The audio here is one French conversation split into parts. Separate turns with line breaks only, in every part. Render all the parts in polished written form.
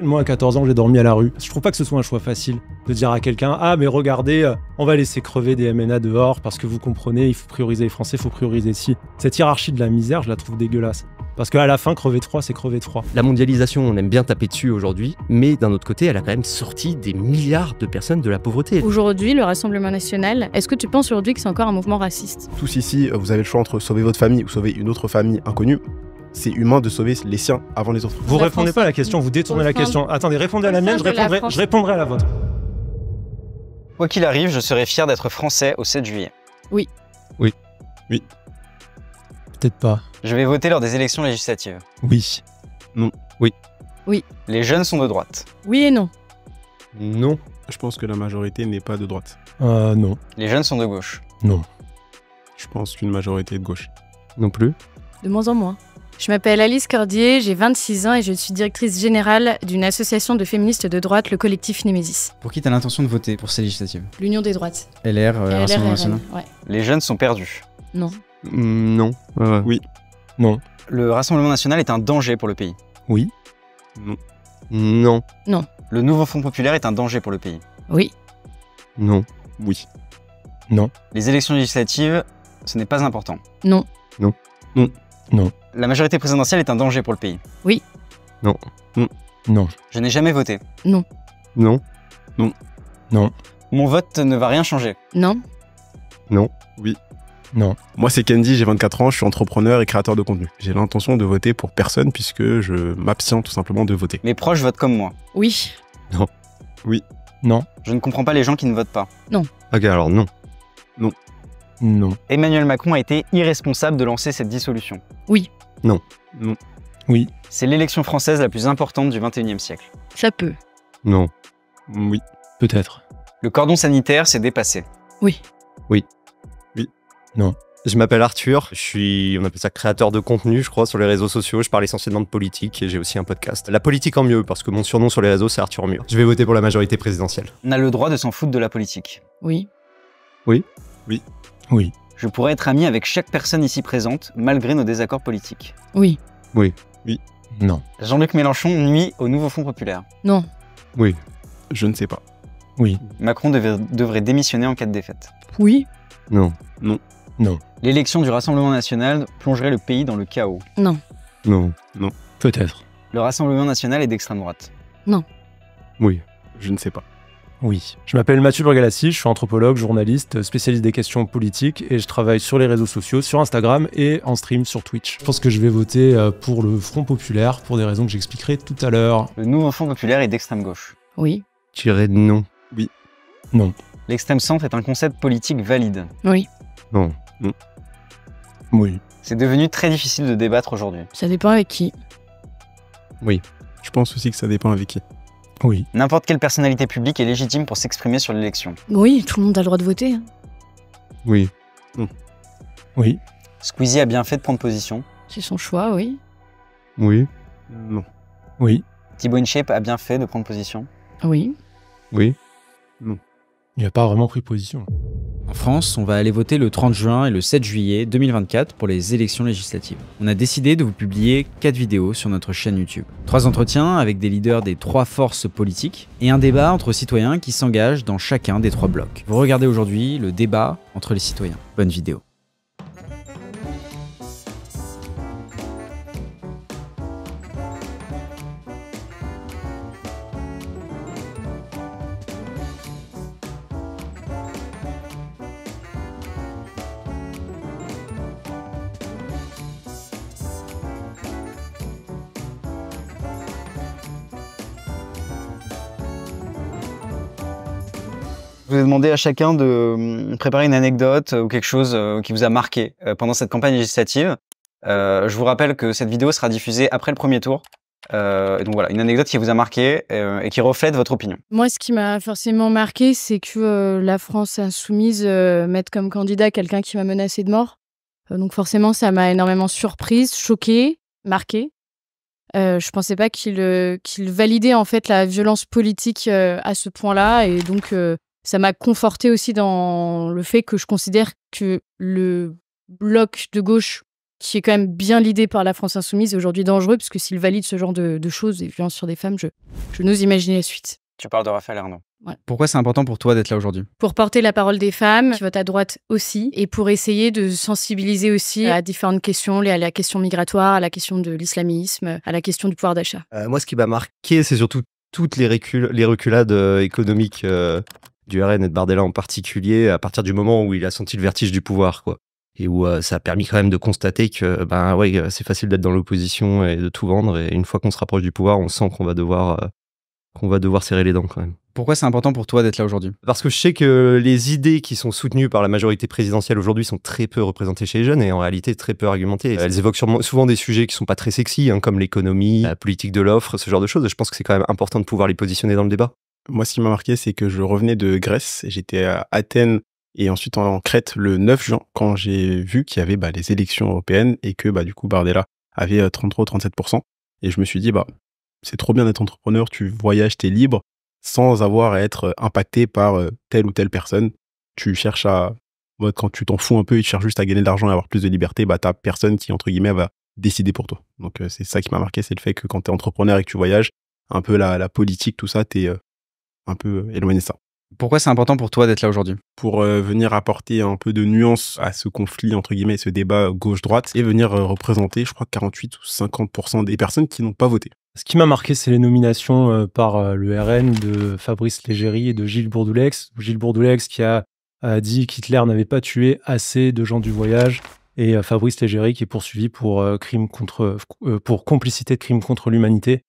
Moi, à 14 ans, j'ai dormi à la rue. Je trouve pas que ce soit un choix facile de dire à quelqu'un « Ah, mais regardez, on va laisser crever des MNA dehors parce que vous comprenez, il faut prioriser les Français, il faut prioriser ci. » Cette hiérarchie de la misère, je la trouve dégueulasse. Parce qu'à la fin, crever de froid, c'est crever de froid.
La mondialisation, on aime bien taper dessus aujourd'hui, mais d'un autre côté, elle a quand même sorti des milliards de personnes de la pauvreté.
Aujourd'hui, le Rassemblement national, est-ce que tu penses aujourd'hui que c'est encore un mouvement raciste?
Tous ici, vous avez le choix entre sauver votre famille ou sauver une autre famille inconnue. C'est humain de sauver les siens avant les autres.
Vous répondez pas à la question, vous détournez la question. Attendez, répondez à la mienne, je répondrai à la vôtre.
Quoi qu'il arrive, je serai fier d'être français au 7 juillet.
Oui.
Oui.
Peut-être pas.
Je vais voter lors des élections législatives.
Oui.
Non.
Oui.
Les jeunes sont de droite.
Oui et non.
Non.
Je pense que la majorité n'est pas de droite.
Non.
Les jeunes sont de gauche.
Non.
Je pense qu'une majorité est de gauche.
Non plus.
De moins en moins. Je m'appelle Alice Cordier, j'ai 26 ans et je suis directrice générale d'une association de féministes de droite, le collectif Némésis.
Pour qui t'as l'intention de voter pour ces législatives?
L'Union des droites.
LR, Rassemblement national.
Ouais.
Les jeunes sont perdus.
Non.
Non.
Oui.
Non.
Le Rassemblement national est un danger pour le pays.
Oui.
Non.
Le nouveau Front populaire est un danger pour le pays.
Oui.
Non.
Oui.
Non.
Les élections législatives, ce n'est pas important.
Non.
Non.
La majorité présidentielle est un danger pour le pays.
Oui.
Non.
Je n'ai jamais voté.
Non.
Non.
Mon vote ne va rien changer.
Non.
Oui.
Non.
Moi, c'est Candy, j'ai 24 ans, je suis entrepreneur et créateur de contenu. J'ai l'intention de voter pour personne puisque je m'abstiens tout simplement de voter.
Mes proches votent comme moi.
Oui.
Non.
Je ne comprends pas les gens qui ne votent pas.
Ok, alors non.
Non.
Emmanuel Macron a été irresponsable de lancer cette dissolution.
Oui.
C'est l'élection française la plus importante du XXIe siècle.
Ça peut.
Non.
Oui.
Peut-être.
Le cordon sanitaire s'est dépassé.
Oui.
Je m'appelle Arthur, je suis, on appelle ça créateur de contenu, je crois, sur les réseaux sociaux. Je parle essentiellement de politique et j'ai aussi un podcast. La politique en mieux, parce que mon surnom sur les réseaux, c'est Arthur Mur. Je vais voter pour la majorité présidentielle.
On a le droit de s'en foutre de la politique.
Oui.
Oui.
Je pourrais être ami avec chaque personne ici présente, malgré nos désaccords politiques.
Oui.
Non.
Jean-Luc Mélenchon nuit au nouveau Front populaire.
Non.
Oui.
Je ne sais pas.
Oui.
Macron devrait démissionner en cas de défaite.
Oui.
Non.
Non.
L'élection du Rassemblement national plongerait le pays dans le chaos.
Non.
Non.
Peut-être.
Le Rassemblement national est d'extrême droite.
Oui.
Je ne sais pas.
Oui. Je m'appelle Mathieu Burgalassi, je suis anthropologue, journaliste, spécialiste des questions politiques et je travaille sur les réseaux sociaux, sur Instagram et en stream sur Twitch. Je pense que je vais voter pour le Front populaire pour des raisons que j'expliquerai tout à l'heure.
Le nouveau Front populaire est d'extrême gauche.
Oui.
Tiré de non.
Non.
L'extrême centre est un concept politique valide.
Oui.
Non.
Oui.
C'est devenu très difficile de débattre aujourd'hui.
Ça dépend avec qui.
Je pense aussi que ça dépend avec qui.
Oui.
N'importe quelle personnalité publique est légitime pour s'exprimer sur l'élection.
Oui, tout le monde a le droit de voter.
Oui.
Oui.
Squeezie a bien fait de prendre position.
C'est son choix, oui.
Oui.
Non.
Oui.
Thibaut InShape a bien fait de prendre position.
Oui.
Oui.
Il n'a pas vraiment pris position.
En France, on va aller voter le 30 juin et le 7 juillet 2024 pour les élections législatives. On a décidé de vous publier 4 vidéos sur notre chaîne YouTube. 3 entretiens avec des leaders des 3 forces politiques et un débat entre citoyens qui s'engagent dans chacun des 3 blocs. Vous regardez aujourd'hui le débat entre les citoyens. Bonne vidéo.
Je vous ai demandé à chacun de préparer une anecdote ou quelque chose qui vous a marqué pendant cette campagne législative. Je vous rappelle que cette vidéo sera diffusée après le premier tour. Et donc voilà, une anecdote qui vous a marqué et qui reflète votre opinion.
Moi, ce qui m'a forcément marqué, c'est que la France insoumise mette comme candidat quelqu'un qui m'a menacé de mort. Donc forcément, ça m'a énormément surprise, choquée, marquée. Je pensais pas qu'il validait en fait la violence politique à ce point-là, et donc ça m'a confortée aussi dans le fait que je considère que le bloc de gauche qui est quand même bien l'idée par la France Insoumise, est aujourd'hui dangereux, parce que s'il valide ce genre de choses, des violences sur des femmes, je n'ose imaginer la suite.
Tu parles de Raphaël Ernoult.
Pourquoi c'est important pour toi d'être là aujourd'hui?
Pour porter la parole des femmes qui votent à droite aussi, et pour essayer de sensibiliser aussi à différentes questions, liées à la question migratoire, à la question de l'islamisme, à la question du pouvoir d'achat.
Moi, ce qui m'a marqué, c'est surtout toutes les reculades économiques du RN et de Bardella en particulier, à partir du moment où il a senti le vertige du pouvoir, quoi. Et où ça a permis quand même de constater que c'est facile d'être dans l'opposition et de tout vendre. Et une fois qu'on se rapproche du pouvoir, on sent qu'on va devoir serrer les dents quand même.
Pourquoi c'est important pour toi d'être là aujourd'hui?
Parce que je sais que les idées qui sont soutenues par la majorité présidentielle aujourd'hui sont très peu représentées chez les jeunes et en réalité très peu argumentées. Elles évoquent souvent des sujets qui sont pas très sexy, comme l'économie, la politique de l'offre, ce genre de choses. Et je pense que c'est quand même important de pouvoir les positionner dans le débat.
Moi, ce qui m'a marqué, c'est que je revenais de Grèce. J'étais à Athènes et ensuite en Crète le 9 juin, quand j'ai vu qu'il y avait les élections européennes et que du coup Bardella avait 33 ou 37%. Et je me suis dit, c'est trop bien d'être entrepreneur, tu voyages, t'es libre, sans avoir à être impacté par telle ou telle personne. Tu cherches quand tu t'en fous un peu et tu cherches juste à gagner de l'argent et avoir plus de liberté, t'as personne qui, entre guillemets, va décider pour toi. Donc c'est ça qui m'a marqué, c'est le fait que quand t'es entrepreneur et que tu voyages, un peu la politique, tout ça, t'es un peu éloigné de ça.
Pourquoi c'est important pour toi d'être là aujourd'hui?
Pour venir apporter un peu de nuance à ce conflit, entre guillemets, ce débat gauche-droite, et venir représenter, je crois, 48 ou 50% des personnes qui n'ont pas voté.
Ce qui m'a marqué, c'est les nominations par le RN de Fabrice Légéry et de Gilles Bourdoulex. Gilles Bourdoulex qui a dit qu'Hitler n'avait pas tué assez de gens du voyage, et Fabrice Légéry qui est poursuivi pour complicité de crimes contre l'humanité.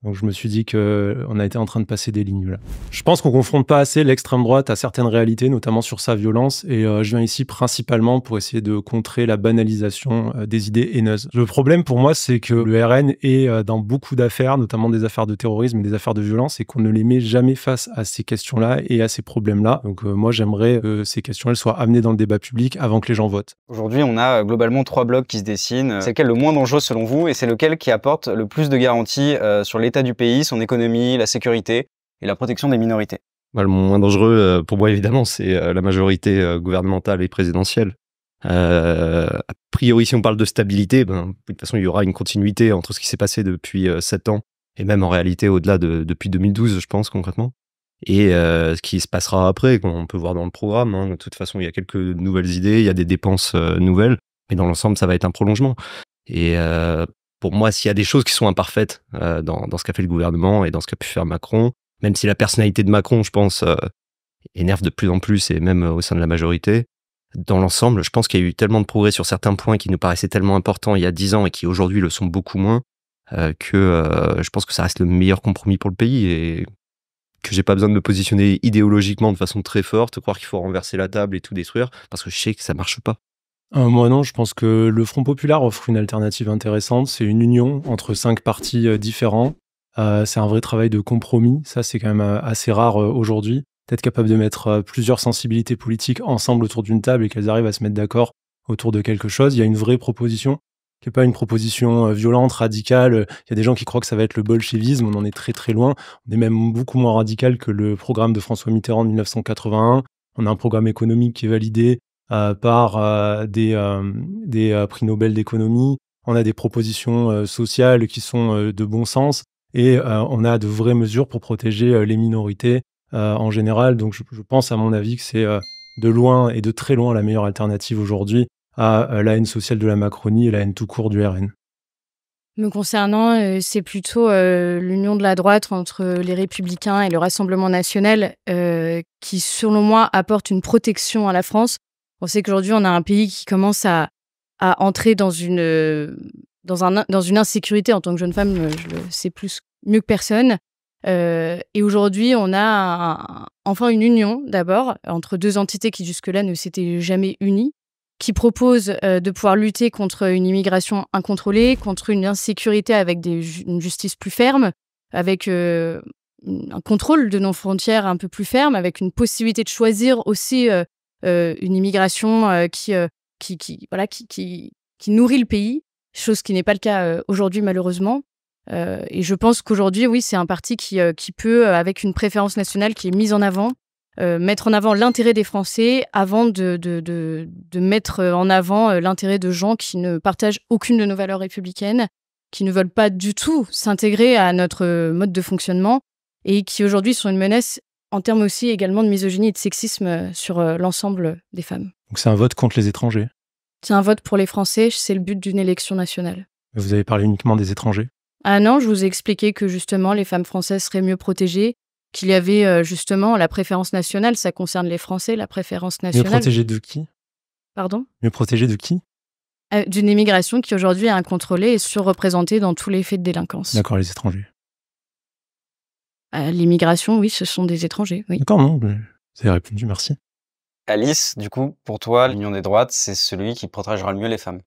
Donc je me suis dit qu'on a été en train de passer des lignes là. Je pense qu'on confronte pas assez l'extrême droite à certaines réalités, notamment sur sa violence, et je viens ici principalement pour essayer de contrer la banalisation des idées haineuses. Le problème pour moi, c'est que le RN est dans beaucoup d'affaires, notamment des affaires de terrorisme et des affaires de violence, et qu'on ne les met jamais face à ces questions-là et à ces problèmes-là. Donc moi, j'aimerais que ces questions elles soient amenées dans le débat public avant que les gens votent.
Aujourd'hui, on a globalement 3 blocs qui se dessinent. C'est lequel le moins dangereux selon vous, et c'est lequel qui apporte le plus de garanties sur l'état du pays, son économie, la sécurité et la protection des minorités?
Le moins dangereux, pour moi, évidemment, c'est la majorité gouvernementale et présidentielle. A priori, si on parle de stabilité, de toute façon, il y aura une continuité entre ce qui s'est passé depuis 7 ans, et même en réalité au-delà depuis 2012, je pense, concrètement, et ce qui se passera après, qu'on peut voir dans le programme. De toute façon, il y a quelques nouvelles idées, il y a des dépenses nouvelles, mais dans l'ensemble, ça va être un prolongement. Et pour moi, s'il y a des choses qui sont imparfaites dans ce qu'a fait le gouvernement et dans ce qu'a pu faire Macron, même si la personnalité de Macron, je pense, énerve de plus en plus, et même au sein de la majorité, dans l'ensemble, je pense qu'il y a eu tellement de progrès sur certains points qui nous paraissaient tellement importants il y a 10 ans et qui aujourd'hui le sont beaucoup moins, que je pense que ça reste le meilleur compromis pour le pays, et que j'ai pas besoin de me positionner idéologiquement de façon très forte, croire qu'il faut renverser la table et tout détruire, parce que je sais que ça marche pas.
Moi non, je pense que le Front Populaire offre une alternative intéressante. C'est une union entre 5 partis différents. C'est un vrai travail de compromis. Ça, c'est quand même assez rare aujourd'hui. D'être capable de mettre plusieurs sensibilités politiques ensemble autour d'une table et qu'elles arrivent à se mettre d'accord autour de quelque chose. Il y a une vraie proposition qui n'est pas une proposition violente, radicale. Il y a des gens qui croient que ça va être le bolchevisme. On en est très très loin. On est même beaucoup moins radical que le programme de François Mitterrand de 1981. On a un programme économique qui est validé par des prix Nobel d'économie. On a des propositions sociales qui sont de bon sens, et on a de vraies mesures pour protéger les minorités en général. Donc je pense, à mon avis, que c'est de loin et de très loin la meilleure alternative aujourd'hui à la haine sociale de la Macronie et la haine tout court du RN.
Me concernant, c'est plutôt l'union de la droite entre les Républicains et le Rassemblement national qui, selon moi, apporte une protection à la France. On sait qu'aujourd'hui, on a un pays qui commence à entrer dans une insécurité. En tant que jeune femme, je le sais mieux que personne. Et aujourd'hui, on a enfin une union, d'abord, entre 2 entités qui, jusque-là, ne s'étaient jamais unies, qui propose de pouvoir lutter contre une immigration incontrôlée, contre une insécurité avec une justice plus ferme, avec un contrôle de nos frontières un peu plus ferme, avec une possibilité de choisir aussi une immigration qui nourrit le pays, chose qui n'est pas le cas aujourd'hui malheureusement. Et je pense qu'aujourd'hui, oui, c'est un parti qui peut, avec une préférence nationale qui est mise en avant, mettre en avant l'intérêt des Français avant de mettre en avant l'intérêt de gens qui ne partagent aucune de nos valeurs républicaines, qui ne veulent pas du tout s'intégrer à notre mode de fonctionnement et qui aujourd'hui sont une menace en termes aussi également de misogynie et de sexisme sur l'ensemble des femmes.
Donc c'est un vote contre les étrangers.
C'est un vote pour les Français, c'est le but d'une élection nationale.
Vous avez parlé uniquement des étrangers.
Ah non, je vous ai expliqué que justement les femmes françaises seraient mieux protégées, qu'il y avait justement la préférence nationale, ça concerne les Français, la préférence nationale.
Mieux protégées de qui?
Pardon?
Mieux protégées de qui?
D'une immigration qui aujourd'hui est incontrôlée et surreprésentée dans tous les faits de délinquance.
D'accord, les étrangers.
L'immigration, oui, ce sont des étrangers, oui.
D'accord, non, vous avez répondu, merci.
Alice, du coup, pour toi, l'union des droites, c'est celui qui protégera le mieux les femmes.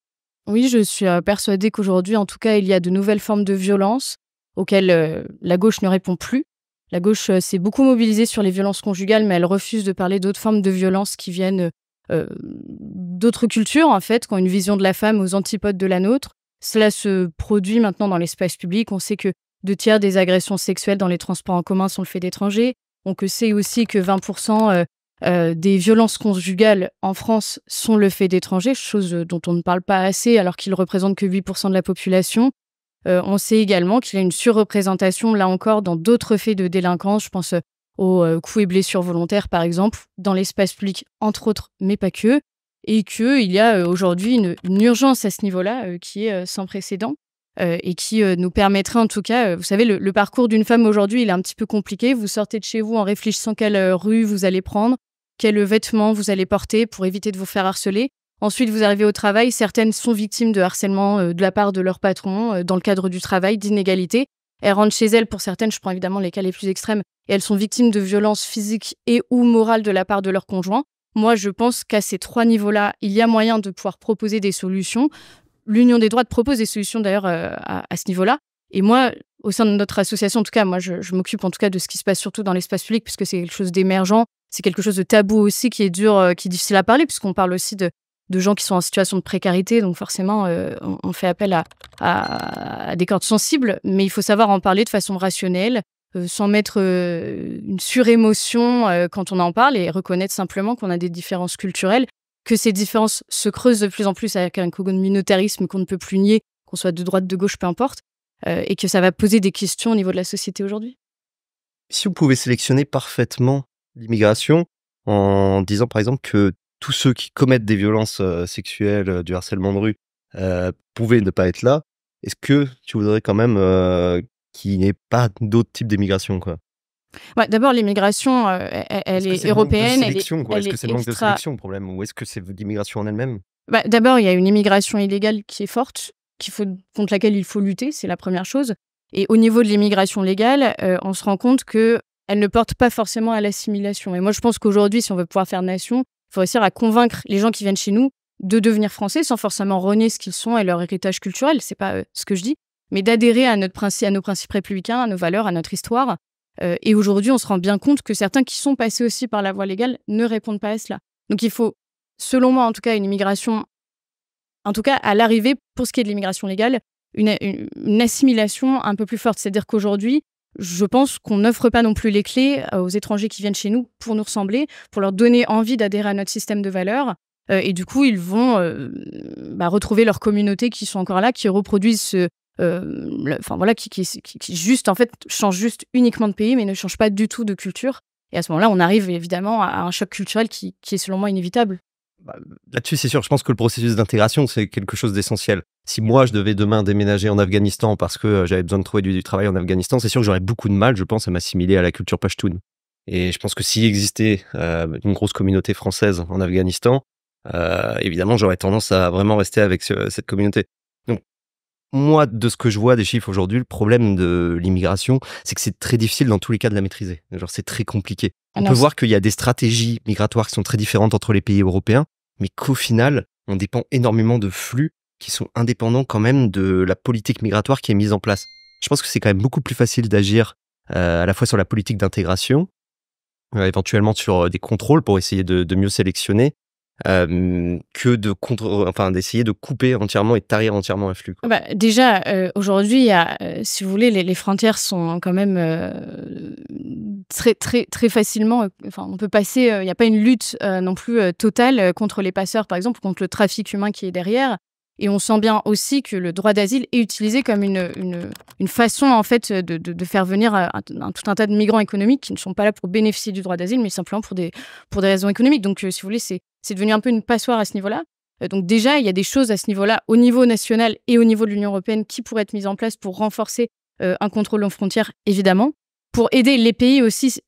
Oui, je suis persuadée qu'aujourd'hui, en tout cas, il y a de nouvelles formes de violence auxquelles la gauche ne répond plus. La gauche s'est beaucoup mobilisée sur les violences conjugales, mais elle refuse de parler d'autres formes de violence qui viennent d'autres cultures, en fait, qui ont une vision de la femme aux antipodes de la nôtre. Cela se produit maintenant dans l'espace public. On sait que 2/3 des agressions sexuelles dans les transports en commun sont le fait d'étrangers. On sait aussi que 20% des violences conjugales en France sont le fait d'étrangers, chose dont on ne parle pas assez alors qu'ils représentent que 8% de la population. On sait également qu'il y a une surreprésentation, là encore, dans d'autres faits de délinquance. Je pense aux coups et blessures volontaires, par exemple, dans l'espace public, entre autres, mais pas que. Et qu'il y a aujourd'hui une urgence à ce niveau-là qui est sans précédent et qui nous permettrait, en tout cas, vous savez, le parcours d'une femme aujourd'hui, il est un petit peu compliqué. Vous sortez de chez vous en réfléchissant quelle rue vous allez prendre, quels vêtements vous allez porter pour éviter de vous faire harceler. Ensuite, vous arrivez au travail. Certaines sont victimes de harcèlement de la part de leur patron dans le cadre du travail, d'inégalités. Elles rentrent chez elles, pour certaines, je prends évidemment les cas les plus extrêmes, et elles sont victimes de violences physiques et ou morales de la part de leur conjoint. Moi, je pense qu'à ces 3 niveaux-là, il y a moyen de pouvoir proposer des solutions. L'Union des droites propose des solutions d'ailleurs à ce niveau-là. Et moi, au sein de notre association, en tout cas, moi, je m'occupe en tout cas de ce qui se passe surtout dans l'espace public, puisque c'est quelque chose d'émergent, c'est quelque chose de tabou aussi qui est dur, qui est difficile à parler, puisqu'on parle aussi de gens qui sont en situation de précarité. Donc forcément, on fait appel à des cordes sensibles, mais il faut savoir en parler de façon rationnelle, sans mettre une surémotion quand on en parle et reconnaître simplement qu'on a des différences culturelles, que ces différences se creusent de plus en plus avec un communautarisme qu'on ne peut plus nier, qu'on soit de droite, de gauche, peu importe, et que ça va poser des questions au niveau de la société aujourd'hui.
Si vous pouvez sélectionner parfaitement l'immigration en disant par exemple que tous ceux qui commettent des violences sexuelles, du harcèlement de rue, pouvaient ne pas être là, est-ce que tu voudrais quand même qu'il n'y ait pas d'autres types d'immigration, quoi?
Ouais, d'abord, l'immigration, elle est européenne.
Est-ce que c'est le manque de sélection, le problème? Ou est-ce que c'est l'immigration en elle-même?
D'abord, il y a une immigration illégale qui est forte, contre laquelle il faut lutter, c'est la première chose. Et au niveau de l'immigration légale, on se rend compte qu'elle ne porte pas forcément à l'assimilation. Et moi, je pense qu'aujourd'hui, si on veut pouvoir faire nation, il faut réussir à convaincre les gens qui viennent chez nous de devenir français sans forcément renier ce qu'ils sont et leur héritage culturel. C'est pas ce que je dis, mais d'adhérer à nos principes républicains, à nos valeurs, à notre histoire. Et aujourd'hui, on se rend bien compte que certains qui sont passés aussi par la voie légale ne répondent pas à cela. Donc il faut, selon moi en tout cas, une immigration, en tout cas à l'arrivée, pour ce qui est de l'immigration légale, une assimilation un peu plus forte. C'est-à-dire qu'aujourd'hui, je pense qu'on n'offre pas non plus les clés aux étrangers qui viennent chez nous pour nous ressembler, pour leur donner envie d'adhérer à notre système de valeurs. Et du coup, ils vont retrouver leur communauté qui sont encore là, qui reproduisent qui juste, en fait, changent juste uniquement de pays, mais ne changent pas du tout de culture. Et à ce moment-là, on arrive évidemment à un choc culturel qui est selon moi inévitable.
Là-dessus, c'est sûr, je pense que le processus d'intégration, c'est quelque chose d'essentiel. Si moi, je devais demain déménager en Afghanistan parce que j'avais besoin de trouver du travail en Afghanistan, c'est sûr que j'aurais beaucoup de mal, je pense, à m'assimiler à la culture pachtoune. Et je pense que s'il existait une grosse communauté française en Afghanistan, évidemment, j'aurais tendance à vraiment rester avec cette communauté. Donc, moi, de ce que je vois des chiffres aujourd'hui, le problème de l'immigration, c'est que c'est très difficile dans tous les cas de la maîtriser. Genre, c'est très compliqué. On peut voir qu'il y a des stratégies migratoires qui sont très différentes entre les pays européens, mais qu'au final, on dépend énormément de flux qui sont indépendants quand même de la politique migratoire qui est mise en place. Je pense que c'est quand même beaucoup plus facile d'agir à la fois sur la politique d'intégration, éventuellement sur des contrôles pour essayer de mieux sélectionner, que d'essayer de couper entièrement et de tarir entièrement un flux.
Déjà, aujourd'hui, si vous voulez, les frontières sont quand même très facilement, on peut passer, il n'y a pas une lutte non plus totale contre les passeurs, par exemple, contre le trafic humain qui est derrière. Et on sent bien aussi que le droit d'asile est utilisé comme une façon, en fait, de faire venir tout un tas de migrants économiques qui ne sont pas là pour bénéficier du droit d'asile, mais simplement pour des raisons économiques. Donc, si vous voulez, c'est devenu un peu une passoire à ce niveau-là. Donc déjà, il y a des choses à ce niveau-là, au niveau national et au niveau de l'Union européenne, qui pourraient être mises en place pour renforcer un contrôle aux frontières, évidemment, pour aider les pays aussi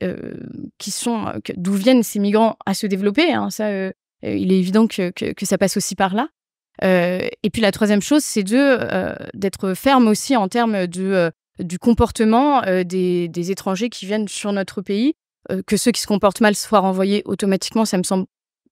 d'où viennent ces migrants à se développer. Hein, ça, il est évident que ça passe aussi par là. Et puis la troisième chose, c'est d'être ferme aussi en termes du comportement des étrangers qui viennent sur notre pays. Que ceux qui se comportent mal soient renvoyés automatiquement, ça me semble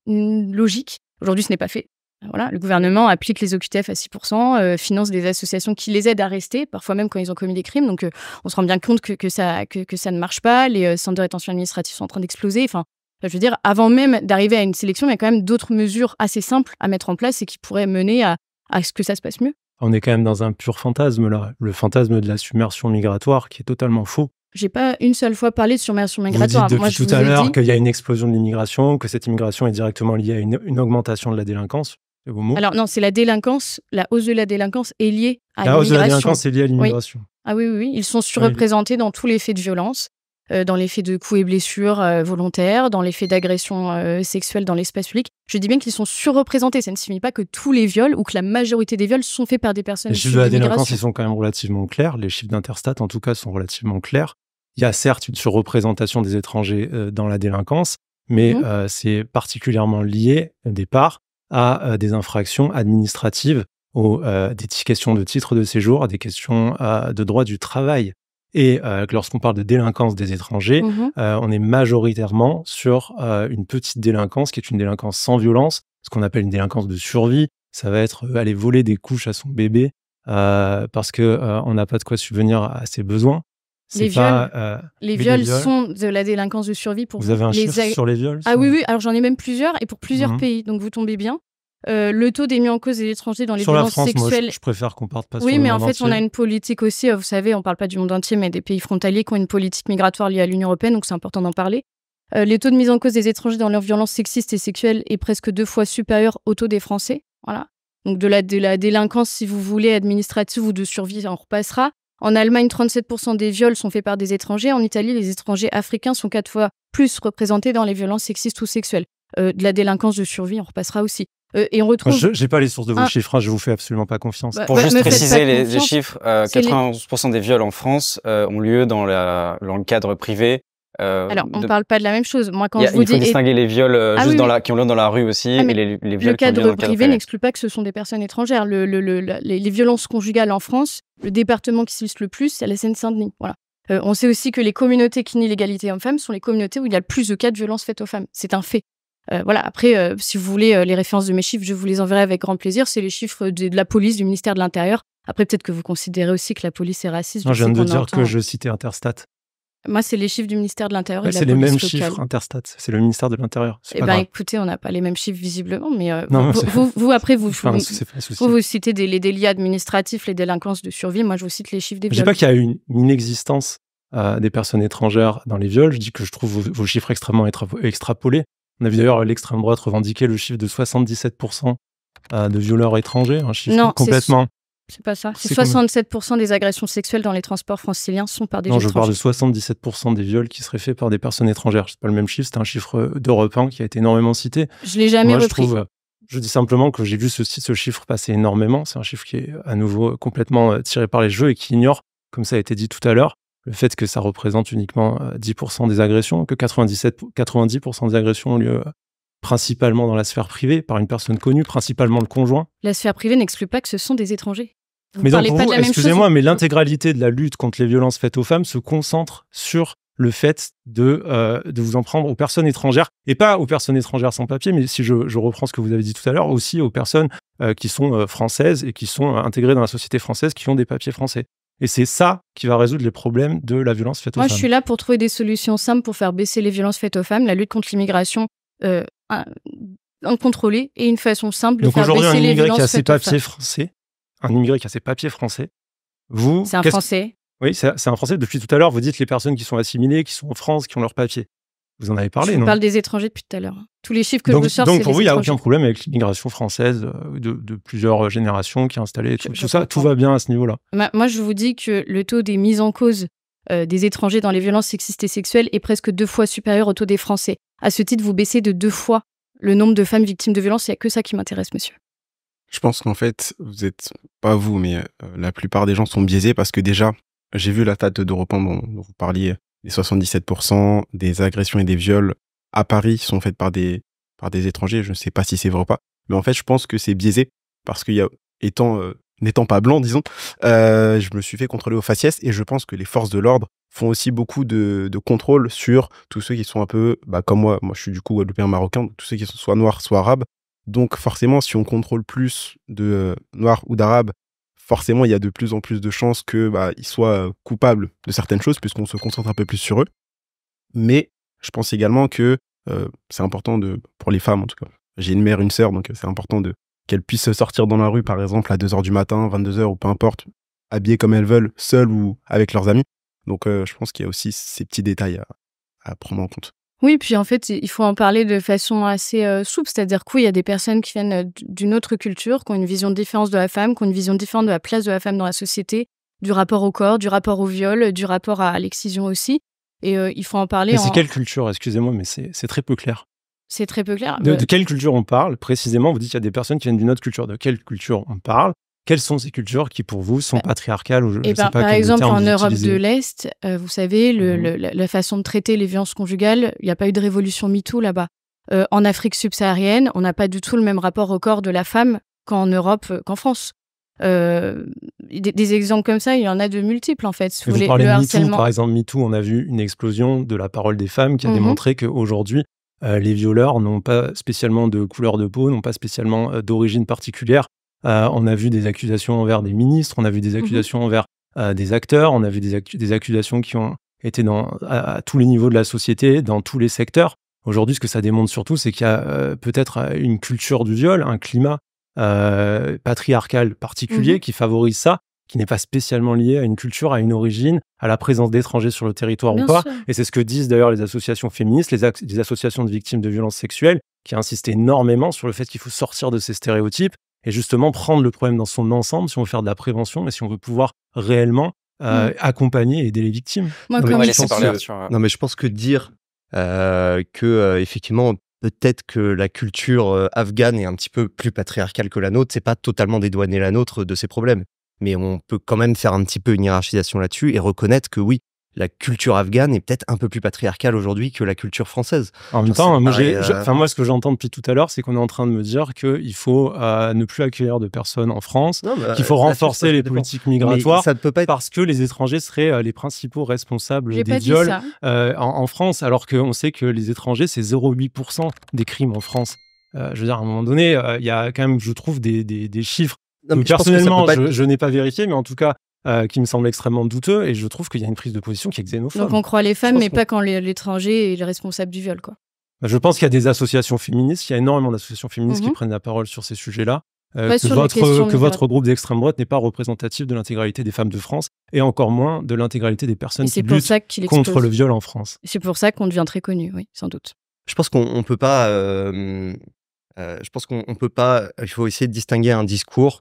logique. Aujourd'hui, ce n'est pas fait. Voilà, le gouvernement applique les OQTF à 6%, finance des associations qui les aident à rester, parfois même quand ils ont commis des crimes. Donc, on se rend bien compte que ça ne marche pas. Les centres de rétention administrative sont en train d'exploser. Enfin, je veux dire, avant même d'arriver à une sélection, il y a quand même d'autres mesures assez simples à mettre en place et qui pourraient mener à ce que ça se passe mieux.
On est quand même dans un pur fantasme, là. Le fantasme de la submersion migratoire qui est totalement faux.
J'ai pas une seule fois parlé de submersion migratoire.
Vous dites depuis tout à l'heure qu'il y a une explosion de l'immigration, que cette immigration est directement liée à une augmentation de la délinquance.
Alors non, c'est la délinquance, la hausse de la délinquance est liée à l'immigration.
La hausse de la délinquance est liée à l'immigration.
Oui. Ah oui, ils sont surreprésentés dans tous les faits de violence, dans les faits de coups et blessures volontaires, dans les faits d'agression sexuelle dans l'espace public. Je dis bien qu'ils sont surreprésentés, ça ne signifie pas que tous les viols ou que la majorité des viols sont faits par des personnes
issues de la délinquance, ils sont quand même relativement clairs, les chiffres d'Interstat en tout cas sont relativement clairs. Il y a certes une surreprésentation des étrangers dans la délinquance, mais c'est particulièrement lié au départ à des infractions administratives, des questions de titre de séjour, à des questions de droit du travail. Et lorsqu'on parle de délinquance des étrangers, on est majoritairement sur une petite délinquance qui est une délinquance sans violence, ce qu'on appelle une délinquance de survie. Ça va être aller voler des couches à son bébé parce qu'on n'a pas de quoi subvenir à ses besoins.
Les viols sont de la délinquance de survie.
Vous avez un chiffre sur les viols?
Ah oui, alors j'en ai même plusieurs et pour plusieurs pays, donc vous tombez bien. Le taux des mis en cause des étrangers dans les violences sexuelles.
Moi, je préfère qu'on parte pas sur
le monde entier. Oui, mais en fait,
on
a une politique aussi, vous savez, on parle pas du monde entier, mais des pays frontaliers qui ont une politique migratoire liée à l'Union européenne, donc c'est important d'en parler. Les taux de mise en cause des étrangers dans leurs violences sexistes et sexuelles est presque 2 fois supérieur au taux des Français. Voilà. Donc de la délinquance, si vous voulez, administrative ou de survie, on repassera. En Allemagne, 37% des viols sont faits par des étrangers. En Italie, les étrangers africains sont 4 fois plus représentés dans les violences sexistes ou sexuelles. De la délinquance de survie, on repassera aussi. Et on retrouve...
Je n'ai pas les sources de vos chiffres, je vous fais absolument pas confiance.
Pour juste préciser les chiffres, 91% des viols en France ont lieu dans le cadre privé.
Alors, on ne parle pas de la même chose. Moi, quand je vous
dis... Il faut distinguer les viols qui ont lieu dans la rue aussi et les viols qui ont lieu dans le cadre
privé n'exclut pas que ce sont des personnes étrangères. Les violences conjugales en France, le département qui s'illustre le plus, c'est la Seine-Saint-Denis. Voilà. On sait aussi que les communautés qui nient l'égalité homme-femme sont les communautés où il y a le plus de cas de violences faites aux femmes. C'est un fait. Voilà. Après, si vous voulez les références de mes chiffres, je vous les enverrai avec grand plaisir. C'est les chiffres de la police, du ministère de l'Intérieur. Après, peut-être que vous considérez aussi que la police est raciste.
Non, je viens de dire que je citais Interstat.
Moi, c'est les chiffres du ministère de l'Intérieur.
C'est les mêmes chiffres, Interstat. C'est le ministère de l'Intérieur.
Eh bien, écoutez, on n'a pas les mêmes chiffres visiblement, mais vous citez les délits administratifs, les délinquances de survie. Moi, je vous cite les chiffres des viols.
Je ne dis pas qu'il y a une inexistence des personnes étrangères dans les viols. Je dis que je trouve vos chiffres extrêmement extrapolés. On a vu d'ailleurs l'extrême droite revendiquer le chiffre de 77% de violeurs étrangers, un chiffre complètement...
C'est pas ça. C'est 67% des agressions sexuelles dans les transports franciliens sont par des étrangers.
Non, je parle de 77% des viols qui seraient faits par des personnes étrangères. C'est pas le même chiffre, c'est un chiffre d'Europe 1 qui a été énormément cité.
Je l'ai jamais repris.
Je dis simplement que j'ai vu ce chiffre passer énormément. C'est un chiffre qui est à nouveau complètement tiré par les cheveux et qui ignore, comme ça a été dit tout à l'heure, le fait que ça représente uniquement 10% des agressions, que 90% des agressions ont lieu principalement dans la sphère privée, par une personne connue, principalement le conjoint.
La sphère privée n'exclut pas que ce sont des étrangers.
Mais donc, pour vous, excusez-moi, mais l'intégralité de la lutte contre les violences faites aux femmes se concentre sur le fait de vous en prendre aux personnes étrangères, et pas aux personnes étrangères sans papier, mais si je reprends ce que vous avez dit tout à l'heure, aussi aux personnes qui sont françaises et qui sont intégrées dans la société française, qui ont des papiers français. Et c'est ça qui va résoudre les problèmes de la violence faite aux femmes.
Moi, je suis là pour trouver des solutions simples pour faire baisser les violences faites aux femmes, la lutte contre l'immigration incontrôlée et une façon simple de faire baisser les violences faites aux femmes.
Un immigré qui a ses papiers français,
c'est un Français.
Oui, c'est un Français. Depuis tout à l'heure, vous dites les personnes qui sont assimilées, qui sont en France, qui ont leur papier. Vous en avez parlé,
Je vous
non?
parle des étrangers depuis tout à l'heure. Tous les chiffres que
Donc,
je vous sors,
donc
c'est
pour vous,
les
il n'y a
étrangers.
aucun problème avec l'immigration française de plusieurs générations qui est installée. Et tout ça, tout va bien à ce niveau-là.
Moi, je vous dis que le taux des mises en cause des étrangers dans les violences sexistes et sexuelles est presque 2 fois supérieur au taux des Français. À ce titre, vous baissez de 2 fois le nombre de femmes victimes de violences. Il n'y a que ça qui m'intéresse, monsieur.
Je pense qu'en fait, vous êtes, pas vous, mais la plupart des gens sont biaisés parce que déjà, j'ai vu la stat d'Europe 1 dont vous parliez, les 77% des agressions et des viols à Paris sont faites par des étrangers. Je ne sais pas si c'est vrai ou pas. Mais en fait, je pense que c'est biaisé parce que n'étant pas blanc, disons, je me suis fait contrôler au faciès et je pense que les forces de l'ordre font aussi beaucoup de contrôle sur tous ceux qui sont un peu, comme moi. Moi, je suis du coup guadeloupéen marocain, donc tous ceux qui sont soit noirs, soit arabes. Donc forcément, si on contrôle plus de noirs ou d'arabes, forcément, il y a de plus en plus de chances qu'ils soient coupables de certaines choses puisqu'on se concentre un peu plus sur eux. Mais je pense également que c'est important pour les femmes en tout cas. J'ai une mère, une sœur, donc c'est important qu'elles puissent sortir dans la rue, par exemple, à 2h du matin, 22h ou peu importe, habillées comme elles veulent, seules ou avec leurs amis. Donc je pense qu'il y a aussi ces petits détails à prendre en compte.
Oui, puis en fait, il faut en parler de façon assez souple. C'est-à-dire qu'il y a des personnes qui viennent d'une autre culture, qui ont une vision différente de la femme, qui ont une vision différente de la place de la femme dans la société, du rapport au corps, du rapport au viol, du rapport à l'excision aussi. Et il faut en parler.
Mais c'est quelle culture? Excusez-moi, mais c'est très peu clair.
C'est très peu clair.
De quelle culture on parle? Précisément, vous dites qu'il y a des personnes qui viennent d'une autre culture. De quelle culture on parle? Quelles sont ces cultures qui, pour vous, sont patriarcales ou je sais pas
par
quel
exemple,
terme
en
vous
Europe
utilisez.
de l'Est, vous savez, la façon de traiter les violences conjugales, il n'y a pas eu de révolution MeToo là-bas. En Afrique subsaharienne, on n'a pas du tout le même rapport au corps de la femme qu'en Europe, qu'en France. Des exemples comme ça, il y en a de multiples en fait. Si
vous parlez de MeToo, par exemple, MeToo, on a vu une explosion de la parole des femmes qui a démontré qu'aujourd'hui, les violeurs n'ont pas spécialement de couleur de peau, n'ont pas spécialement d'origine particulière. On a vu des accusations envers des ministres, on a vu des accusations envers des acteurs, on a vu des accusations qui ont été à tous les niveaux de la société, dans tous les secteurs. Aujourd'hui, ce que ça démontre surtout, c'est qu'il y a peut-être une culture du viol, un climat patriarcal particulier qui favorise ça, qui n'est pas spécialement lié à une culture, à une origine, à la présence d'étrangers sur le territoire ou pas. Et c'est ce que disent d'ailleurs les associations féministes, les associations de victimes de violences sexuelles, qui insistent énormément sur le fait qu'il faut sortir de ces stéréotypes et justement prendre le problème dans son ensemble si on veut faire de la prévention, mais si on veut pouvoir réellement accompagner et aider les victimes.
Non, mais je pense que dire effectivement, peut-être que la culture afghane est un petit peu plus patriarcale que la nôtre, c'est pas totalement dédouaner la nôtre de ces problèmes. Mais on peut quand même faire un petit peu une hiérarchisation là-dessus et reconnaître que oui, la culture afghane est peut-être un peu plus patriarcale aujourd'hui que la culture française.
En même temps, moi, ce que j'entends depuis tout à l'heure, c'est qu'on est en train de me dire qu'il faut ne plus accueillir de personnes en France, qu'il faut renforcer les politiques migratoires,
ça ne peut pas être...
parce que les étrangers seraient les principaux responsables des viols en France, alors qu'on sait que les étrangers, c'est 0,8% des crimes en France. Je veux dire, à un moment donné, il y a quand même, je trouve, des chiffres.
Non,
personnellement, je n'ai pas vérifié, mais en tout cas, qui me semble extrêmement douteux, et je trouve qu'il y a une prise de position qui est xénophobe.
Donc on croit les femmes, mais pas quand l'étranger est le responsable du viol, quoi.
Je pense qu'il y a des associations féministes, il y a énormément d'associations féministes qui prennent la parole sur ces sujets-là, que votre groupe d'extrême droite n'est pas représentatif de l'intégralité des femmes de France, et encore moins de l'intégralité des personnes qui luttent contre le viol en France.
C'est pour ça qu'on devient très connu, oui, sans doute.
Je pense qu'on peut pas... il faut essayer de distinguer un discours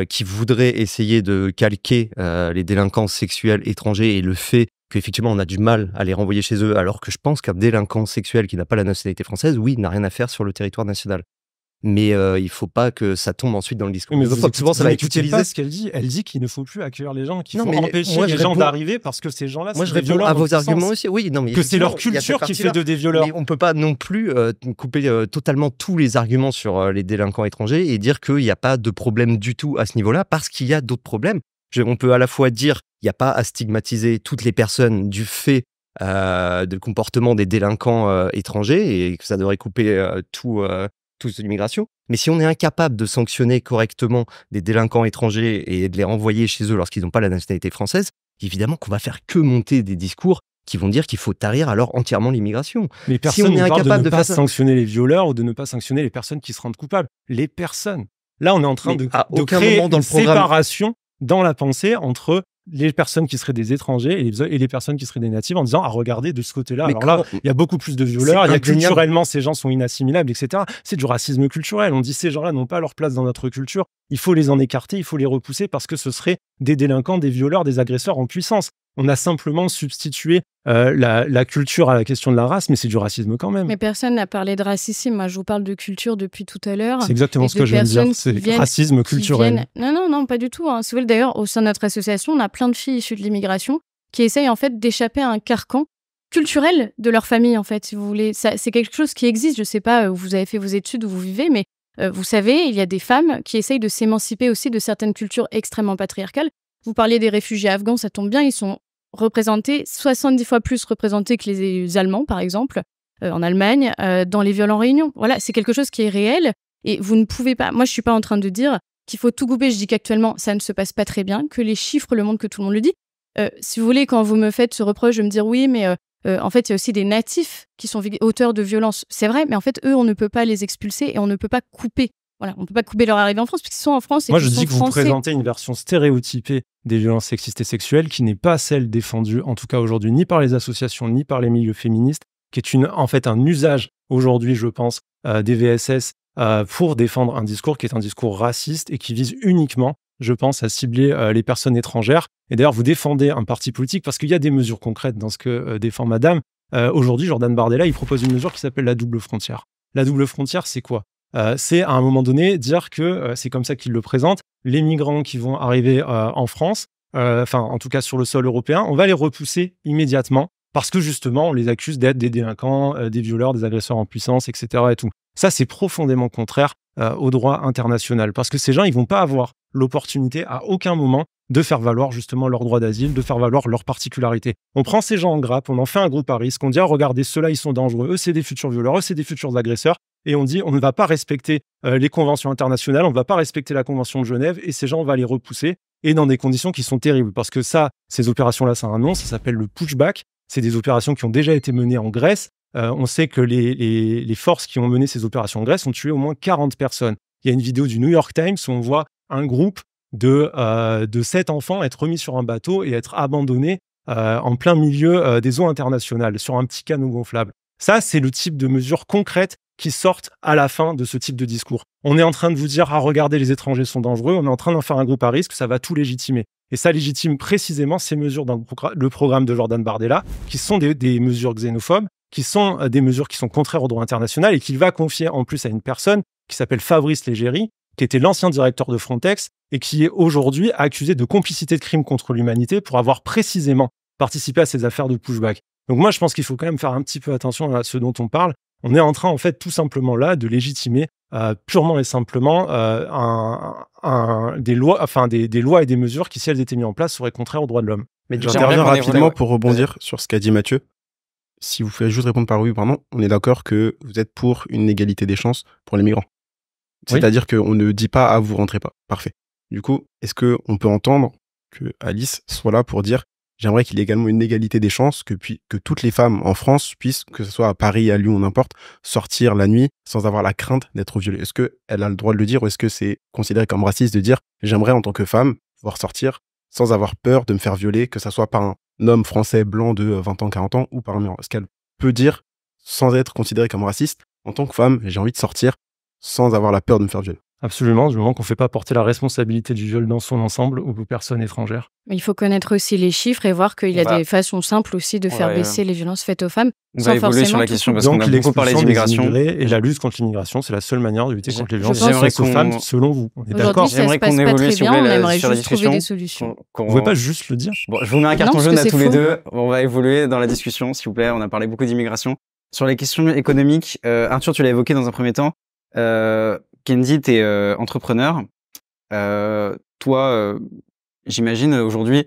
qui voudrait essayer de calquer les délinquants sexuels étrangers et le fait qu'effectivement on a du mal à les renvoyer chez eux, alors que je pense qu'un délinquant sexuel qui n'a pas la nationalité française, oui, n'a rien à faire sur le territoire national. Mais il faut pas que ça tombe ensuite dans le discours.
Mais
souvent, ça va être utilisé.
Pas ce qu'elle dit. Elle dit qu'il ne faut plus accueillir les gens, qu'il faut empêcher les gens d'arriver parce que ces gens-là,
moi, je réponds à vos arguments aussi. Oui, non, mais
que c'est leur culture qui fait de des violeurs.
Mais on peut pas non plus couper totalement tous les arguments sur les délinquants étrangers et dire qu'il n'y a pas de problème du tout à ce niveau-là, parce qu'il y a d'autres problèmes. On peut à la fois dire qu'il n'y a pas à stigmatiser toutes les personnes du fait de comportement des délinquants étrangers et que ça devrait couper toute l'immigration. Mais si on est incapable de sanctionner correctement des délinquants étrangers et de les renvoyer chez eux lorsqu'ils n'ont pas la nationalité française, évidemment qu'on va faire que monter des discours qui vont dire qu'il faut tarir alors entièrement l'immigration.
Mais personne ne parle de ne pas sanctionner les violeurs ou de ne pas sanctionner les personnes qui se rendent coupables. Les personnes. Là, on est en train de créer une séparation dans la pensée entre les personnes qui seraient des étrangers et les personnes qui seraient des natifs en disant, regardez, de ce côté-là, alors là, il y a beaucoup plus de violeurs, il y a culturellement, ces gens sont inassimilables, etc. C'est du racisme culturel. On dit, ces gens-là n'ont pas leur place dans notre culture, il faut les en écarter, il faut les repousser parce que ce seraient des délinquants, des violeurs, des agresseurs en puissance. On a simplement substitué la culture à la question de la race, mais c'est du racisme quand même.
Mais personne n'a parlé de racisme. Moi, je vous parle de culture depuis tout à l'heure.
C'est exactement ce que je viens de dire. C'est racisme culturel.
Non, pas du tout. Hein. Si vous voulez, d'ailleurs, au sein de notre association, on a plein de filles issues de l'immigration qui essayent en fait d'échapper à un carcan culturel de leur famille, en fait, si vous voulez. C'est quelque chose qui existe. Je ne sais pas où vous avez fait vos études, où vous vivez, mais vous savez, il y a des femmes qui essayent de s'émanciper aussi de certaines cultures extrêmement patriarcales. Vous parliez des réfugiés afghans, ça tombe bien, ils sont représentés, 70 fois plus représentés que les Allemands, par exemple, en Allemagne, dans les viols en réunion. Voilà, c'est quelque chose qui est réel et vous ne pouvez pas... Moi, je ne suis pas en train de dire qu'il faut tout couper. Je dis qu'actuellement, ça ne se passe pas très bien, que les chiffres le montrent, que tout le monde le dit. Si vous voulez, quand vous me faites ce reproche de me dire oui, mais en fait, il y a aussi des natifs qui sont auteurs de violences. C'est vrai, mais en fait, eux, on ne peut pas les expulser et on ne peut pas couper. Voilà, on ne peut pas couper leur arrivée en France parce qu'ils sont en France et
moi,
qu'ils sont
français. Moi, je dis que vous présentez une version stéréotypée des violences sexistes et sexuelles qui n'est pas celle défendue, en tout cas aujourd'hui, ni par les associations, ni par les milieux féministes, qui est en fait un usage aujourd'hui, je pense, des VSS pour défendre un discours qui est un discours raciste et qui vise uniquement, je pense, à cibler les personnes étrangères. Et d'ailleurs, vous défendez un parti politique parce qu'il y a des mesures concrètes dans ce que défend Madame. Aujourd'hui, Jordan Bardella, il propose une mesure qui s'appelle la double frontière. La double frontière, c'est quoi ? C'est à un moment donné dire que c'est comme ça qu'il le présente, les migrants qui vont arriver en France, en tout cas sur le sol européen, on va les repousser immédiatement parce que justement on les accuse d'être des délinquants, des violeurs, des agresseurs en puissance, etc. et tout. Ça, c'est profondément contraire au droit international parce que ces gens, ils vont pas avoir l'opportunité à aucun moment de faire valoir justement leur droit d'asile, de faire valoir leur particularité. On prend ces gens en grappe, on en fait un groupe à risque, on dit regardez, ceux-là ils sont dangereux, eux c'est des futurs violeurs, eux c'est des futurs agresseurs. Et on dit, on ne va pas respecter les conventions internationales, on ne va pas respecter la Convention de Genève, et ces gens, on va les repousser, et dans des conditions qui sont terribles. Parce que ces opérations-là, ça a un nom, ça s'appelle le pushback. C'est des opérations qui ont déjà été menées en Grèce. On sait que les forces qui ont mené ces opérations en Grèce ont tué au moins 40 personnes. Il y a une vidéo du New York Times où on voit un groupe de 7 enfants être remis sur un bateau et être abandonnés en plein milieu des eaux internationales, sur un petit canot gonflable. Ça, c'est le type de mesures concrètes qui sortent à la fin de ce type de discours. On est en train de vous dire, regardez, les étrangers sont dangereux, on est en train d'en faire un groupe à risque, ça va tout légitimer. Et ça légitime précisément ces mesures dans le programme de Jordan Bardella, qui sont des mesures xénophobes, qui sont des mesures qui sont contraires au droit international et qu'il va confier en plus à une personne qui s'appelle Fabrice Légéry, qui était l'ancien directeur de Frontex et qui est aujourd'hui accusé de complicité de crimes contre l'humanité pour avoir précisément participé à ces affaires de pushback. Donc moi, je pense qu'il faut quand même faire un petit peu attention à ce dont on parle. On est en train, en fait, tout simplement là, de légitimer purement et simplement des lois et des mesures qui, si elles étaient mises en place, seraient contraires aux droits de l'homme.
Mais j'interviens rapidement pour rebondir sur ce qu'a dit Mathieu. Si vous pouvez juste répondre par oui, pardon, on est d'accord que vous êtes pour une égalité des chances pour les migrants. C'est-à-dire qu'on ne dit pas « ah, vous rentrez pas ». Parfait. Du coup, est-ce qu'on peut entendre que Alice soit là pour dire « j'aimerais qu'il y ait également une égalité des chances, que toutes les femmes en France puissent, que ce soit à Paris, à Lyon, n'importe, sortir la nuit sans avoir la crainte d'être violée ». Est-ce qu'elle a le droit de le dire ou est-ce que c'est considéré comme raciste de dire « j'aimerais en tant que femme pouvoir sortir sans avoir peur de me faire violer, que ça soit par un homme français blanc de 20 ans, 40 ans ou par un migrant ». Est-ce qu'elle peut dire, sans être considérée comme raciste, en tant que femme, j'ai envie de sortir sans avoir la peur de me faire violer?
Absolument, du moment qu'on ne fait pas porter la responsabilité du viol dans son ensemble aux personnes étrangères.
Mais il faut connaître aussi les chiffres et voir qu'il y a des façons simples aussi de faire baisser les violences faites aux femmes.
On va évoluer sur la question parce qu'on a beaucoup parlé d'immigration.
Et la lutte contre l'immigration, c'est la seule manière de lutter contre les violences faites aux femmes, selon vous. On est d'accord?
J'aimerais qu'on évolue sur la discussion.
Vous ne pouvez pas juste le dire?
Bon, je vous mets un carton jaune à tous les deux. On va évoluer dans la discussion, s'il vous plaît. On a parlé beaucoup d'immigration. Sur les questions économiques, Arthur, tu l'as évoqué dans un premier temps. Kendi, tu es entrepreneur. Toi, j'imagine aujourd'hui,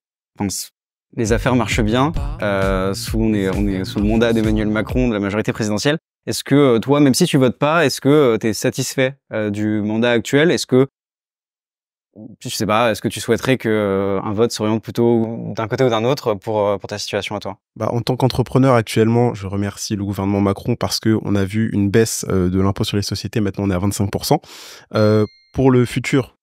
les affaires marchent bien. On est sous le mandat d'Emmanuel Macron, de la majorité présidentielle. Est-ce que toi, même si tu votes pas, est-ce que tu es satisfait du mandat actuel? Est-ce que, je sais pas, est-ce que tu souhaiterais qu'un vote s'oriente plutôt d'un côté ou d'un autre pour ta situation à toi?
En tant qu'entrepreneur actuellement, je remercie le gouvernement Macron parce qu'on a vu une baisse de l'impôt sur les sociétés. Maintenant, on est à 25%. Pour le futur,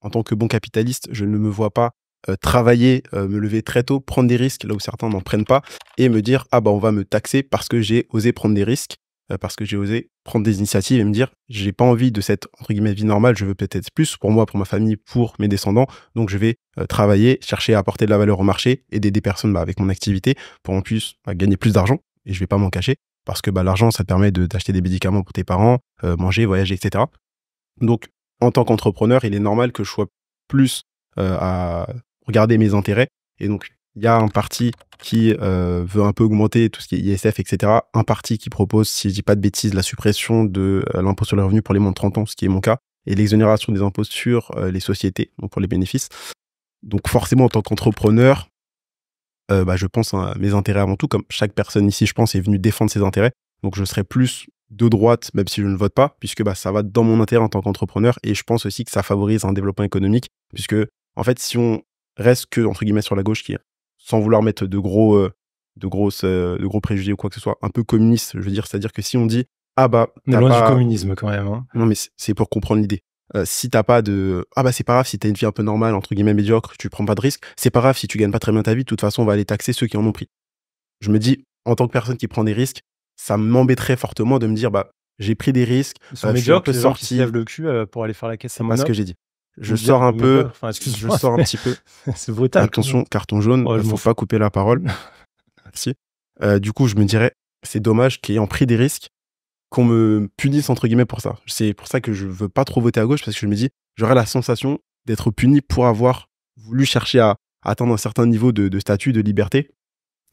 en tant que bon capitaliste, je ne me vois pas travailler, me lever très tôt, prendre des risques là où certains n'en prennent pas, et me dire ah bah on va me taxer parce que j'ai osé prendre des risques, parce que j'ai osé prendre des initiatives et me dire j'ai pas envie de cette entre guillemets vie normale, je veux peut-être plus pour moi, pour ma famille, pour mes descendants, donc je vais travailler, chercher à apporter de la valeur au marché, aider des personnes avec mon activité pour en plus gagner plus d'argent, et je vais pas m'en cacher parce que l'argent ça te permet d'acheter des médicaments pour tes parents, manger, voyager, etc. Donc en tant qu'entrepreneur, il est normal que je sois plus à regarder mes intérêts. Et donc, il y a un parti qui veut un peu augmenter tout ce qui est ISF, etc. Un parti qui propose, si je dis pas de bêtises, la suppression de l'impôt sur les revenus pour les moins de 30 ans, ce qui est mon cas, et l'exonération des impôts sur les sociétés, donc pour les bénéfices. Donc forcément, en tant qu'entrepreneur, je pense à mes intérêts avant tout, comme chaque personne ici, je pense, est venue défendre ses intérêts. Donc je serai plus de droite, même si je ne vote pas, puisque ça va dans mon intérêt en tant qu'entrepreneur, et je pense aussi que ça favorise un développement économique, puisque en fait, si on reste que entre guillemets sur la gauche, qui est, sans vouloir mettre de gros préjugés ou quoi que ce soit, un peu communiste, je veux dire, c'est-à-dire que si on dit ah bah
on est loin du communisme quand même. Hein.
Non mais c'est pour comprendre l'idée. Si t'as pas de ah bah c'est pas grave si t'as une vie un peu normale entre guillemets médiocre, tu prends pas de risques, c'est pas grave si tu gagnes pas très bien ta vie, de toute façon on va aller taxer ceux qui en ont pris. Je me dis en tant que personne qui prend des risques, ça m'embêterait fortement de me dire j'ai pris des risques,
ils sont médiocres, les gens qui se lèvent le cul pour aller faire la caisse à
Monop. C'est pas ce que j'ai dit. Je
veux
sors un peu,
enfin,
je sors un petit peu.
C'est brutal.
Attention, carton jaune, il faut pas couper la parole. Merci. Du coup, je me dirais, c'est dommage qu'ayant pris des risques, qu'on me punisse entre guillemets pour ça. C'est pour ça que je veux pas trop voter à gauche, parce que je me dis, j'aurais la sensation d'être puni pour avoir voulu chercher à atteindre un certain niveau de statut, de liberté.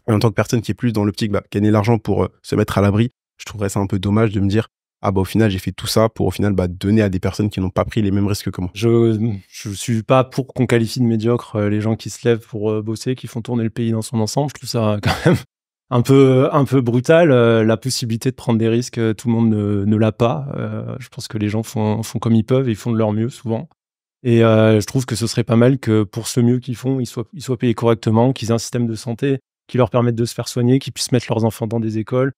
Et en tant que personne qui est plus dans l'optique, gagner l'argent pour se mettre à l'abri, je trouverais ça un peu dommage de me dire, au final, j'ai fait tout ça pour au final donner à des personnes qui n'ont pas pris les mêmes risques que moi.
Je suis pas pour qu'on qualifie de médiocre les gens qui se lèvent pour bosser, qui font tourner le pays dans son ensemble. Je trouve ça quand même un peu brutal. La possibilité de prendre des risques, tout le monde ne l'a pas. Je pense que les gens font comme ils peuvent et ils font de leur mieux souvent. Et je trouve que ce serait pas mal que pour ce mieux qu'ils font, ils soient payés correctement, qu'ils aient un système de santé qui leur permette de se faire soigner, qu'ils puissent mettre leurs enfants dans des écoles,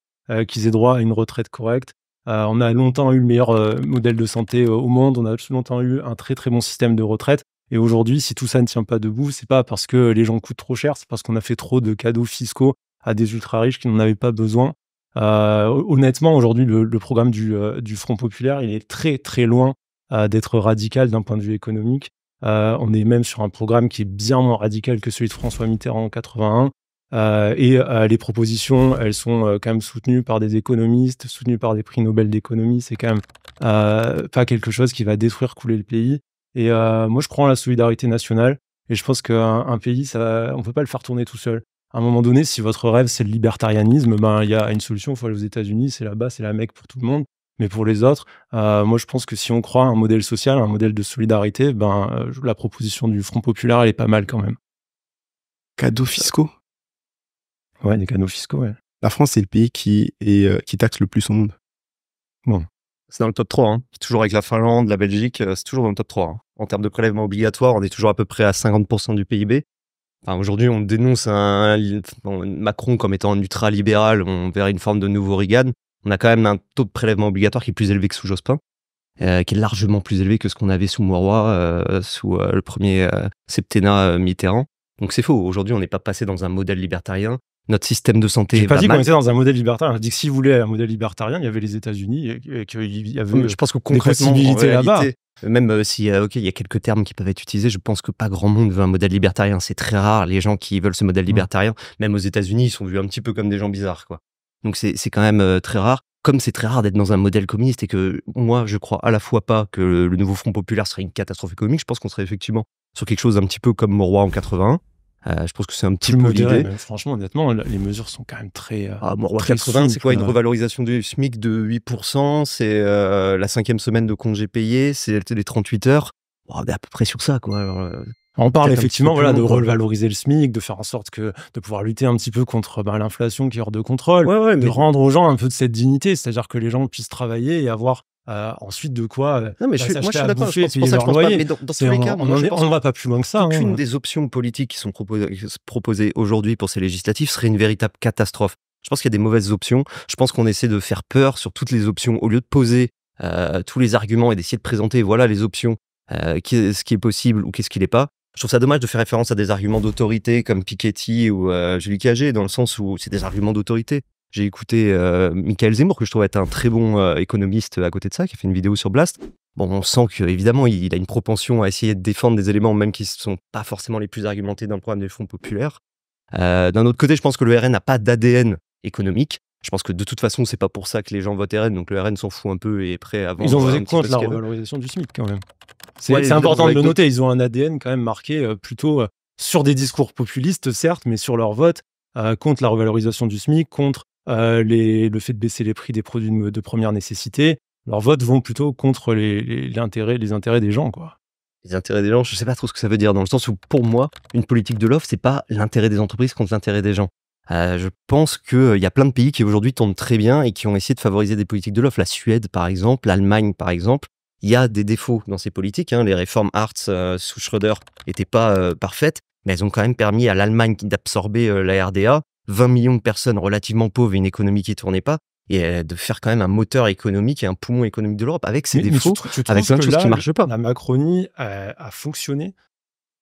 qu'ils aient droit à une retraite correcte. On a longtemps eu le meilleur modèle de santé au monde, on a longtemps eu un très très bon système de retraite. Et aujourd'hui, si tout ça ne tient pas debout, c'est pas parce que les gens coûtent trop cher, c'est parce qu'on a fait trop de cadeaux fiscaux à des ultra-riches qui n'en avaient pas besoin. Honnêtement, aujourd'hui, le programme du Front Populaire, il est très très loin d'être radical d'un point de vue économique. On est même sur un programme qui est bien moins radical que celui de François Mitterrand en 81. Les propositions, elles sont quand même soutenues par des économistes, soutenues par des prix Nobel d'économie. C'est quand même pas quelque chose qui va détruire, couler le pays. Et moi, je crois en la solidarité nationale. Et je pense qu'un pays, on peut pas le faire tourner tout seul. À un moment donné, si votre rêve, c'est le libertarianisme, il y a une solution. Il faut aller aux États-Unis. C'est là-bas, c'est la Mecque pour tout le monde. Mais pour les autres, moi, je pense que si on croit à un modèle social, un modèle de solidarité, la proposition du Front Populaire, elle est pas mal quand même.
Cadeaux fiscaux?
Ouais, des cadeaux fiscaux, ouais.
La France, c'est le pays qui taxe le plus au monde.
Bon. C'est dans le top 3, hein. Toujours avec la Finlande, la Belgique, c'est toujours dans le top 3. Hein. En termes de prélèvement obligatoire, on est toujours à peu près à 50% du PIB. Enfin, aujourd'hui, on dénonce Macron comme étant un ultra-libéral, on verrait une forme de nouveau Reagan. On a quand même un taux de prélèvement obligatoire qui est plus élevé que sous Jospin, qui est largement plus élevé que ce qu'on avait sous Mauroy, sous le premier septennat Mitterrand. Donc c'est faux. Aujourd'hui, on n'est pas passé dans un modèle libertarien. Notre système de santé.
J'ai pas dit qu'on était dans un modèle libertarien. J'ai dit que si vous voulez un modèle libertarien, il y avait les États-Unis et qu'il y avait
je pense que
des possibilités là-bas.
Même si il y a quelques termes qui peuvent être utilisés, je pense que pas grand monde veut un modèle libertarien. C'est très rare les gens qui veulent ce modèle libertarien. Même aux États-Unis, ils sont vus un petit peu comme des gens bizarres, quoi. Donc c'est quand même très rare. Comme c'est très rare d'être dans un modèle communiste et que moi, je crois à la fois pas que le nouveau Front Populaire serait une catastrophe économique, je pense qu'on serait effectivement sur quelque chose un petit peu comme Mauroy en 81. Je pense que c'est un petit peu l'idée.
Franchement, honnêtement, les mesures sont quand même très.
Mauroy 80, c'est quoi une revalorisation du SMIC de 8%, c'est la 5e semaine de congé payé, c'est les 38 heures. On est à peu près sur ça, quoi. Alors,
on parle effectivement de revaloriser le SMIC, de faire en sorte de pouvoir lutter un petit peu contre l'inflation qui est hors de contrôle, de rendre aux gens un peu de cette dignité, c'est-à-dire que les gens puissent travailler et avoir ensuite de quoi
non mais je suis d'accord,
bouffer, payer leur loyer.
Mais dans tous les cas,
on va pas plus loin que ça.
Aucune des options politiques qui sont proposées aujourd'hui pour ces législatives serait une véritable catastrophe. Je pense qu'il y a des mauvaises options. Je pense qu'on essaie de faire peur sur toutes les options au lieu de poser tous les arguments et d'essayer de présenter voilà les options, ce qui est possible ou qu'est-ce qui n'est pas. Je trouve ça dommage de faire référence à des arguments d'autorité comme Piketty ou Julie Cagé, dans le sens où c'est des arguments d'autorité. J'ai écouté Michael Zemmour, que je trouve être un très bon économiste à côté de ça, qui a fait une vidéo sur Blast. Bon, on sent qu'évidemment, il a une propension à essayer de défendre des éléments, même qui ne sont pas forcément les plus argumentés dans le programme des Fonds populaires. D'un autre côté, je pense que le RN n'a pas d'ADN économique. Je pense que de toute façon, c'est pas pour ça que les gens votent RN, donc le RN s'en fout un peu et est prêt à vendre.
Ils ont voté contre la revalorisation du SMIC quand même. C'est
Ouais,
important de le
avec
noter. Ils ont un ADN quand même marqué plutôt sur des discours populistes, certes, mais sur leur vote contre la revalorisation du SMIC, contre le fait de baisser les prix des produits de première nécessité. Leurs votes vont plutôt contre les intérêts des gens, quoi.
Les intérêts des gens, je sais pas trop ce que ça veut dire, dans le sens où, pour moi, une politique de l'offre, c'est pas l'intérêt des entreprises contre l'intérêt des gens. Je pense qu'il y a plein de pays qui aujourd'hui tournent très bien et qui ont essayé de favoriser des politiques de l'offre. La Suède, par exemple, l'Allemagne, par exemple. Il y a des défauts dans ces politiques. Les réformes Hartz sous Schröder n'étaient pas parfaites, mais elles ont quand même permis à l'Allemagne d'absorber la RDA, 20 millions de personnes relativement pauvres et une économie qui ne tournait pas, et de faire quand même un moteur économique et un poumon économique de l'Europe avec ses défauts, avec plein de choses qui ne marchent pas.
La Macronie a fonctionné.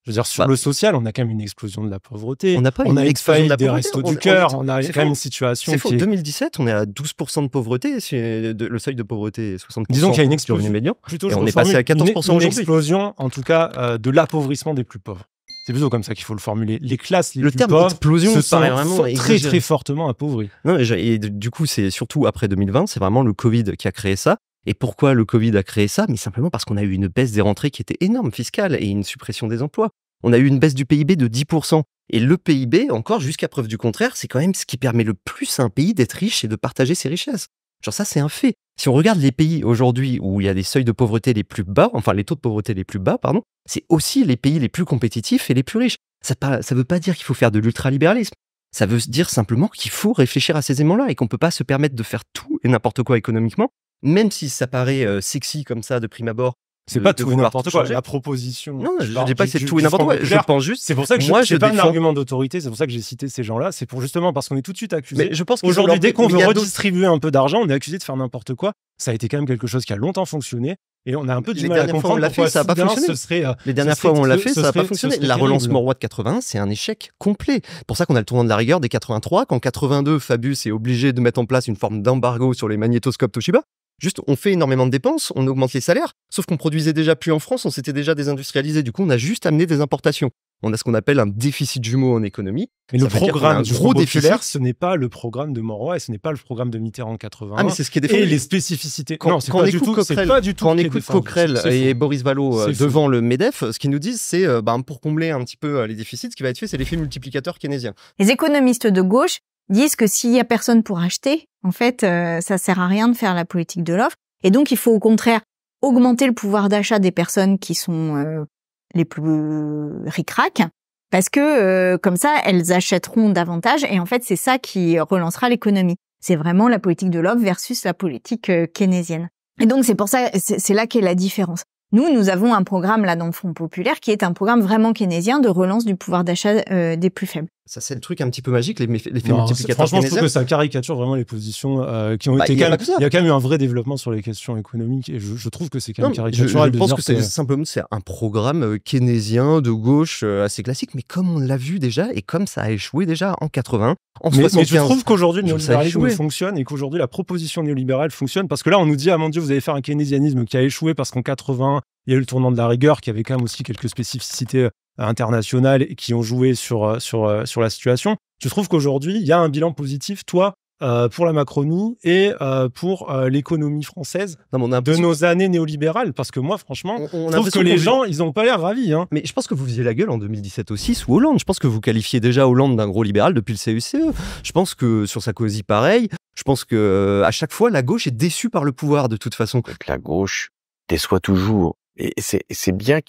Je veux dire, sur le social, on a quand même une explosion de la pauvreté.
On n'a pas une explosion de la
des
pauvreté.
restos du cœur. On a quand même une situation
c'est faux. 2017, on est à 12% de pauvreté. Le seuil de pauvreté est 60%.
Disons qu'il y a une explosion
médian.
Plutôt,
et on est passé à 14% aujourd'hui.
Une explosion, en tout cas, de l'appauvrissement des plus pauvres. C'est plutôt comme ça qu'il faut le formuler. Les classes les plus pauvres,
le terme explosion
se sont
paraît vraiment
très très fortement appauvries.
Non, et du coup, c'est surtout après 2020, c'est vraiment le Covid qui a créé ça. Et pourquoi le Covid a créé ça? Mais simplement parce qu'on a eu une baisse des rentrées qui était énorme, fiscale, et une suppression des emplois. On a eu une baisse du PIB de 10%. Et le PIB, encore jusqu'à preuve du contraire, c'est quand même ce qui permet le plus à un pays d'être riche et de partager ses richesses. Genre ça, c'est un fait. Si on regarde les pays aujourd'hui où il y a des seuils de pauvreté les plus bas, enfin les taux de pauvreté les plus bas, pardon, c'est aussi les pays les plus compétitifs et les plus riches. Ça veut pas dire qu'il faut faire de l'ultralibéralisme. Ça veut dire simplement qu'il faut réfléchir à ces éléments-là et qu'on peut pas se permettre de faire tout et n'importe quoi économiquement, même si ça paraît sexy comme ça de prime abord.
C'est pas tout et n'importe quoi. La proposition.
Non, je dis pas que c'est tout et n'importe quoi. Je pense juste.
C'est pour ça que moi, je pas un argument d'autorité. C'est pour ça que j'ai cité ces gens-là. C'est pour justement parce qu'on est tout de suite accusé.
Mais je pense
qu'aujourd'hui, dès qu'on veut redistribuer un peu d'argent, on est accusé de faire n'importe quoi. Ça a été quand même quelque chose qui a longtemps fonctionné. Et on a un peu du mal à comprendre pourquoi
ça n'a pas fonctionné. Les dernières fois où on l'a fait, ça n'a pas fonctionné. La relance Mauroy de 81, c'est un échec complet. Pour ça qu'on a le tournant de la rigueur dès 83. Quand 82, Fabius est obligé de mettre en place une forme d'embargo sur les magnétoscopes Toshiba. Juste, on fait énormément de dépenses, on augmente les salaires, sauf qu'on produisait déjà plus en France, on s'était déjà désindustrialisé. Du coup, on a juste amené des importations. On a ce qu'on appelle un déficit jumeau en économie.
Mais le programme du Front populaire, ce n'est pas le programme de Mauroy, ce n'est pas le programme de Mitterrand 80.
Ah, mais c'est ce qui est défendu.
Et les spécificités.
Quand on écoute Coquerel et Boris Vallaud devant le MEDEF, ce qu'ils nous disent, c'est pour combler un petit peu les déficits, ce qui va être fait, c'est l'effet multiplicateur keynésien.
Les économistes de gauche disent que s'il y a personne pour acheter, en fait, ça sert à rien de faire la politique de l'offre. Et donc, il faut au contraire augmenter le pouvoir d'achat des personnes qui sont les plus ric-rac, parce que comme ça, elles achèteront davantage. Et en fait, c'est ça qui relancera l'économie. C'est vraiment la politique de l'offre versus la politique keynésienne. Et donc, c'est pour ça, c'est là qu'est la différence. Nous avons un programme là dans le Front populaire qui est un programme vraiment keynésien de relance du pouvoir d'achat des plus faibles.
Ça, c'est le truc un petit peu magique, l'effet multiplicateur.
Franchement, je trouve que ça caricature vraiment les positions qui ont été. Il y a quand même eu un vrai développement sur les questions économiques et je trouve que c'est quand même caricatural.
Je pense que c'est simplement un programme keynésien de gauche assez classique, mais comme on l'a vu déjà et comme ça a échoué déjà en 80, en 75.
Mais je trouve qu'aujourd'hui le néolibéralisme fonctionne et qu'aujourd'hui la proposition néolibérale fonctionne parce que là on nous dit ah mon Dieu vous allez faire un keynésianisme qui a échoué parce qu'en 80 il y a eu le tournant de la rigueur qui avait quand même aussi quelques spécificités internationales et qui ont joué sur la situation. Je trouve qu'aujourd'hui, il y a un bilan positif, toi, pour la Macronie et pour l'économie française de nos années néolibérales. Parce que moi, franchement, je trouve que les gens, ils n'ont pas l'air ravis. Hein.
Mais je pense que vous faisiez la gueule en 2017 aussi sous Hollande. Je pense que vous qualifiez déjà Hollande d'un gros libéral depuis le CECE. Je pense que sur Sarkozy, pareil. Je pense que à chaque fois, la gauche est déçue par le pouvoir de toute façon.
La gauche déçoit toujours. Et c'est bien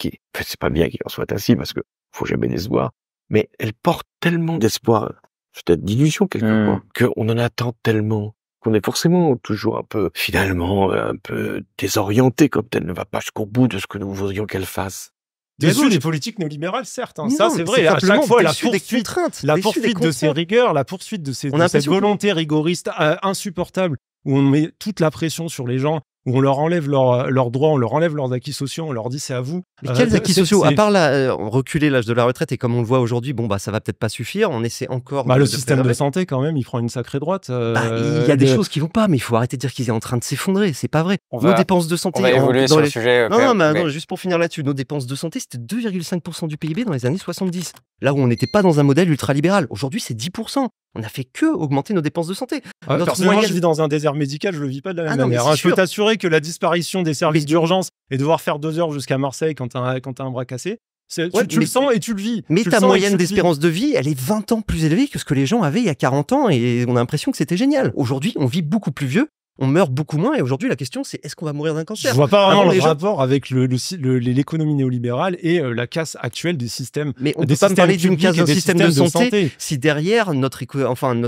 c'est pas bien qu'il en soit ainsi parce que faut jamais décevoir, mais elle porte tellement d'espoir, peut-être d'illusion quelquefois, qu'on en attend tellement, qu'on est forcément toujours finalement un peu désorienté quand elle ne va pas jusqu'au bout de ce que nous voudrions qu'elle fasse.
Déçu des politiques néolibérales, certes. Hein. Ça, c'est vrai. À chaque fois, la poursuite de ces rigueurs, la poursuite de cette volonté rigoriste insupportable, où on met toute la pression sur les gens, où on leur enlève leurs droits, on leur enlève leurs acquis sociaux, on leur dit c'est à vous
Mais quels acquis sociaux? À part reculer l'âge de la retraite, et comme on le voit aujourd'hui, bon, bah, ça va peut-être pas suffire. On essaie encore.
Le système de santé, quand même, il prend une sacrée droite.
Il y a des choses qui vont pas, mais il faut arrêter de dire qu'il est en train de s'effondrer. C'est pas vrai. Nos dépenses de santé.
On va évoluer sur le sujet.
Non, juste pour finir là-dessus, nos dépenses de santé, c'était 2,5% du PIB dans les années 70. Là où on n'était pas dans un modèle ultralibéral. Aujourd'hui, c'est 10%. On n'a fait que augmenter nos dépenses de santé.
Personnellement, je vis dans un désert médical, je le vis pas de la même manière. Je peux t'assurer que la disparition des services d'urgence et devoir faire 2 heures jusqu'à Marseille quand t'as un bras cassé, tu le sens et tu le vis.
Mais ta moyenne d'espérance de vie, elle est 20 ans plus élevée que ce que les gens avaient il y a 40 ans et on a l'impression que c'était génial. Aujourd'hui, on vit beaucoup plus vieux. On meurt beaucoup moins et aujourd'hui la question c'est est-ce qu'on va mourir d'un cancer?
Je vois pas vraiment le rapport avec l'économie néolibérale et la casse actuelle des systèmes.
Mais on peut pas me parler d'une casse d'un système de santé si derrière notre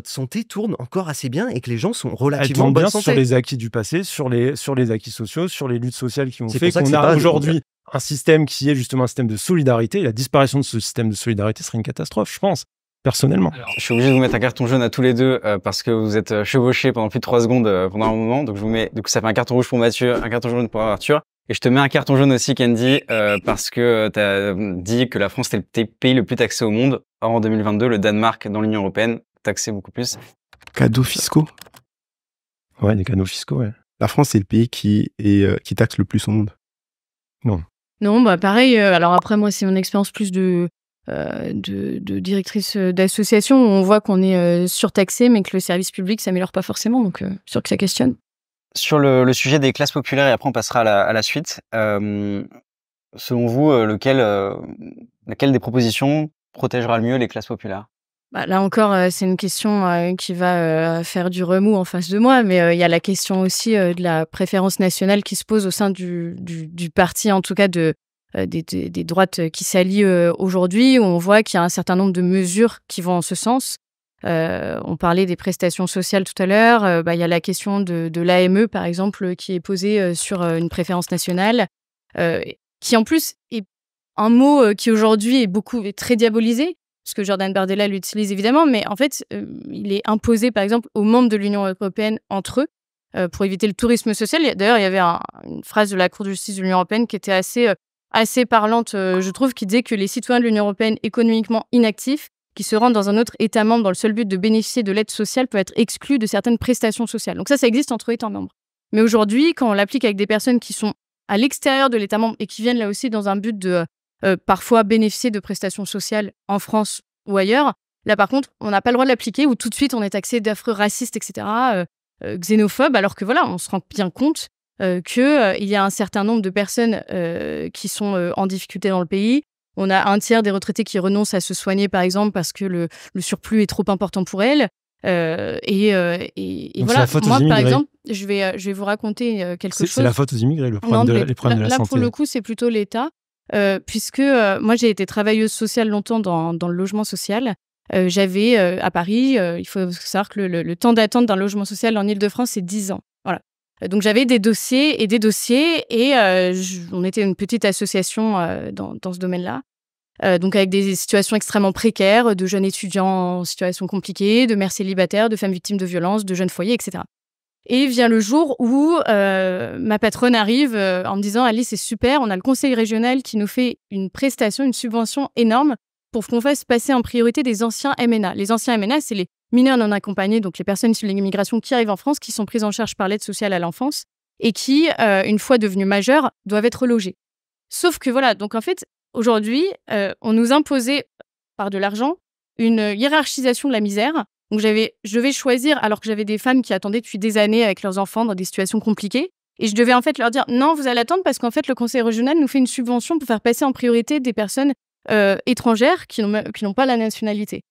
santé tourne encore assez bien et que les gens sont relativement en bonne santé.
Sur les acquis du passé, sur les acquis sociaux, sur les luttes sociales qui ont fait qu'on a aujourd'hui un système qui est justement un système de solidarité. La disparition de ce système de solidarité serait une catastrophe, je pense. Personnellement.
Alors, je suis obligé de vous mettre un carton jaune à tous les deux parce que vous êtes chevauchés pendant plus de 3 secondes pendant un moment. Donc je vous mets, du coup ça fait un carton rouge pour Mathieu, un carton jaune pour Arthur. Et je te mets un carton jaune aussi, Candy, parce que tu as dit que la France était le pays le plus taxé au monde. Or en 2022, le Danemark dans l'Union européenne taxait beaucoup plus.
Cadeaux fiscaux.
Ouais, des cadeaux fiscaux, ouais.
La France, c'est le pays qui taxe le plus au monde.
Non, pareil. Alors après, moi, c'est mon expérience plus de directrice d'association. On voit qu'on est surtaxé, mais que le service public s'améliore pas forcément. Donc, sûr que ça questionne.
Sur le sujet des classes populaires, et après on passera à la suite. Selon vous, laquelle des propositions protégera le mieux les classes populaires?
Là encore, c'est une question qui va faire du remous en face de moi, mais il y a la question aussi de la préférence nationale qui se pose au sein du parti, en tout cas des droites qui s'allient aujourd'hui, où on voit qu'il y a un certain nombre de mesures qui vont en ce sens. On parlait des prestations sociales tout à l'heure. Il y a la question de l'AME, par exemple, qui est posée sur une préférence nationale, qui en plus est un mot qui aujourd'hui est très diabolisé, parce que Jordan Bardella l'utilise évidemment, mais en fait, il est imposé, par exemple, aux membres de l'Union européenne entre eux, pour éviter le tourisme social. D'ailleurs, il y avait une phrase de la Cour de justice de l'Union européenne qui était assez parlante, je trouve, qui disait que les citoyens de l'Union européenne économiquement inactifs qui se rendent dans un autre État membre dans le seul but de bénéficier de l'aide sociale peuvent être exclus de certaines prestations sociales. Donc ça existe entre États membres. Mais aujourd'hui, quand on l'applique avec des personnes qui sont à l'extérieur de l'État membre et qui viennent là aussi dans un but de parfois bénéficier de prestations sociales en France ou ailleurs, là par contre, on n'a pas le droit de l'appliquer, ou tout de suite on est taxé d'affreux racistes, etc., xénophobes, alors que voilà, on se rend bien compte qu'il y a un certain nombre de personnes qui sont en difficulté dans le pays. On a un tiers des retraités qui renoncent à se soigner, par exemple, parce que le surplus est trop important pour elles. Et voilà, moi, par exemple, je vais vous raconter quelque chose.
C'est la faute aux immigrés, les problèmes de la santé.
Là, pour le coup, c'est plutôt l'État, puisque moi, j'ai été travailleuse sociale longtemps dans le logement social. J'avais, à Paris, il faut savoir que le temps d'attente d'un logement social en Île-de-France, c'est 10 ans. Voilà. Donc, j'avais des dossiers, et on était une petite association dans ce domaine-là. Donc avec des situations extrêmement précaires, de jeunes étudiants en situation compliquée, de mères célibataires, de femmes victimes de violences, de jeunes foyers, etc. Et vient le jour où ma patronne arrive en me disant « Alice, c'est super, on a le conseil régional qui nous fait une prestation, une subvention énorme pour qu'on fasse passer en priorité des anciens MNA ». Les anciens MNA, c'est les mineurs non accompagnés, donc les personnes issues de l'immigration qui arrivent en France, qui sont prises en charge par l'aide sociale à l'enfance et qui, une fois devenus majeurs, doivent être logés. Sauf que voilà, donc en fait, aujourd'hui, on nous imposait, par de l'argent, une hiérarchisation de la misère. Donc, je devais choisir, alors que j'avais des femmes qui attendaient depuis des années avec leurs enfants dans des situations compliquées. Et je devais en fait leur dire, non, vous allez attendre parce qu'en fait, le conseil régional nous fait une subvention pour faire passer en priorité des personnes étrangères qui n'ont pas la nationalité.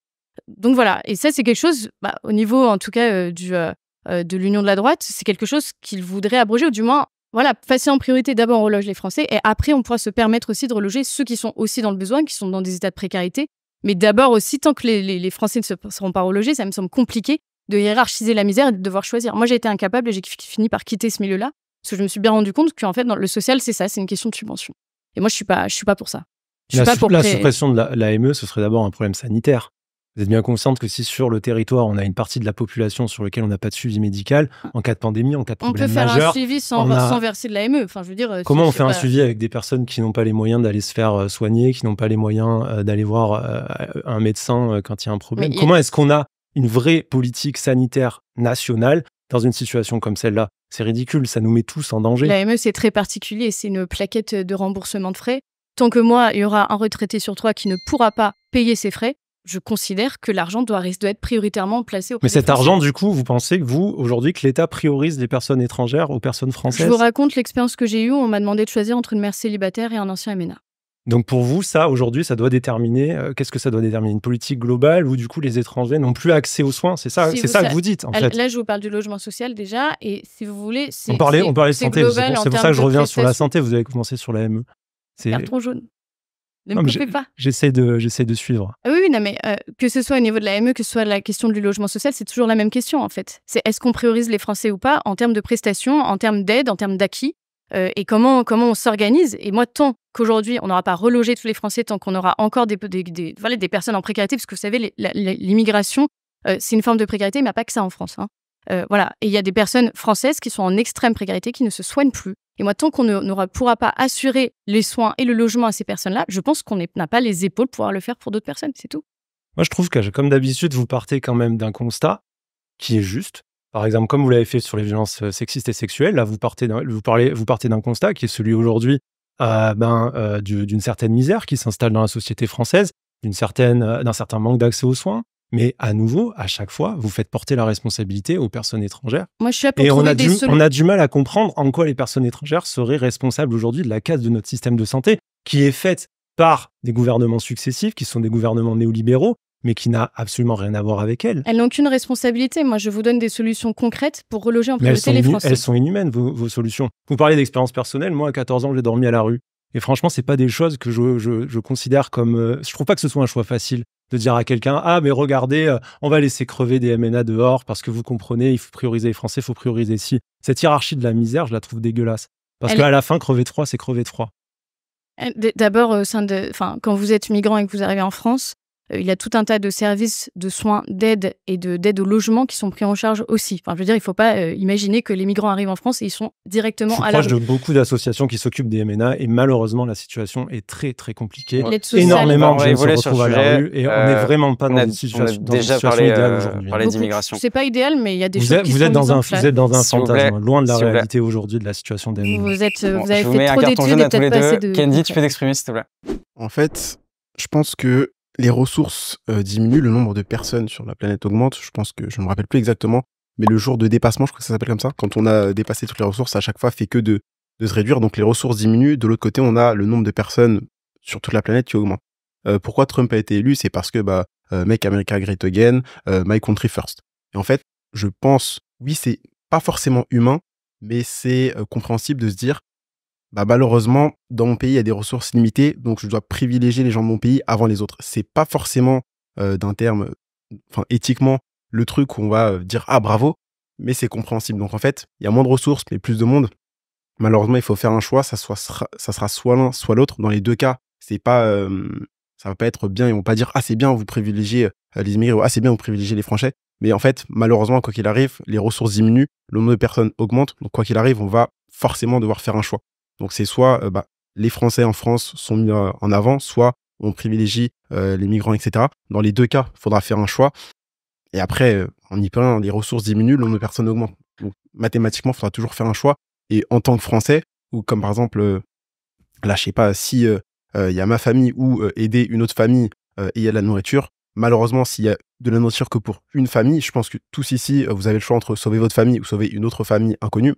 Donc voilà, et ça, c'est quelque chose, au niveau, en tout cas, de l'union de la droite, c'est quelque chose qu'ils voudraient abroger, ou du moins, voilà, passer en priorité, d'abord on reloge les Français, et après on pourra se permettre aussi de reloger ceux qui sont aussi dans le besoin, qui sont dans des états de précarité. Mais d'abord aussi, tant que les Français ne seront pas relogés, ça me semble compliqué de hiérarchiser la misère et de devoir choisir. Moi, j'ai été incapable et j'ai fini par quitter ce milieu-là, parce que je me suis bien rendu compte qu'en fait, dans le social, c'est ça, c'est une question de subvention. Et moi, je suis pas pour ça.
La suppression de l'AME, ce serait d'abord un problème sanitaire. Vous êtes bien consciente que si sur le territoire, on a une partie de la population sur laquelle on n'a pas de suivi médical, en cas de pandémie, en cas de
On peut
problème
faire
majeur,
un suivi sans verser de l'AME. Enfin, je veux dire,
comment on
c'est
fait un
pas-
suivi avec des personnes qui n'ont pas les moyens d'aller se faire soigner, qui n'ont pas les moyens d'aller voir un médecin quand il y a un problème?
Mais
Comment est-ce qu'on a une vraie politique sanitaire nationale dans une situation comme celle-là? C'est ridicule, ça nous met tous en danger.
L'AME, c'est très particulier. C'est une plaquette de remboursement de frais. Tant que moi, il y aura un retraité sur 3 qui ne pourra pas payer ses frais, je considère que l'argent doit être prioritairement placé auprès
Mais
des
cet
Français.
argent, du coup, vous pensez que vous, aujourd'hui, que l'État priorise les personnes étrangères aux personnes françaises?
Je vous raconte l'expérience que j'ai eue. On m'a demandé de choisir entre une mère célibataire et un ancien MNA.
Donc pour vous, ça, aujourd'hui, ça doit déterminer, qu'est-ce que ça doit déterminer? Une politique globale où du coup les étrangers n'ont plus accès aux soins? C'est ça,
Si
c'est
vous
ça
sa-
que vous dites, en fait.
Là, je vous parle du logement social déjà. Et si vous voulez,
On parlait de
c'est
santé,
global en
c'est pour ça
termes
que je
de
reviens sur la
prestations.
santé, vous avez commencé sur la ME. C'est...
Carton jaune. Ne
Non,
me
mais
coupez pas.
j'essaie de suivre.
Ah oui, non, mais que ce soit au niveau de la ME, que ce soit la question du logement social, c'est toujours la même question, en fait. C'est est-ce qu'on priorise les Français ou pas en termes de prestations, en termes d'aide, en termes d'acquis, et comment on s'organise. Et moi, tant qu'aujourd'hui, on n'aura pas relogé tous les Français, tant qu'on aura encore des personnes en précarité, parce que vous savez, l'immigration, c'est une forme de précarité, mais il n'y a pas que ça en France. Hein. Voilà. Et il y a des personnes françaises qui sont en extrême précarité, qui ne se soignent plus. Et moi, tant qu'on ne pourra pas assurer les soins et le logement à ces personnes-là, je pense qu'on n'a pas les épaules pour pouvoir le faire pour d'autres personnes, c'est tout.
Moi, je trouve que, comme d'habitude, vous partez quand même d'un constat qui est juste. Par exemple, comme vous l'avez fait sur les violences sexistes et sexuelles, là, vous partez d'un constat qui est celui aujourd'hui d'une certaine misère qui s'installe dans la société française, d'un certain manque d'accès aux soins. Mais à nouveau, à chaque fois, vous faites porter la responsabilité aux personnes étrangères.
Moi, je suis là pour
Et
trouver
on
des solutions.
a du mal à comprendre en quoi les personnes étrangères seraient responsables aujourd'hui de la casse de notre système de santé, qui est faite par des gouvernements successifs, qui sont des gouvernements néolibéraux, mais qui n'a absolument rien à voir avec elles.
Elles n'ont aucune responsabilité. Moi, je vous donne des solutions concrètes pour reloger en
Mais
priorité les Français.
elles sont inhumaines, vos solutions. Vous parlez d'expérience personnelle. Moi, à 14 ans, j'ai dormi à la rue. Et franchement, c'est pas des choses que je considère comme... je trouve pas que ce soit un choix facile de dire à quelqu'un « Ah, mais regardez, on va laisser crever des MNA dehors parce que vous comprenez, il faut prioriser les Français, il faut prioriser ci. » Cette hiérarchie de la misère, je la trouve dégueulasse. Parce qu'à la fin, crever de froid, c'est crever de froid.
D'abord, quand vous êtes migrant et que vous arrivez en France, il y a tout un tas de services de soins, d'aide et d'aide au logement qui sont pris en charge aussi. Enfin, je veux dire, il ne faut pas imaginer que les migrants arrivent en France et ils sont directement à la rue.
Je suis proche de beaucoup d'associations qui s'occupent des MNA et malheureusement, la situation est très, très compliquée.
L'aide sociale,
Énormément de
On va
jeunes se
évoluer sur le
retrouvent à la
sujet.
rue et on n'est vraiment pas dans une
on
situation
a déjà parlé
idéale aujourd'hui.
d'immigration.
C'est pas idéal, mais il y a des choses qui
Vous
sont
êtes
mises en place.
vous êtes dans un
S'il vous
fantasme,
plaît.
loin de la
S'il vous plaît.
réalité aujourd'hui de la situation des MNA.
Vous avez
Je vous
fait
mets un
trop
carton
d'études
jaune
et
à tous les
peut-être pas assez
deux.
de...
Candy, tu peux t'exprimer, s'il te plaît.
En fait, je pense que les ressources diminuent, le nombre de personnes sur la planète augmente. Je pense que je ne me rappelle plus exactement, mais le jour de dépassement, je crois que ça s'appelle comme ça, quand on a dépassé toutes les ressources, à chaque fois fait que de se réduire. Donc les ressources diminuent. De l'autre côté, on a le nombre de personnes sur toute la planète qui augmente. Pourquoi Trump a été élu? C'est parce que Make America Great Again, My Country First. Et en fait, je pense, oui, c'est pas forcément humain, mais c'est compréhensible de se dire, malheureusement, dans mon pays, il y a des ressources limitées, donc je dois privilégier les gens de mon pays avant les autres. C'est pas forcément d'un terme, éthiquement, le truc où on va dire « Ah, bravo », mais c'est compréhensible. Donc en fait, il y a moins de ressources, mais plus de monde. Malheureusement, il faut faire un choix, ça sera soit l'un, soit l'autre. Dans les deux cas, c'est pas, ça va pas être bien, ils vont pas dire « Ah, c'est bien, vous privilégiez les immigrés » ou « Ah, c'est bien, vous privilégiez les Français ». Mais en fait, malheureusement, quoi qu'il arrive, les ressources diminuent, le nombre de personnes augmente, donc quoi qu'il arrive, on va forcément devoir faire un choix. Donc c'est soit les Français en France sont mis en avant, soit on privilégie les migrants, etc. Dans les deux cas, il faudra faire un choix. Et après, on y peint, les ressources diminuent, le nombre de personnes augmente. Donc mathématiquement, il faudra toujours faire un choix. Et en tant que Français, ou comme par exemple, là, je sais pas, si il y a ma famille ou aider une autre famille et il y a de la nourriture, malheureusement, s'il y a de la nourriture que pour une famille, je pense que tous ici, vous avez le choix entre sauver votre famille ou sauver une autre famille inconnue.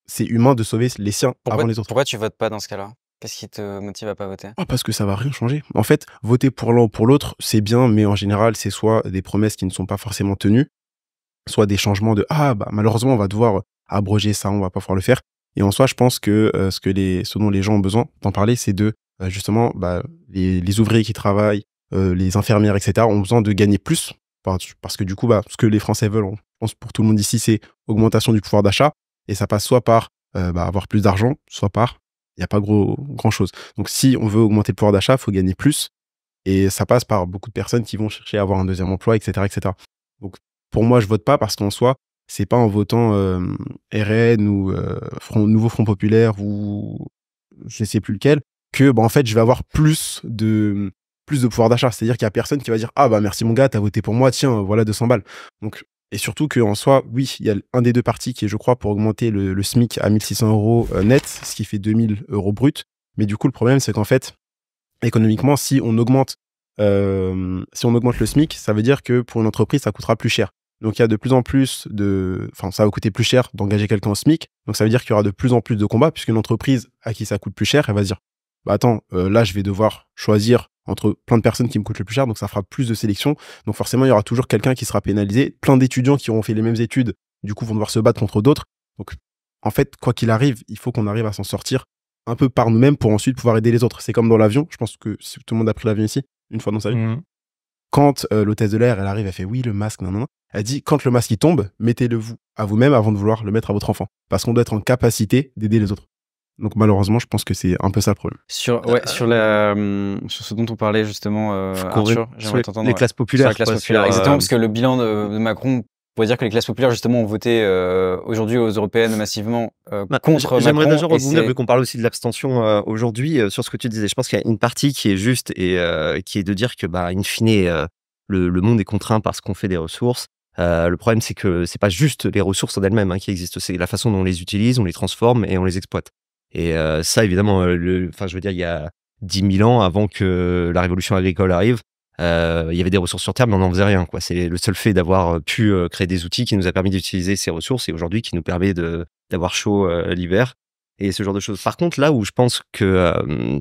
C'est humain de sauver les siens avant les autres.
Pourquoi tu votes pas dans ce cas-là? Qu'est-ce qui te motive à pas voter?
Parce que ça va rien changer. En fait, voter pour l'un ou pour l'autre, c'est bien, mais en général, c'est soit des promesses qui ne sont pas forcément tenues, soit des changements de malheureusement, on va devoir abroger ça, on va pas pouvoir le faire. Et en soi, je pense que ce dont les gens ont besoin d'en parler, c'est de justement les ouvriers qui travaillent, les infirmières, etc. ont besoin de gagner plus. Parce que du coup, ce que les Français veulent, je pense pour tout le monde ici, c'est augmentation du pouvoir d'achat. Et ça passe soit par avoir plus d'argent, soit par il n'y a pas grand chose. Donc si on veut augmenter le pouvoir d'achat, il faut gagner plus. Et ça passe par beaucoup de personnes qui vont chercher à avoir un deuxième emploi, etc., etc. Donc, pour moi, je vote pas parce qu'en soi, c'est pas en votant RN ou Nouveau Front Populaire ou je sais plus lequel que, en fait, je vais avoir plus de pouvoir d'achat. C'est-à-dire qu'il y a personne qui va dire, ah, bah, merci mon gars, t'as voté pour moi, tiens, voilà 200 balles. Donc, et surtout qu'en soi, oui, il y a un des deux partis qui est, je crois, pour augmenter le SMIC à 1600 euros net, ce qui fait 2000 euros brut. Mais du coup, le problème, c'est qu'en fait, économiquement, si on augmente le SMIC, ça veut dire que pour une entreprise, ça coûtera plus cher. Donc, il y a de plus en plus ça va coûter plus cher d'engager quelqu'un au SMIC. Donc, ça veut dire qu'il y aura de plus en plus de combats, puisqu'une entreprise à qui ça coûte plus cher, elle va se dire, bah attends, là, je vais devoir choisir entre plein de personnes qui me coûtent le plus cher, donc ça fera plus de sélection. Donc, forcément, il y aura toujours quelqu'un qui sera pénalisé. Plein d'étudiants qui auront fait les mêmes études, du coup, vont devoir se battre contre d'autres. Donc, en fait, quoi qu'il arrive, il faut qu'on arrive à s'en sortir un peu par nous-mêmes pour ensuite pouvoir aider les autres. C'est comme dans l'avion. Je pense que tout le monde a pris l'avion ici, une fois dans sa vie. Quand l'hôtesse de l'air, elle arrive, elle fait oui, le masque, non. Elle dit, quand le masque il tombe, mettez-le vous à vous-même avant de vouloir le mettre à votre enfant. Parce qu'on doit être en capacité d'aider les autres. Donc malheureusement, je pense que c'est un peu ça le problème.
Sur ce dont on parlait justement, Arthur, j'aimerais t'entendre.
Les classes populaires.
Sur la classe populaire, exactement, parce que le bilan de Macron pourrait dire que les classes populaires justement ont voté aujourd'hui aux européennes massivement contre Macron.
J'aimerais déjà rebondir, vu qu'on parle aussi de l'abstention aujourd'hui, sur ce que tu disais. Je pense qu'il y a une partie qui est juste et qui est de dire que, in fine, le monde est contraint parce qu'on fait des ressources. Le problème, c'est que c'est pas juste les ressources en elles-mêmes qui existent, c'est la façon dont on les utilise, on les transforme et on les exploite. Et ça, évidemment, je veux dire, il y a 10 000 ans, avant que la révolution agricole arrive, il y avait des ressources sur Terre, mais on n'en faisait rien, quoi. C'est le seul fait d'avoir pu créer des outils qui nous a permis d'utiliser ces ressources et aujourd'hui qui nous permet d'avoir chaud l'hiver et ce genre de choses. Par contre, là où je pense que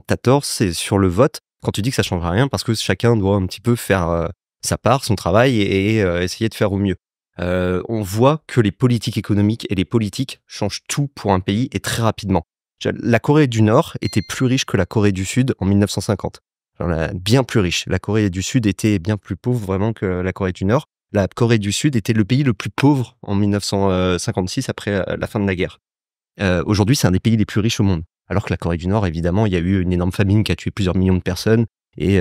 t'as tort, c'est sur le vote, quand tu dis que ça changera rien, parce que chacun doit un petit peu faire sa part, son travail et essayer de faire au mieux. On voit que les politiques économiques et les politiques changent tout pour un pays et très rapidement. La Corée du Nord était plus riche que la Corée du Sud en 1950. Bien plus riche. La Corée du Sud était bien plus pauvre vraiment que la Corée du Nord. La Corée du Sud était le pays le plus pauvre en 1956 après la fin de la guerre. Aujourd'hui, c'est un des pays les plus riches au monde. Alors que la Corée du Nord, évidemment, il y a eu une énorme famine qui a tué plusieurs millions de personnes et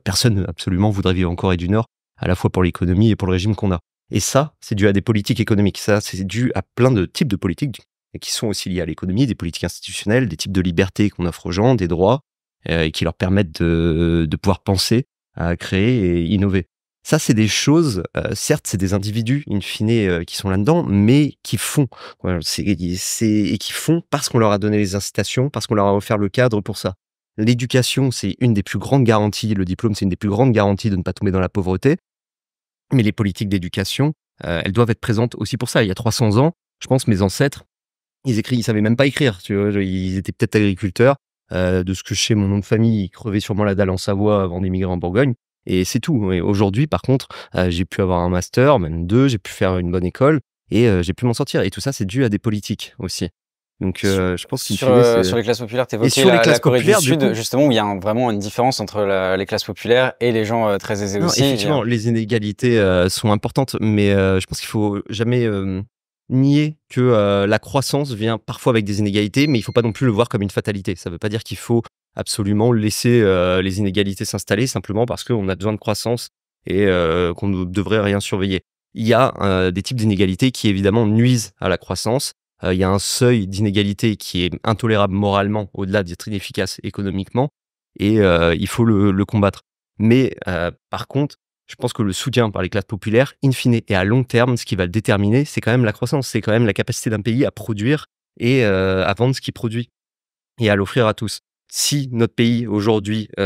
personne absolument voudrait vivre en Corée du Nord, à la fois pour l'économie et pour le régime qu'on a. Et ça, c'est dû à des politiques économiques. Ça, c'est dû à plein de types de politiques et qui sont aussi liés à l'économie, des politiques institutionnelles, des types de libertés qu'on offre aux gens, des droits, et qui leur permettent de pouvoir penser, à créer et innover. Ça, c'est des choses, certes, c'est des individus, in fine, qui sont là-dedans, mais qui font. Et qui font parce qu'on leur a donné les incitations, parce qu'on leur a offert le cadre pour ça. L'éducation, c'est une des plus grandes garanties, le diplôme, c'est une des plus grandes garanties de ne pas tomber dans la pauvreté. Mais les politiques d'éducation, elles doivent être présentes aussi pour ça. Il y a 300 ans, je pense, mes ancêtres, ils savaient même pas écrire, tu vois, ils étaient peut-être agriculteurs, de ce que je sais, mon nom de famille, ils crevaient sûrement la dalle en Savoie avant d'émigrer en Bourgogne, et c'est tout. Et aujourd'hui, par contre, j'ai pu avoir un master, même 2, j'ai pu faire une bonne école, et j'ai pu m'en sortir. Et tout ça, c'est dû à des politiques aussi. Donc, je pense qu'il
sur les classes populaires, t'évoquais la Corée du Sud, justement, où il y a vraiment une différence entre les classes populaires et les gens très aisés aussi.
Effectivement, les inégalités sont importantes, mais je pense qu'il faut jamais nier que la croissance vient parfois avec des inégalités, mais il ne faut pas non plus le voir comme une fatalité. Ça ne veut pas dire qu'il faut absolument laisser les inégalités s'installer simplement parce qu'on a besoin de croissance et qu'on ne devrait rien surveiller. Il y a des types d'inégalités qui évidemment nuisent à la croissance. Il y a un seuil d'inégalité qui est intolérable moralement au-delà d'être inefficace économiquement et il faut le combattre. Mais par contre, je pense que le soutien par les classes populaires, in fine et à long terme, ce qui va le déterminer, c'est quand même la croissance, c'est quand même la capacité d'un pays à produire et à vendre ce qu'il produit et à l'offrir à tous. Si notre pays, aujourd'hui, il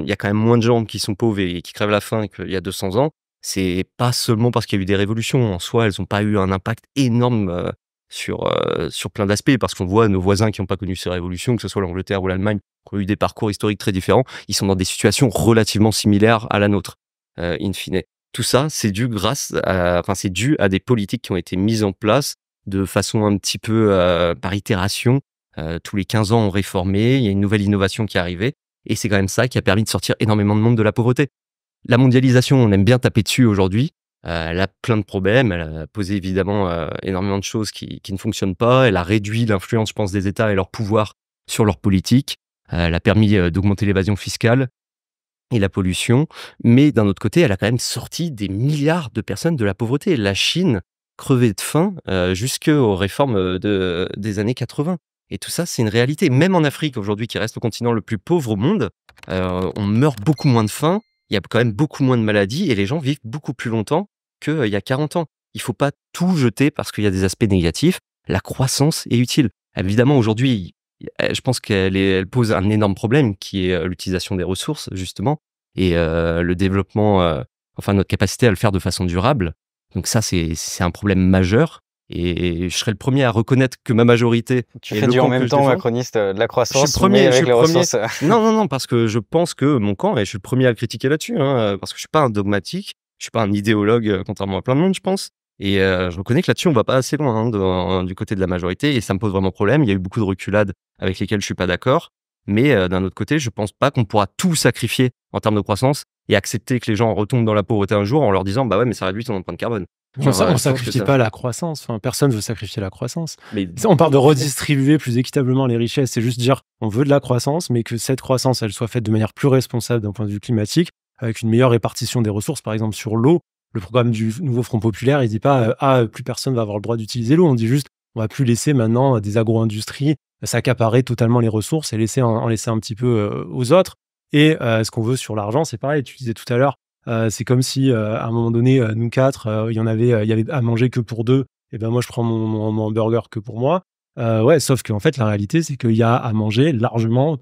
y a quand même moins de gens qui sont pauvres et qui crèvent la faim qu'il y a 200 ans, c'est pas seulement parce qu'il y a eu des révolutions. En soi, elles n'ont pas eu un impact énorme sur plein d'aspects, parce qu'on voit nos voisins qui n'ont pas connu ces révolutions, que ce soit l'Angleterre ou l'Allemagne, qui ont eu des parcours historiques très différents, ils sont dans des situations relativement similaires à la nôtre. In fine. Tout ça, c'est dû c'est dû à des politiques qui ont été mises en place de façon un petit peu par itération. Tous les 15 ans, on réformait, il y a une nouvelle innovation qui est arrivée, et c'est quand même ça qui a permis de sortir énormément de monde de la pauvreté. La mondialisation, on aime bien taper dessus aujourd'hui, elle a plein de problèmes, elle a posé évidemment énormément de choses qui ne fonctionnent pas, elle a réduit l'influence, je pense, des États et leur pouvoir sur leur politique, elle a permis d'augmenter l'évasion fiscale. et la pollution. Mais d'un autre côté, elle a quand même sorti des milliards de personnes de la pauvreté. La Chine crevait de faim jusqu'aux réformes des années 80. Et tout ça, c'est une réalité. Même en Afrique, aujourd'hui, qui reste le continent le plus pauvre au monde, on meurt beaucoup moins de faim, il y a quand même beaucoup moins de maladies et les gens vivent beaucoup plus longtemps qu'il y a 40 ans. Il ne faut pas tout jeter parce qu'il y a des aspects négatifs. La croissance est utile. Évidemment, aujourd'hui, je pense qu'elle pose un énorme problème qui est l'utilisation des ressources, justement, et le développement, notre capacité à le faire de façon durable. Donc ça, c'est un problème majeur. Et je serais le premier à reconnaître que ma majorité...
Tu fais du en même temps, macroniste, de la croissance, mais avec les ressources.
Non, parce que je pense que mon camp, et je suis le premier à le critiquer là-dessus, parce que je suis pas un dogmatique, je suis pas un idéologue, contrairement à plein de monde, je pense. Et je reconnais que là-dessus, on va pas assez loin du côté de la majorité, et ça me pose vraiment problème. Il y a eu beaucoup de reculades avec lesquelles je suis pas d'accord. Mais d'un autre côté, je pense pas qu'on pourra tout sacrifier en termes de croissance et accepter que les gens retombent dans la pauvreté un jour en leur disant « Bah ouais, mais ça réduit ton empreinte carbone ».
On ne sacrifie pas la croissance. Enfin, personne ne veut sacrifier la croissance. Mais on parle de redistribuer plus équitablement les richesses. C'est juste dire on veut de la croissance, mais que cette croissance, elle soit faite de manière plus responsable d'un point de vue climatique, avec une meilleure répartition des ressources. Par exemple, sur l'eau, le programme du nouveau Front populaire, il ne dit pas plus personne va avoir le droit d'utiliser l'eau. On dit juste on va plus laisser maintenant des agro-industries s'accaparer totalement les ressources et en laisser un petit peu aux autres. Et ce qu'on veut sur l'argent, c'est pareil. Tu disais tout à l'heure, c'est comme si à un moment donné, nous quatre, il y avait à manger que pour deux. Et ben moi, je prends mon hamburger que pour moi. Sauf qu'en fait, la réalité, c'est qu'il y a à manger largement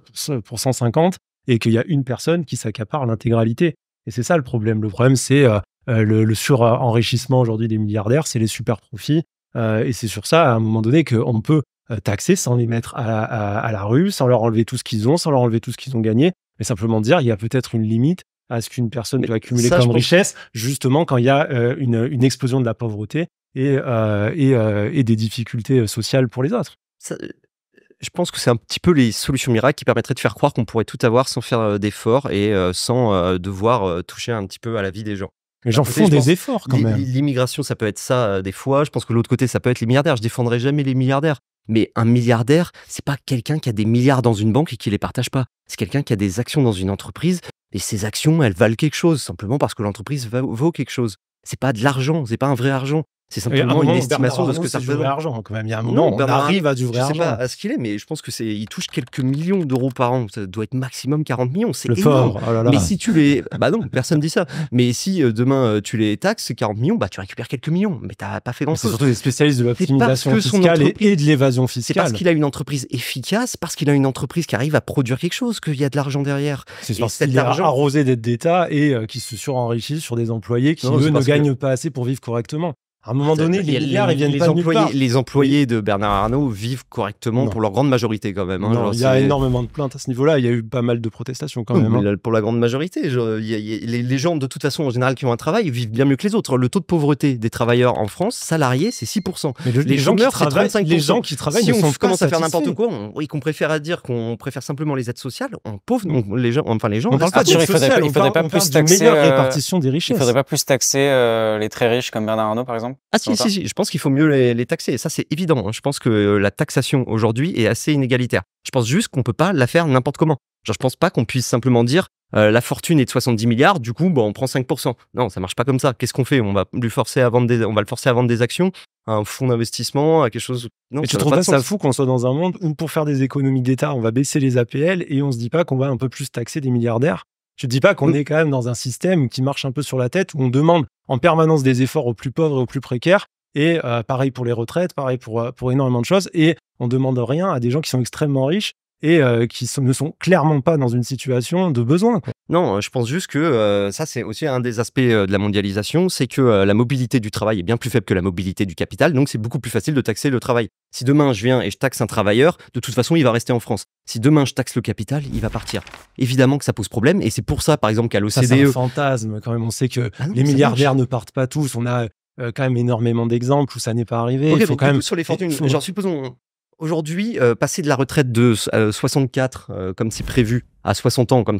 pour 150 et qu'il y a une personne qui s'accapare l'intégralité. Et c'est ça le problème. Le problème, c'est le surenrichissement aujourd'hui des milliardaires, c'est les super profits. Et c'est sur ça, à un moment donné, qu'on peut taxer sans les mettre à la rue, sans leur enlever tout ce qu'ils ont, sans leur enlever tout ce qu'ils ont gagné, mais simplement dire il y a peut-être une limite à ce qu'une personne peut accumuler comme richesse, justement quand il y a une explosion de la pauvreté et des difficultés sociales pour les autres.
Je pense que c'est un petit peu les solutions miracles qui permettraient de faire croire qu'on pourrait tout avoir sans faire d'efforts et sans devoir toucher un petit peu à la vie des gens.
Les gens font des efforts quand même.
L'immigration, ça peut être ça des fois. Je pense que l'autre côté, ça peut être les milliardaires. Je défendrai jamais les milliardaires. Mais un milliardaire, c'est pas quelqu'un qui a des milliards dans une banque et qui les partage pas. C'est quelqu'un qui a des actions dans une entreprise et ces actions, elles valent quelque chose simplement parce que l'entreprise vaut quelque chose. C'est pas de l'argent, c'est pas un vrai argent. C'est simplement une estimation de ce que ça peut.
Du vrai argent quand même. Il y a un moment, on arrive à du vrai argent.
Je sais pas à ce qu'il est, mais je pense que il touche quelques millions d'euros par an. Ça doit être maximum 40 millions. C'est énorme.
Oh là là.
Mais si tu les, bah non, personne dit ça. Mais si demain tu les taxes, 40 millions, bah tu récupères quelques millions. Mais t'as pas fait grand chose.
C'est surtout des spécialistes de l'optimisation fiscale et de l'évasion fiscale.
C'est parce qu'il a une entreprise efficace, parce qu'il a une entreprise qui arrive à produire quelque chose, qu'il y a de l'argent derrière.
C'est parce qu'il est arrosé d'aides d'État et qui se surenrichit sur des employés qui, eux, ne gagnent pas assez pour vivre correctement. À un moment donné, les milliards, ils viennent pas de nulle part.
Les employés de Bernard Arnault vivent correctement pour leur grande majorité quand même.
Non, il y a énormément de plaintes à ce niveau-là. Il y a eu pas mal de protestations quand même.
Pour la grande majorité, les gens de toute façon en général qui ont un travail vivent bien mieux que les autres. Le taux de pauvreté des travailleurs en France, salariés, c'est 6%.
Mais les gens qui travaillent,
si on commence à faire n'importe quoi, qu'on préfère dire qu'on préfère simplement les aides sociales, on pauvre les gens. Enfin les gens.
On parle pas de social. Il faudrait pas plus taxer
répartition des richesses.
Il faudrait pas plus taxer les très riches comme Bernard Arnault par exemple.
Ah si, je pense qu'il faut mieux les taxer. Ça, c'est évident. Je pense que la taxation aujourd'hui est assez inégalitaire. Je pense juste qu'on peut pas la faire n'importe comment. Genre, je pense pas qu'on puisse simplement dire la fortune est de 70 milliards, du coup, on prend 5%. Non, ça marche pas comme ça. Qu'est-ce qu'on fait? On va le forcer à vendre des actions, à un fonds d'investissement, à quelque chose. Non,
mais tu trouves pas ça fou qu'on soit dans un monde où pour faire des économies d'État, on va baisser les APL et on se dit pas qu'on va un peu plus taxer des milliardaires? Je ne dis pas qu'on est quand même dans un système qui marche un peu sur la tête, où on demande en permanence des efforts aux plus pauvres et aux plus précaires. Et pareil pour les retraites, pareil pour énormément de choses. Et on ne demande rien à des gens qui sont extrêmement riches et qui ne sont clairement pas dans une situation de besoin, quoi.
Non, je pense juste que ça, c'est aussi un des aspects de la mondialisation, c'est que la mobilité du travail est bien plus faible que la mobilité du capital, donc c'est beaucoup plus facile de taxer le travail. Si demain, je viens et je taxe un travailleur, de toute façon, il va rester en France. Si demain, je taxe le capital, il va partir. Évidemment que ça pose problème, et c'est pour ça, par exemple, qu'à l'OCDE... Ça,
c'est un fantasme, quand même. On sait que les milliardaires ne partent pas tous. On a... quand même énormément d'exemples où ça n'est pas arrivé.
Okay,
il faut quand même
sur les fortunes. Genre supposons aujourd'hui passer de la retraite de 64 comme c'est prévu à 60 ans comme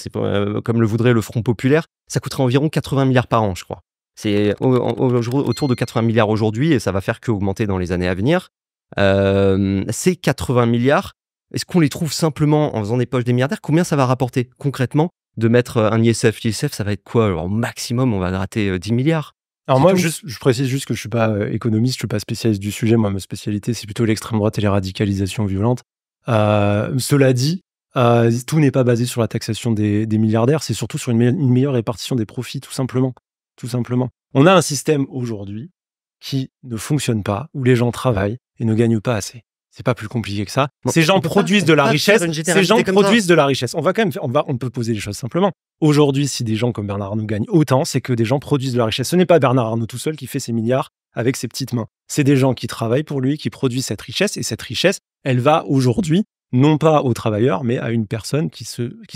le voudrait le Front populaire, ça coûterait environ 80 milliards par an, je crois. C'est autour de 80 milliards aujourd'hui et ça va faire qu'augmenter dans les années à venir. Ces 80 milliards, est-ce qu'on les trouve simplement en faisant des poches des milliardaires? Combien ça va rapporter concrètement de mettre un ISF. L'ISF, ça va être quoi? Alors, au maximum, on va gratter 10 milliards.
Alors
C'est
moi,
tout.
je précise juste que je suis pas économiste, je suis pas spécialiste du sujet. Moi, ma spécialité, c'est plutôt l'extrême droite et les radicalisations violentes. Cela dit, tout n'est pas basé sur la taxation des milliardaires, c'est surtout sur une meilleure répartition des profits, tout simplement. Tout simplement. On a un système aujourd'hui qui ne fonctionne pas, où les gens travaillent et ne gagnent pas assez. C'est pas plus compliqué que ça.
Bon,
Ces gens produisent de la richesse. Ces gens produisent de la richesse. On peut poser les choses simplement. Aujourd'hui, si des gens comme Bernard Arnault gagnent autant, c'est que des gens produisent de la richesse. Ce n'est pas Bernard Arnault tout seul qui fait ses milliards avec ses petites mains. C'est des gens qui travaillent pour lui, qui produisent cette richesse. Et cette richesse, elle va aujourd'hui, non pas aux travailleurs, mais à une personne qui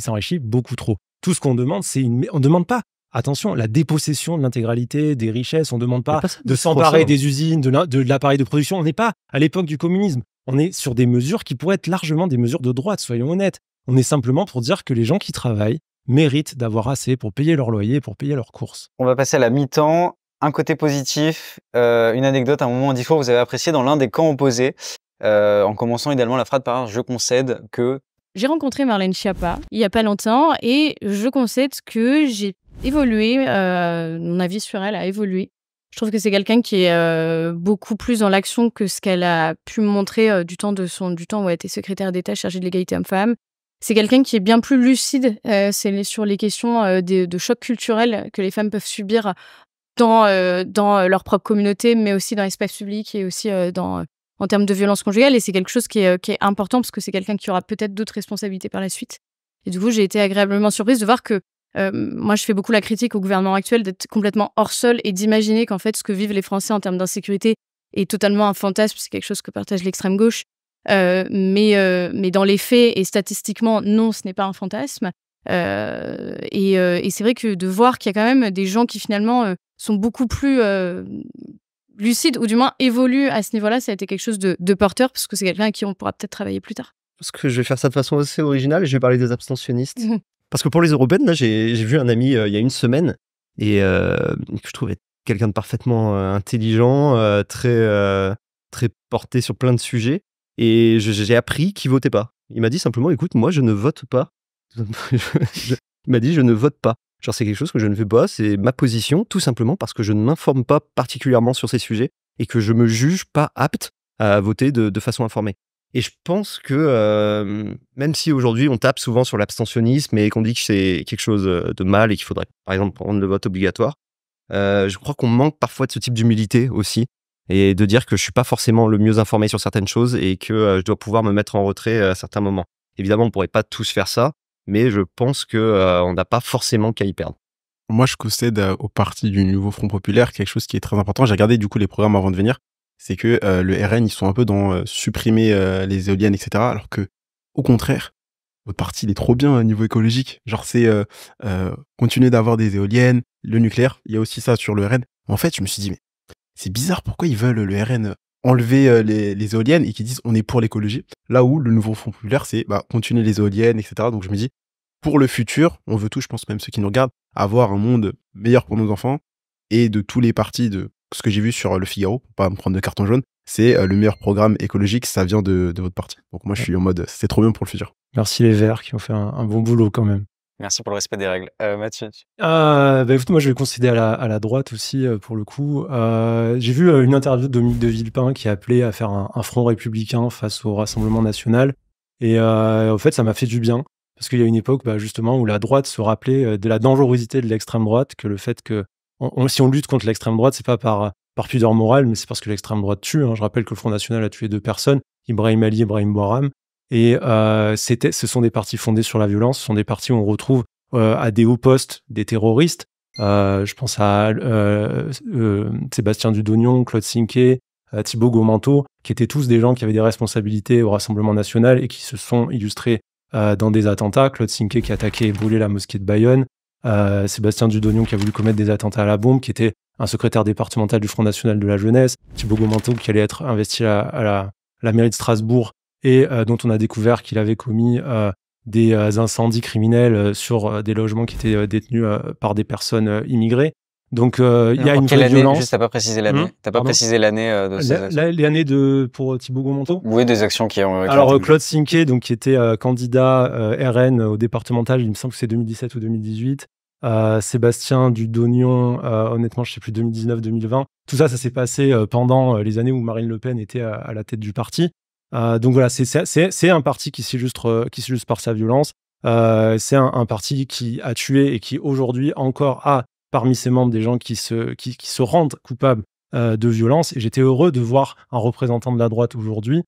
s'enrichit beaucoup trop. Tout ce qu'on demande, on ne demande pas, attention, la dépossession de l'intégralité des richesses. On ne demande pas de s'emparer des usines, de l'appareil de production. On n'est pas à l'époque du communisme. On est sur des mesures qui pourraient être largement des mesures de droite, soyons honnêtes. On est simplement pour dire que les gens qui travaillent méritent d'avoir assez pour payer leur loyer, pour payer leurs courses.
On va passer à la mi-temps. Un côté positif, une anecdote, un moment, un discours que vous avez apprécié dans l'un des camps opposés, en commençant idéalement la phrase par « je concède que ».
J'ai rencontré Marlène Schiappa il y a pas longtemps et je concède que j'ai évolué, mon avis sur elle a évolué. Je trouve que c'est quelqu'un qui est beaucoup plus dans l'action que ce qu'elle a pu me montrer du temps où elle était secrétaire d'État chargée de l'égalité homme-femme. C'est quelqu'un qui est bien plus lucide sur les questions de chocs culturels que les femmes peuvent subir dans leur propre communauté, mais aussi dans l'espace public et aussi en termes de violence conjugale. Et c'est quelque chose qui est important parce que c'est quelqu'un qui aura peut-être d'autres responsabilités par la suite. Et du coup, j'ai été agréablement surprise de voir que moi, je fais beaucoup la critique au gouvernement actuel d'être complètement hors sol et d'imaginer qu'en fait, ce que vivent les Français en termes d'insécurité est totalement un fantasme. C'est quelque chose que partage l'extrême gauche. Mais dans les faits et statistiquement, non, ce n'est pas un fantasme. Et c'est vrai que de voir qu'il y a quand même des gens qui finalement sont beaucoup plus lucides ou du moins évoluent à ce niveau-là, ça a été quelque chose de porteur parce que c'est quelqu'un avec qui on pourra peut-être travailler plus tard.
Parce que je vais faire ça de façon assez originale et je vais parler des abstentionnistes. Parce que pour les européennes, là, j'ai vu un ami il y a une semaine et que je trouvais quelqu'un de parfaitement intelligent, très porté sur plein de sujets. Et j'ai appris qu'il votait pas. Il m'a dit simplement, écoute, moi, je ne vote pas. Il m'a dit, je ne vote pas. Genre, c'est quelque chose que je ne fais pas. C'est ma position, tout simplement parce que je ne m'informe pas particulièrement sur ces sujets et que je me juge pas apte à voter de façon informée. Et je pense que même si aujourd'hui on tape souvent sur l'abstentionnisme et qu'on dit que c'est quelque chose de mal et qu'il faudrait, par exemple, rendre le vote obligatoire, je crois qu'on manque parfois de ce type d'humilité aussi et de dire que je suis pas forcément le mieux informé sur certaines choses et que je dois pouvoir me mettre en retrait à certains moments. Évidemment, on pourrait pas tous faire ça, mais je pense que on n'a pas forcément qu'à y perdre.
Moi, je concède au parti du Nouveau Front Populaire quelque chose qui est très important. J'ai regardé du coup les programmes avant de venir. C'est que le RN, ils sont un peu dans supprimer les éoliennes, etc. Alors que, au contraire, votre parti, il est trop bien au niveau écologique. Genre, c'est continuer d'avoir des éoliennes, le nucléaire. Il y a aussi ça sur le RN. En fait, je me suis dit, mais c'est bizarre, pourquoi ils veulent, le RN, enlever les éoliennes et qu'ils disent on est pour l'écologie. Là où le Nouveau Front Populaire, c'est continuer les éoliennes, etc. Donc, je me dis, pour le futur, on veut tous, je pense même ceux qui nous regardent, avoir un monde meilleur pour nos enfants et de tous les partis de ce que j'ai vu sur Le Figaro, pour pas me prendre de carton jaune, c'est le meilleur programme écologique, ça vient de votre parti. Donc moi, je suis en mode, c'est trop bien pour le futur.
Merci les Verts qui ont fait un bon boulot quand même.
Merci pour le respect des règles. Mathieu.
Écoute, moi je vais concéder à la droite aussi pour le coup. J'ai vu une interview de Dominique de Villepin qui appelait à faire un front républicain face au Rassemblement national. Et en fait, ça m'a fait du bien. Parce qu'il y a une époque justement où la droite se rappelait de la dangerosité de l'extrême droite, que le fait que si on lutte contre l'extrême droite, c'est pas par pudeur morale, mais c'est parce que l'extrême droite tue. Je rappelle que le Front National a tué 2 personnes, Ibrahim Ali et Ibrahim Bouharam. Et ce sont des partis fondés sur la violence, ce sont des partis où on retrouve à des hauts postes des terroristes. Je pense à Sébastien Dudognon, Claude Sinquet, Thibaut Gaumanteau, qui étaient tous des gens qui avaient des responsabilités au Rassemblement national et qui se sont illustrés dans des attentats. Claude Sinquet qui a attaqué et brûlé la mosquée de Bayonne. Sébastien Dudognon qui a voulu commettre des attentats à la bombe, qui était un secrétaire départemental du Front National de la Jeunesse, Thibaut Gaumanteau qui allait être investi à la mairie de Strasbourg et dont on a découvert qu'il avait commis des incendies criminels sur des logements qui étaient détenus par des personnes immigrées. Donc, il y a une
quelle
vraie
année,
violence.
juste, t'as pas précisé l'année. T'as pas
Pardon
précisé l'année de ces actions.
L'année pour Thibaut Gonmonto.
Oui, des actions qui ont.
Alors, Claude Sinquet, donc, qui était candidat RN au départemental, il me semble que c'est 2017 ou 2018. Sébastien Dudognon, honnêtement, je sais plus, 2019-2020. Tout ça, ça s'est passé pendant les années où Marine Le Pen était à la tête du parti. Donc voilà, c'est un parti qui s'illustre par sa violence. C'est un parti qui a tué et qui aujourd'hui encore a parmi ses membres des gens qui se rendent coupables de violence. Et j'étais heureux de voir un représentant de la droite aujourd'hui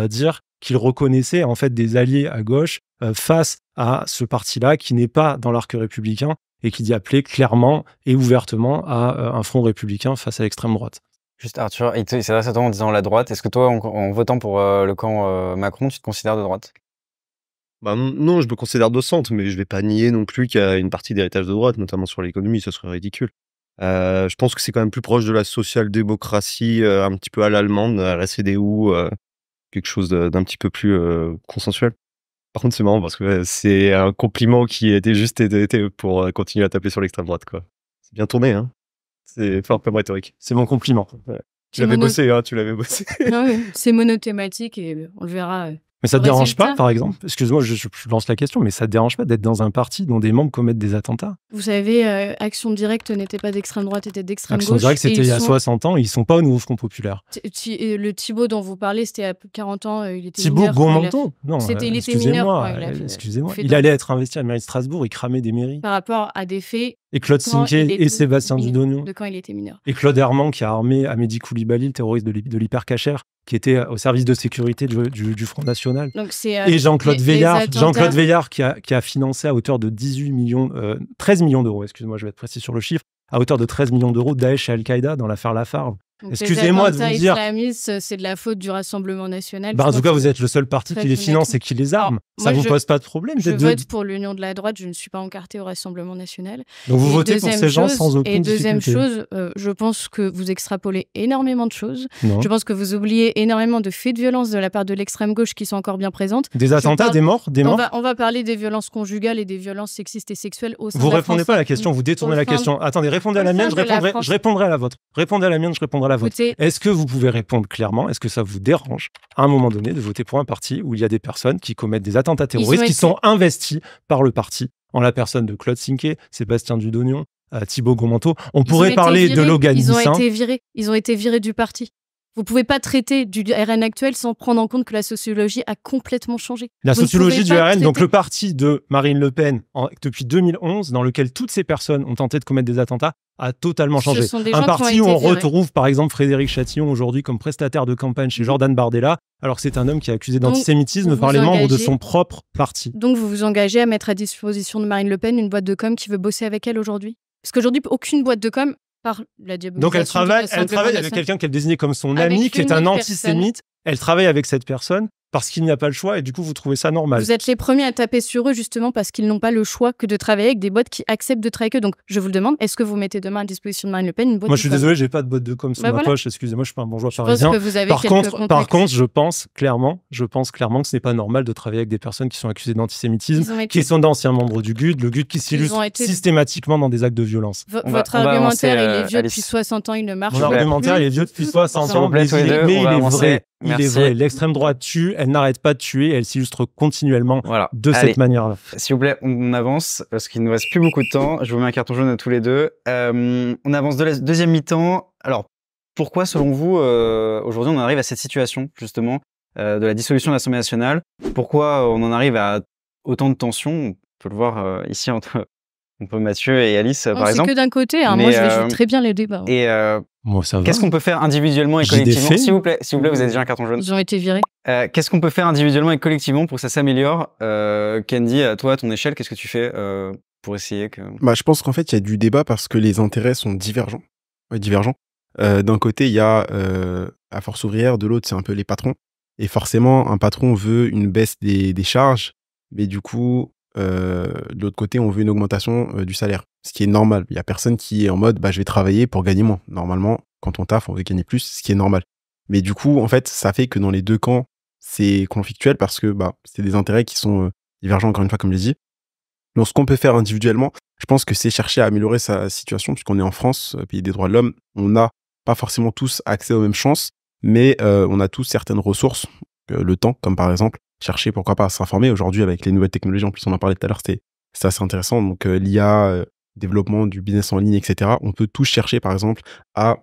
dire qu'il reconnaissait en fait des alliés à gauche face à ce parti-là qui n'est pas dans l'arc républicain et qui dit appeler clairement et ouvertement à un front républicain face à l'extrême droite.
Juste Arthur, il s'adresse à toi en disant la droite. Est-ce que toi, en votant pour le camp Macron, tu te considères de droite?
Bah non, je me considère de centre, mais je vais pas nier non plus qu'il y a une partie d'héritage de droite, notamment sur l'économie, ça serait ridicule. Je pense que c'est quand même plus proche de la social-démocratie, un petit peu à l'allemande, à la CDU, quelque chose d'un petit peu plus consensuel. Par contre, c'est marrant parce que c'est un compliment qui était juste été pour continuer à taper sur l'extrême droite, quoi. C'est bien tourné, hein. C'est fort comme rhétorique.
C'est mon compliment.
Ouais. Tu l'avais bossé, hein, tu l'avais bossé.
Non, oui, c'est monothématique et on le verra.
Mais ça te dérange pas,
résultat.
par exemple, excuse-moi, je lance la question, mais ça te dérange pas d'être dans un parti dont des membres commettent des attentats?
Vous savez, Action Directe n'était pas d'extrême droite, était d'extrême
Action
gauche.
Directe, c'était
et
il y a
ils sont-
60 ans, ils sont pas au nouveau Front Populaire.
Le Thibaut dont vous parlez, c'était à plus de 40 ans, il était
Thibaut
mineur. quand il a-
Gonmonto? Non,
il était mineur.
excusez-moi,
quand il a fait-
excusez-moi.
fait
Il
de-
allait être investi à la mairie de Strasbourg, il cramait des mairies.
Par rapport à des faits
Et Claude
quand
Sinquet
il
et
était
Sébastien
mineur,
Dudognon.
de quand il était mineur.
Et Claude Herman qui a armé Amédi Koulibaly, le terroriste de l'hypercachère, qui était au service de sécurité du Front National.
Donc c'est,
Et Jean-Claude
les
Veillard,
attentats-
qui a financé à hauteur de 13 millions d'euros, excuse-moi, je vais être précis sur le chiffre, à hauteur de 13 millions d'euros, Daesh et Al-Qaïda dans l'affaire Lafarge.
Donc,
Excusez-moi de
les attentats
vous dire.
islamistes, c'est de la faute du Rassemblement national.
Bah, en
Je
tout cas,
pense
vous êtes le seul parti
Très
qui les finance
honnêtement.
et qui les arme.
Alors,
Ça
moi,
vous pose pas de problème
Je
d'être de-
vote pour l'union de la droite, je ne suis pas encartée au Rassemblement national.
Donc vous
Et
votez pour
deuxième
ces gens
chose-
sans aucune
Et deuxième
difficulté.
chose, je pense que vous extrapolez énormément de choses.
Non.
Je pense que vous oubliez énormément de faits de violence de la part de l'extrême gauche qui sont encore bien présentes.
Des attentats,
parle-
des morts,
On va parler des violences conjugales et des violences sexistes et sexuelles au sein
Vous
de la
répondez
France.
pas à la question, vous détournez
Au
la
sein
question. Attendez, répondez à
au
la mienne,
sein de la France.
je répondrai à la vôtre. Répondez à la mienne, je répondrai à la vôtre.
Écoutez,
Est-ce que vous pouvez répondre clairement? Est-ce que ça vous dérange, à un moment donné, de voter pour un parti où il y a des personnes qui commettent des attentats terroristes, qui sont investies par le parti, en la personne de Claude Sinquet, Sébastien Dudognon, Thibaut Gonmonto? On
ils ont
pourrait
été
parler de
virés,
Logan
Ils ont
Nissin.
été virés. Ils ont été virés du parti. Vous pouvez pas traiter du RN actuel sans prendre en compte que la sociologie a complètement changé.
La
Vous ne
sociologie
pouvez
du
pas
RN, donc
traiter-
le parti de Marine Le Pen, depuis 2011, dans lequel toutes ces personnes ont tenté de commettre des attentats, a totalement
Ce
changé.
sont des
Un
gens qui ont
parti où
été
on
virés.
retrouve par exemple Frédéric Chatillon aujourd'hui comme prestataire de campagne chez Jordan Bardella, alors que c'est un homme qui est accusé
Donc,
d'antisémitisme
vous
par
vous
les membres de
engagez-
son propre parti.
Donc, vous vous engagez à mettre à disposition de Marine Le Pen une boîte de com qui veut bosser avec elle aujourd'hui? Parce qu'aujourd'hui, aucune boîte de com, par la diabolisation
Donc elle
du
travaille
Rassemblement
avec
national.
quelqu'un qu'elle désignait comme son
Avec
ami, qui est
une
un
autre
antisémite. Elle travaille avec cette personne parce qu'il n'y a pas le choix et du coup vous trouvez ça normal.
Vous êtes les premiers à taper sur eux justement parce qu'ils n'ont pas le choix que de travailler avec des boîtes qui acceptent de travailler avec eux. Donc, je vous le demande, est-ce que vous mettez demain à disposition de Marine Le Pen une boîte
Moi
de
je suis
com?
désolé, j'ai pas de boîte de com sous
Bah
ma
voilà.
poche, excusez-moi, je suis pas un bourgeois
Je pense
parisien.
que vous avez
Par
quelques
contre,
contacts.
je pense clairement que ce n'est pas normal de travailler avec des personnes qui sont accusées
Ils ont
d'antisémitisme,
été-
qui sont d'anciens membres du GUD, le GUD qui s'illustre
ont été-
systématiquement dans des actes de violence.
Votre
on va
argumentaire,
avancer,
il est vieux
Alice.
depuis 60 ans, il ne marche
Mon
S'il vous plaît.
argumentaire, il est vieux depuis 60
S'il vous
ans,
plaît,
mais
tous les deux, on va avancer.
il est
Merci.
vrai. L'extrême droite tue, elle n'arrête pas de tuer, elle s'illustre continuellement
Voilà.
de
Allez,
cette manière-là.
s'il vous plaît, on avance parce qu'il ne nous reste plus beaucoup de temps. Je vous mets un carton jaune à tous les deux. On avance de la deuxième mi-temps. Alors, pourquoi, selon vous, aujourd'hui, on en arrive à cette situation, justement, de la dissolution de l'Assemblée nationale? Pourquoi on en arrive à autant de tensions? On peut le voir ici entre Mathieu et Alice,
Non,
par
c'est
exemple.
que d'un côté, hein.
Mais,
Moi je vais jouer très bien les débats.
Et
Moi, ça va.
qu'est-ce qu'on peut faire individuellement et
J'ai des
collectivement?
faits.
S'il vous plaît, vous avez déjà un carton jaune.
Ils ont été virés.
Qu'est-ce qu'on peut faire individuellement et collectivement pour que ça s'améliore? Candy, à toi, à ton échelle, qu'est-ce que tu fais pour essayer que...
Bah, je pense qu'en fait, il y a du débat parce que les intérêts sont divergents. Ouais, divergents. D'un côté, il y a la force ouvrière, de l'autre, c'est un peu les patrons. Et forcément, un patron veut une baisse des charges, mais du coup, de l'autre côté, on veut une augmentation du salaire, ce qui est normal. Il y a personne qui est en mode, bah, je vais travailler pour gagner moins. Normalement, quand on taffe, on veut gagner plus, ce qui est normal. Mais du coup, en fait, ça fait que dans les deux camps, c'est conflictuel parce que bah, c'est des intérêts qui sont divergents, encore une fois, comme je l'ai dit. Donc, ce qu'on peut faire individuellement, je pense que c'est chercher à améliorer sa situation, puisqu'on est en France, pays des droits de l'homme. On n'a pas forcément tous accès aux mêmes chances, mais on a tous certaines ressources, le temps, comme par exemple, chercher, pourquoi pas, à s'informer. Aujourd'hui, avec les nouvelles technologies, en plus, on en parlait tout à l'heure, c'était assez intéressant. Donc, l'IA, développement du business en ligne, etc. On peut tous chercher, par exemple, à,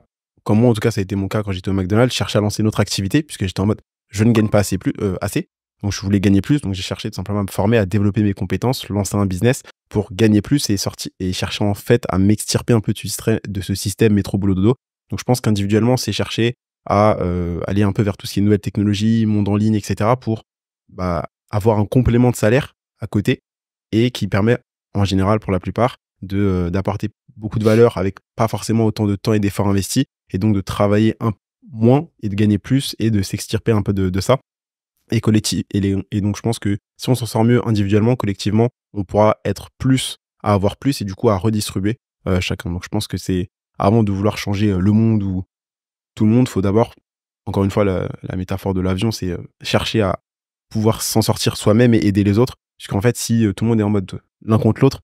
comme moi, en tout cas, ça a été mon cas quand j'étais au McDonald's, chercher à lancer une autre activité, puisque j'étais en mode, je ne gagne pas assez. Donc, je voulais gagner plus. Donc, j'ai cherché tout simplement à me former, à développer mes compétences, lancer un business pour gagner plus et chercher en fait à m'extirper un peu de ce système métro boulot dodo. Donc, je pense qu'individuellement, c'est chercher à aller un peu vers tout ce qui est nouvelles technologies, monde en ligne, etc. pour avoir un complément de salaire à côté et qui permet, en général, pour la plupart, d'apporter beaucoup de valeur avec pas forcément autant de temps et d'efforts investis et donc de travailler moins et de gagner plus et de s'extirper un peu de ça. Et donc, je pense que si on s'en sort mieux individuellement, collectivement, on pourra être plus à avoir plus et du coup à redistribuer chacun. Donc, je pense que c'est avant de vouloir changer le monde ou tout le monde, faut d'abord, encore une fois, la métaphore de l'avion, c'est chercher à pouvoir s'en sortir soi-même et aider les autres. Puisqu'en fait, si tout le monde est en mode l'un contre l'autre,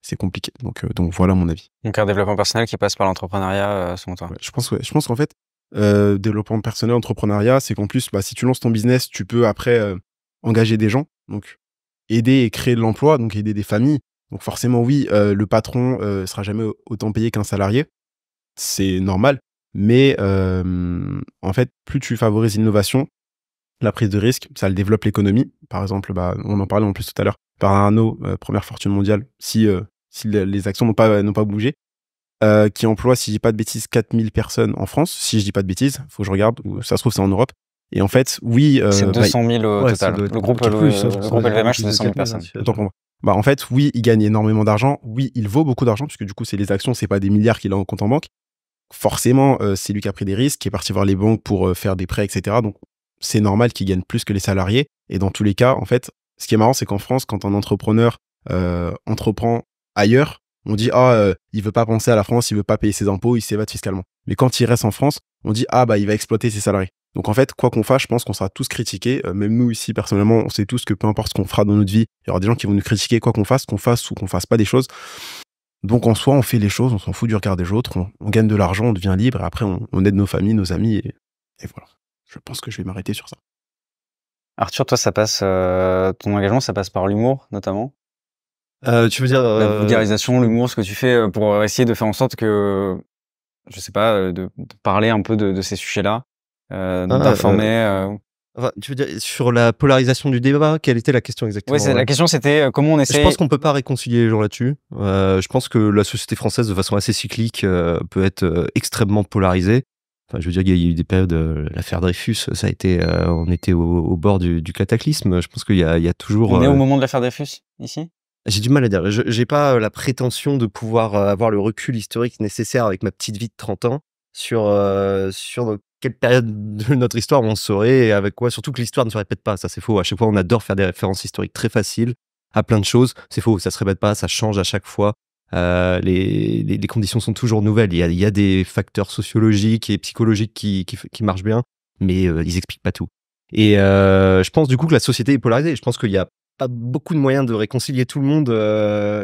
c'est compliqué. Donc voilà mon avis.
Donc un développement personnel qui passe par l'entrepreneuriat, selon toi.
Ouais, je pense qu'en fait, développement personnel, entrepreneuriat, c'est qu'en plus, si tu lances ton business, tu peux après engager des gens, donc aider et créer de l'emploi, donc aider des familles. Donc forcément, oui, le patron sera jamais autant payé qu'un salarié, c'est normal. Mais en fait, plus tu favorises l'innovation, la prise de risque, ça le développe l'économie. Par exemple, on en parlait en plus tout à l'heure, par Arnaud, première fortune mondiale, si les actions n'ont pas bougé, qui emploie, si je dis pas de bêtises, 4000 personnes en France. Si je dis pas de bêtises, faut que je regarde, ça se trouve c'est en Europe. Et en fait, oui...
c'est 200 000 au total. Le groupe LVMH, c'est 200 000 personnes.
Autant pour moi. En fait, oui, il gagne énormément d'argent. Oui, il vaut beaucoup d'argent, puisque du coup, c'est les actions, c'est pas des milliards qu'il a en compte en banque. Forcément, c'est lui qui a pris des risques, qui est parti voir les banques pour faire des prêts, etc. Donc, c'est normal qu'il gagne plus que les salariés. Et dans tous les cas, en fait, ce qui est marrant, c'est qu'en France, quand un entrepreneur entreprend ailleurs, on dit il veut pas penser à la France, il veut pas payer ses impôts, il s'évade fiscalement. Mais quand il reste en France, on dit il va exploiter ses salariés. Donc en fait, quoi qu'on fasse, je pense qu'on sera tous critiqués. Même nous ici, personnellement, on sait tous que peu importe ce qu'on fera dans notre vie, il y aura des gens qui vont nous critiquer quoi qu'on fasse ou qu'on fasse pas des choses. Donc en soi, on fait les choses, on s'en fout du regard des autres, on gagne de l'argent, on devient libre et après on aide nos familles, nos amis et voilà. Je pense que je vais m'arrêter sur ça.
Arthur, toi, ça passe ton engagement, ça passe par l'humour notamment.
Tu veux dire
la vulgarisation, l'humour, ce que tu fais pour essayer de faire en sorte que, je sais pas, de parler un peu de ces sujets-là, d'informer.
Tu veux dire sur la polarisation du débat, quelle était la question exactement?
Oui, la question c'était comment on essaie.
Je pense qu'on peut pas réconcilier les gens là-dessus. Je pense que la société française, de façon assez cyclique, peut être extrêmement polarisée. Enfin, je veux dire, il y a eu des périodes, l'affaire Dreyfus, ça a été, on était au bord du cataclysme. Je pense qu'il y a toujours.
On est au moment de l'affaire Dreyfus ici.
J'ai du mal à dire. J'ai pas la prétention de pouvoir avoir le recul historique nécessaire avec ma petite vie de 30 ans sur quelle période de notre histoire on saurait et avec quoi. Surtout que l'histoire ne se répète pas. Ça, c'est faux. À chaque fois, on adore faire des références historiques très faciles à plein de choses. C'est faux. Ça se répète pas. Ça change à chaque fois. Les conditions sont toujours nouvelles. Il y a des facteurs sociologiques et psychologiques qui marchent bien, mais ils expliquent pas tout. Et je pense du coup que la société est polarisée. Je pense qu'il y a pas beaucoup de moyens de réconcilier tout le monde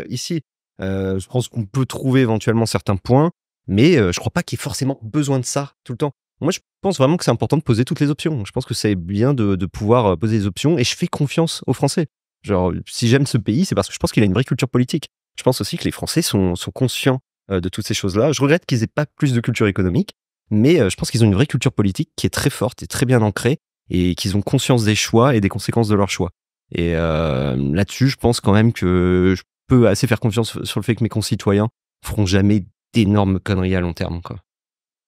ici. Je pense qu'on peut trouver éventuellement certains points, mais je crois pas qu'il y ait forcément besoin de ça tout le temps. Moi, je pense vraiment que c'est important de poser toutes les options. Je pense que c'est bien de pouvoir poser des options, et je fais confiance aux Français. Genre, si j'aime ce pays, c'est parce que je pense qu'il a une vraie culture politique. Je pense aussi que les Français sont conscients de toutes ces choses-là. Je regrette qu'ils aient pas plus de culture économique, mais je pense qu'ils ont une vraie culture politique qui est très forte et très bien ancrée, et qu'ils ont conscience des choix et des conséquences de leurs choix. Et là-dessus, je pense quand même que je peux assez faire confiance sur le fait que mes concitoyens feront jamais d'énormes conneries à long terme, quoi.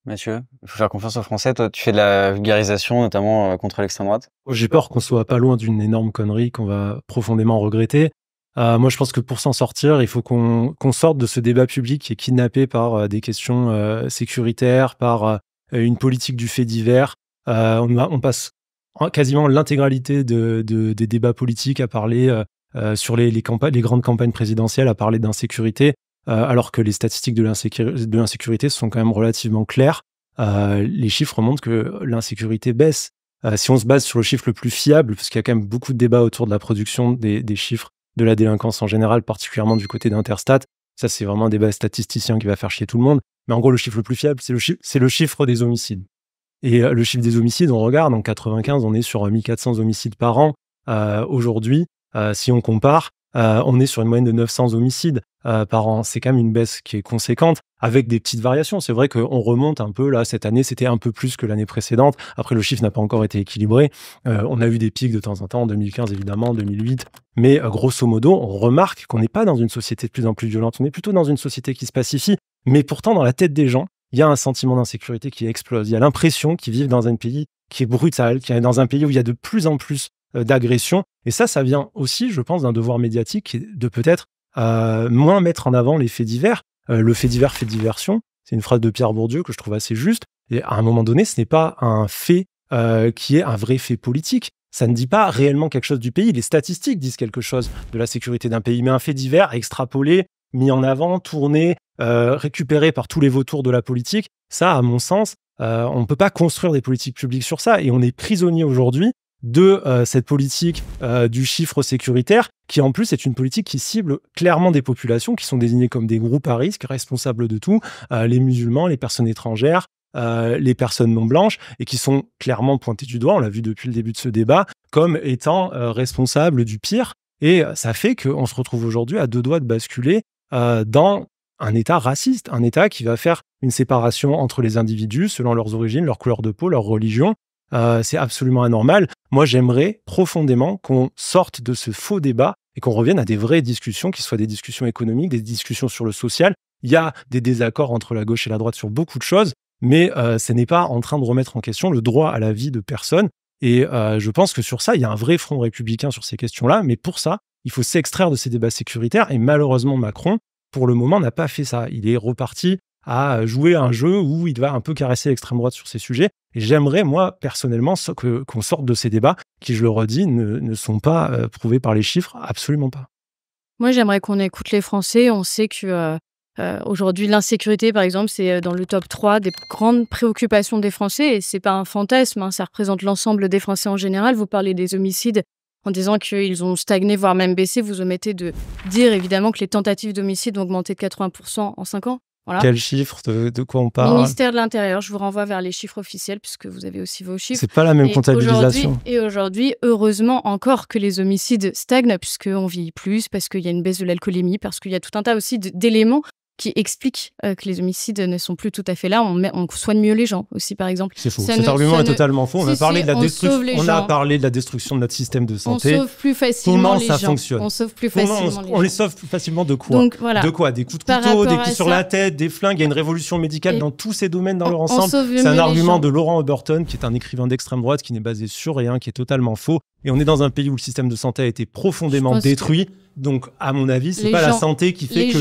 Mathieu, il faut faire confiance aux Français. Toi, tu fais de la vulgarisation, notamment contre l'extrême droite.
J'ai peur qu'on soit pas loin d'une énorme connerie qu'on va profondément regretter. Moi, je pense que pour s'en sortir, il faut qu'on sorte de ce débat public qui est kidnappé par des questions sécuritaires, par une politique du fait divers. On passe quasiment l'intégralité des débats politiques à parler sur les grandes campagnes présidentielles, à parler d'insécurité, alors que les statistiques de l'insécurité sont quand même relativement claires. Les chiffres montrent que l'insécurité baisse. Si on se base sur le chiffre le plus fiable, parce qu'il y a quand même beaucoup de débats autour de la production des chiffres de la délinquance en général, particulièrement du côté d'Interstat. Ça, c'est vraiment un débat statisticien qui va faire chier tout le monde. Mais en gros, le chiffre le plus fiable, c'est le chiffre des homicides. Et le chiffre des homicides, on regarde, en 95, on est sur 1400 homicides par an. Aujourd'hui, si on compare, on est sur une moyenne de 900 homicides par an. C'est quand même une baisse qui est conséquente, avec des petites variations. C'est vrai qu'on remonte un peu, là, cette année, c'était un peu plus que l'année précédente. Après, le chiffre n'a pas encore été équilibré. On a eu des pics de temps en temps, en 2015, évidemment, en 2008. Mais grosso modo, on remarque qu'on n'est pas dans une société de plus en plus violente. On est plutôt dans une société qui se pacifie. Mais pourtant, dans la tête des gens, il y a un sentiment d'insécurité qui explose. Il y a l'impression qu'ils vivent dans un pays qui est brutal, qui est dans un pays où il y a de plus en plus d'agressions. Et ça vient aussi, je pense, d'un devoir médiatique de peut-être moins mettre en avant les faits divers. Le fait divers fait diversion. C'est une phrase de Pierre Bourdieu que je trouve assez juste. Et à un moment donné, ce n'est pas un fait qui est un vrai fait politique. Ça ne dit pas réellement quelque chose du pays. Les statistiques disent quelque chose de la sécurité d'un pays. Mais un fait divers extrapolé, mis en avant, tourné, récupéré par tous les vautours de la politique, ça, à mon sens, on ne peut pas construire des politiques publiques sur ça. Et on est prisonnier aujourd'hui de cette politique du chiffre sécuritaire, qui en plus est une politique qui cible clairement des populations qui sont désignées comme des groupes à risque, responsables de tout, les musulmans, les personnes étrangères, les personnes non blanches, et qui sont clairement pointées du doigt, on l'a vu depuis le début de ce débat, comme étant responsables du pire. Et ça fait qu'on se retrouve aujourd'hui à deux doigts de basculer dans un État raciste, un État qui va faire une séparation entre les individus selon leurs origines, leur couleur de peau, leur religion. C'est absolument anormal. Moi, j'aimerais profondément qu'on sorte de ce faux débat et qu'on revienne à des vraies discussions, qui soient des discussions économiques, des discussions sur le social. Il y a des désaccords entre la gauche et la droite sur beaucoup de choses, mais ce n'est pas en train de remettre en question le droit à la vie de personne. Et je pense que sur ça, il y a un vrai front républicain sur ces questions-là, mais pour ça, il faut s'extraire de ces débats sécuritaires. Et malheureusement, Macron, pour le moment, n'a pas fait ça. Il est reparti à jouer un jeu où il va un peu caresser l'extrême droite sur ces sujets. Et j'aimerais, moi, personnellement, qu'on sorte de ces débats qui, je le redis, ne sont pas prouvés par les chiffres, absolument pas.
Moi, j'aimerais qu'on écoute les Français. On sait que aujourd'hui, l'insécurité, par exemple, c'est dans le top 3 des grandes préoccupations des Français. Et c'est pas un fantasme, hein, ça représente l'ensemble des Français en général. Vous parlez des homicides en disant qu'ils ont stagné, voire même baissé. Vous omettez de dire, évidemment, que les tentatives d'homicide ont augmenté de 80% en 5 ans. Voilà.
Quel chiffre, de quoi on parle?
Ministère de l'Intérieur, je vous renvoie vers les chiffres officiels, puisque vous avez aussi vos chiffres.
C'est pas la même comptabilisation.
Aujourd'hui, heureusement encore que les homicides stagnent, puisqu'on vieillit plus, parce qu'il y a une baisse de l'alcoolémie, parce qu'il y a tout un tas aussi d'éléments qui expliquent que les homicides ne sont plus tout à fait là. On soigne mieux les gens aussi, par exemple.
C'est faux. Cet argument est totalement faux. On a parlé de la destruction de notre système de santé.
On sauve plus facilement les gens.
Comment ça fonctionne?
On sauve plus facilement les gens.
On les sauve plus facilement de quoi?
Donc, voilà.
De quoi? Des coups de couteau, des coups sur la tête, des flingues. Il y a une révolution médicale dans tous ces domaines dans leur ensemble. C'est un argument de Laurent Oberton, qui est un écrivain d'extrême droite, qui n'est basé sur rien, qui est totalement faux. Et on est dans un pays où le système de santé a été profondément détruit. Donc, à mon avis, c'est pas la santé qui fait que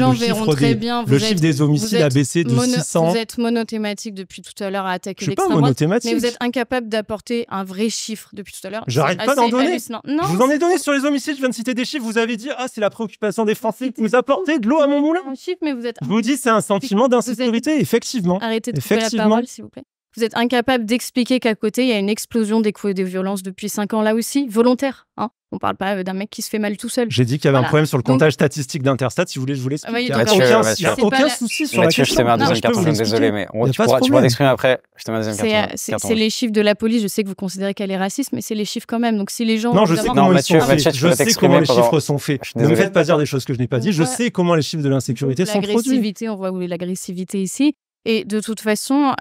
le chiffre des homicides a baissé de 600.
Vous êtes monothématique depuis tout à l'heure à attaquer l'extrême droite, mais vous êtes incapable d'apporter un vrai chiffre depuis tout à l'heure.
J'arrête pas d'en donner.
Non,
je vous en ai donné sur les homicides, je viens de citer des chiffres. Vous avez dit, c'est la préoccupation des Français. Vous apportez de l'eau à mon moulin. Je vous dis, c'est un sentiment d'insécurité, effectivement.
Arrêtez de couper la parole, s'il vous plaît. Vous êtes incapable d'expliquer qu'à côté, il y a une explosion des violences depuis 5 ans là aussi, volontaire. Hein, on parle pas d'un mec qui se fait mal tout seul.
J'ai dit qu'il y avait un problème sur le comptage statistique d'Interstat. Si vous voulez, je vous l'explique. Il n'y a aucun souci sur la question.
Je te mets un deuxième carton jaune, désolé, mais tu pourras t'exprimer après. Je te mets un deuxième carton jaune.
C'est les chiffres de la police. Je sais que vous considérez qu'elle est raciste, mais c'est les chiffres quand même. Donc si les gens...
Non, je sais comment ils sont faits. Je sais comment les chiffres sont faits. Ne me faites pas dire des choses que je n'ai pas dit. Je sais comment les chiffres de l'insécurité sont produits.
On voit où est l'agressivité ici. Et de toute façon,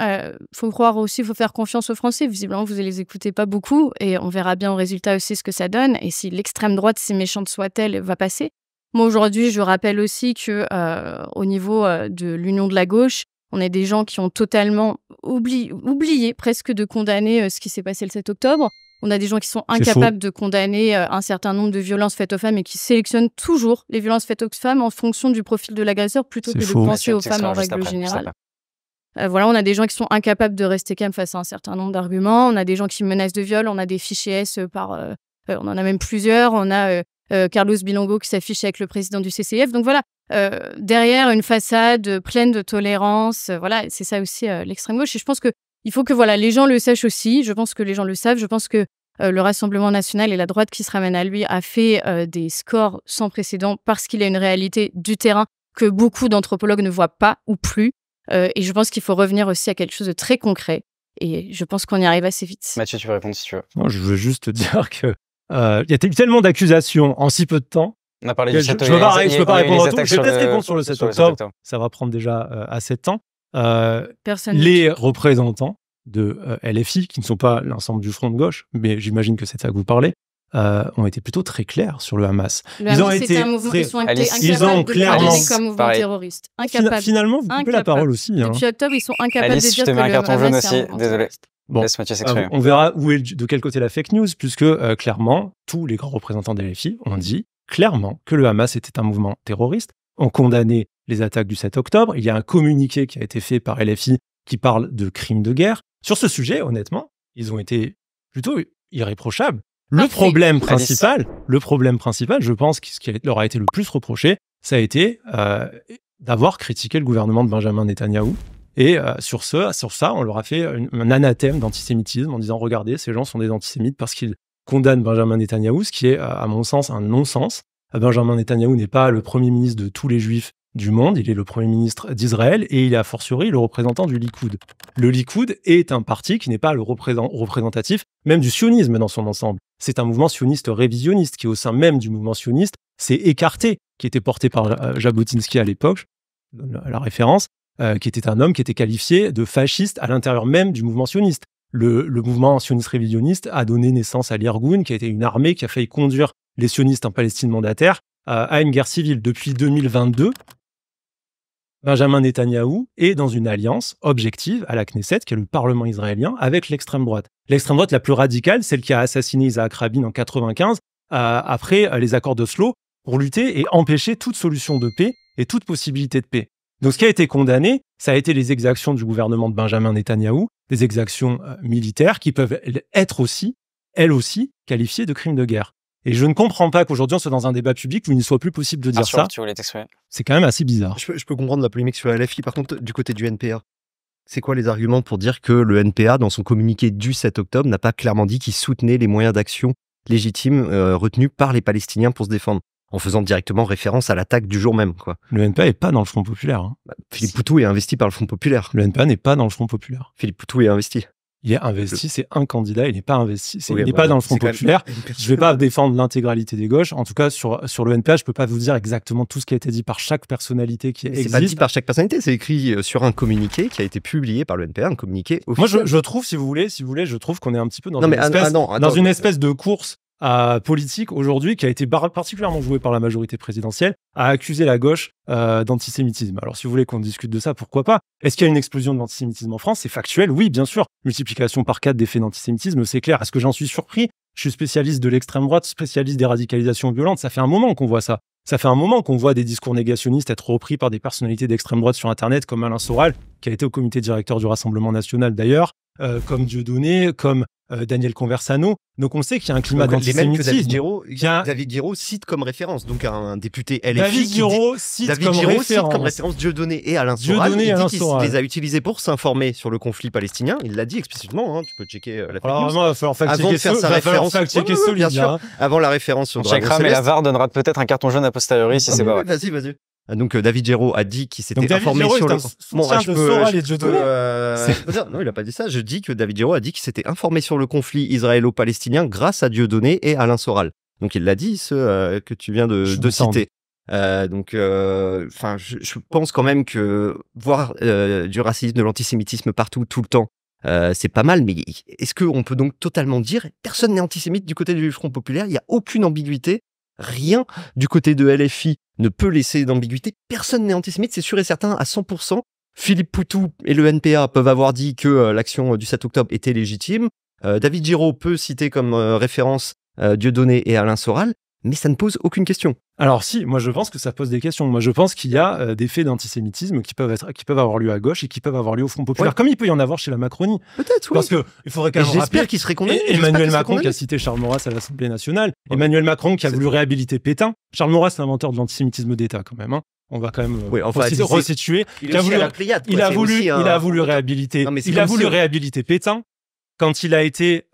faut croire aussi, faut faire confiance aux Français. Visiblement, vous ne les écoutez pas beaucoup et on verra bien au résultat aussi ce que ça donne. Et si l'extrême droite, si méchante soit-elle, va passer. Moi, aujourd'hui, je rappelle aussi que au niveau de l'union de la gauche, on est des gens qui ont totalement oublié presque de condamner ce qui s'est passé le 7 octobre. On a des gens qui sont incapables de condamner un certain nombre de violences faites aux femmes et qui sélectionnent toujours les violences faites aux femmes en fonction du profil de l'agresseur plutôt que de penser aux femmes en règle générale. Voilà, on a des gens qui sont incapables de rester calmes face à un certain nombre d'arguments. On a des gens qui menacent de viol. On a des fichiers S on en a même plusieurs. On a Carlos Bilongo qui s'affiche avec le président du CCIF. Donc voilà, derrière une façade pleine de tolérance, voilà, c'est ça aussi l'extrême gauche. Et je pense qu'il faut que les gens le sachent aussi. Je pense que les gens le savent. Je pense que le Rassemblement national et la droite qui se ramène à lui a fait des scores sans précédent parce qu'il y a une réalité du terrain que beaucoup d'anthropologues ne voient pas ou plus. Et je pense qu'il faut revenir aussi à quelque chose de très concret. Et je pense qu'on y arrive assez vite.
Mathieu, tu peux répondre si tu veux.
Non, je veux juste te dire que il y a eu tellement d'accusations en si peu de temps.
On a parlé
Je
du 7
peux pas répondre à tout.
attaques
Je vais peut-être
sur
répondre sur le 7 octobre. Ça va prendre déjà assez de temps.
Personne
Les représentants de LFI, qui ne sont pas l'ensemble du front de gauche, mais j'imagine que c'est de ça que vous parlez, ont été plutôt très clairs sur le Hamas.
Ils ont été un mouvement, ils sont
Alice,
incapables
ils ont
de
clairement-
le qualifier comme mouvement
Pareil.
terroriste. Incapables.
Finalement, vous coupez la
Incapable.
parole aussi. Hein.
Depuis octobre, ils sont incapables
Alice,
de
je
dire
te
que
mets un
le
carton jaune
Hamas, c'est un
aussi,
mouvement
désolé.
terroriste.
Bon.
Laisse Mathieu s'exprimer.
On verra de quel côté la fake news, puisque clairement, tous les grands représentants de LFI ont dit clairement que le Hamas était un mouvement terroriste, ont condamné les attaques du 7 octobre. Il y a un communiqué qui a été fait par LFI qui parle de crimes de guerre. Sur ce sujet, honnêtement, ils ont été plutôt irréprochables. Le problème principal, je pense que ce qui leur a été le plus reproché, ça a été d'avoir critiqué le gouvernement de Benjamin Netanyahou. Et sur ça, on leur a fait un anathème d'antisémitisme en disant « Regardez, ces gens sont des antisémites parce qu'ils condamnent Benjamin Netanyahou », ce qui est, à mon sens, un non-sens. Benjamin Netanyahou n'est pas le premier ministre de tous les juifs du monde, il est le premier ministre d'Israël et il est a fortiori le représentant du Likoud. Le Likoud est un parti qui n'est pas le représentatif même du sionisme dans son ensemble. C'est un mouvement sioniste révisionniste qui, au sein même du mouvement sioniste, s'est écarté, qui était porté par Jabotinsky à l'époque, je donne la référence, qui était un homme qui était qualifié de fasciste à l'intérieur même du mouvement sioniste. Le mouvement sioniste révisionniste a donné naissance à l'Irgun, qui a été une armée qui a failli conduire les sionistes en Palestine mandataire à une guerre civile. Depuis 2022, Benjamin Netanyahou est dans une alliance objective à la Knesset, qui est le Parlement israélien, avec l'extrême droite. L'extrême droite la plus radicale, celle qui a assassiné Isaac Rabin en 1995, après les accords d'Oslo, pour lutter et empêcher toute solution de paix et toute possibilité de paix. Donc ce qui a été condamné, ça a été les exactions du gouvernement de Benjamin Netanyahou, des exactions militaires qui peuvent être aussi, elles aussi, qualifiées de crimes de guerre. Et je ne comprends pas qu'aujourd'hui on soit dans un débat public où il ne soit plus possible de dire ça.
Tu voulais t'exprimer.
C'est quand même assez bizarre.
Je peux comprendre la polémique sur la LFI. Par contre, du côté du NPA, c'est quoi les arguments pour dire que le NPA, dans son communiqué du 7 octobre, n'a pas clairement dit qu'il soutenait les moyens d'action légitimes retenus par les Palestiniens pour se défendre, en faisant directement référence à l'attaque du jour même, quoi.
Le NPA n'est pas dans le Front populaire. Hein.
Philippe Poutou est investi par le Front populaire.
Le NPA n'est pas dans le Front populaire.
Philippe Poutou est investi.
Il est investi, c'est un candidat, il n'est pas investi.
Oui,
il n'est pas dans le Front populaire. Je ne vais pas défendre l'intégralité des gauches. En tout cas, sur le NPA, je ne peux pas vous dire exactement tout ce qui a été dit par chaque personnalité qui existe.
C'est pas dit par chaque personnalité, c'est écrit sur un communiqué qui a été publié par le NPA, un communiqué officiel.
Moi, je trouve, si vous voulez, je trouve qu'on est un petit peu dans une espèce de course politique aujourd'hui qui a été particulièrement jouée par la majorité présidentielle à accuser la gauche d'antisémitisme. Alors si vous voulez qu'on discute de ça, pourquoi pas. Est-ce qu'il y a une explosion de l'antisémitisme en France? C'est factuel, oui, bien sûr. Multiplication par 4 des faits d'antisémitisme, c'est clair. Est-ce que j'en suis surpris? Je suis spécialiste de l'extrême droite, spécialiste des radicalisations violentes. Ça fait un moment qu'on voit ça. Ça fait un moment qu'on voit des discours négationnistes être repris par des personnalités d'extrême droite sur Internet, comme Alain Soral, qui a été au comité directeur du Rassemblement national d'ailleurs, comme Dieudonné, comme Daniel Conversano. Donc on sait qu'il y a un climat d'antisémitisme.
David Guiraud cite comme référence, donc un député LFI.
David Guiraud cite comme référence
Dieudonné et Alain Soral. Il dit qu'il les a utilisés pour s'informer sur le conflit palestinien. Il l'a dit explicitement, hein, tu peux checker la fake news.
Alors, il va falloir fact-checker celui,
bien sûr. Avant la référence sur Dragon
Céleste. Mais la VAR donnera peut-être un carton jaune a posteriori si c'est pas vrai.
Vas-y. Donc David Guiraud a dit qu'il s'était informé sur le... Non, il a pas dit ça. Je dis que David Guiraud a dit qu'il s'était informé sur le conflit israélo-palestinien grâce à Dieudonné et Alain Soral. Donc il l'a dit, ce que tu viens de citer. Je pense quand même que voir du racisme, de l'antisémitisme partout, tout le temps, c'est pas mal. Mais est-ce qu'on peut donc totalement dire personne n'est antisémite du côté du Front populaire? Il n'y a aucune ambiguïté. Rien du côté de LFI ne peut laisser d'ambiguïté. Personne n'est antisémite, c'est sûr et certain à 100%. Philippe Poutou et le NPA peuvent avoir dit que l'action du 7 octobre était légitime. David Guiraud peut citer comme référence Dieudonné et Alain Soral, mais ça ne pose aucune question.
Alors si, moi je pense que ça pose des questions. Moi je pense qu'il y a des faits d'antisémitisme qui peuvent avoir lieu à gauche et qui peuvent avoir lieu au Front populaire, comme il peut y en avoir chez la Macronie.
Peut-être, oui.
Parce que il faudrait quand même
j'espère qu'il serait condamné.
Emmanuel Macron qui a cité Charles Maurras à l'Assemblée nationale. Ouais. Emmanuel Macron qui a voulu réhabiliter Pétain. Charles Maurras, c'est l'inventeur de l'antisémitisme d'État quand même. Hein. On va quand même resituer. Il a voulu réhabiliter. Il a voulu réhabiliter Pétain quand il a été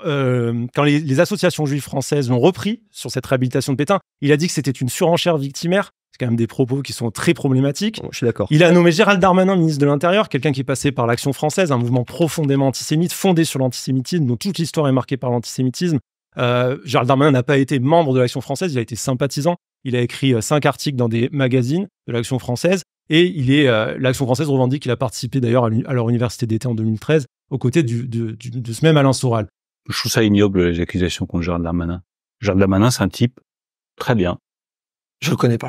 quand les associations juives françaises l'ont repris sur cette réhabilitation de Pétain, il a dit que c'était une surenchère victimaire. C'est quand même des propos qui sont très problématiques.
Je suis d'accord.
Il a nommé Gérald Darmanin ministre de l'Intérieur, quelqu'un qui est passé par l'Action française, un mouvement profondément antisémite, fondé sur l'antisémitisme, dont toute l'histoire est marquée par l'antisémitisme. Gérald Darmanin n'a pas été membre de l'Action française, il a été sympathisant. Il a écrit 5 articles dans des magazines de l'Action française. Et l'Action française revendique qu'il a participé d'ailleurs à leur université d'été en 2013, aux côtés de ce même Alain Soral.
Je trouve ça ignoble, les accusations contre Gérald Darmanin. Gérald Darmanin, c'est un type très bien.
Je le connais pas.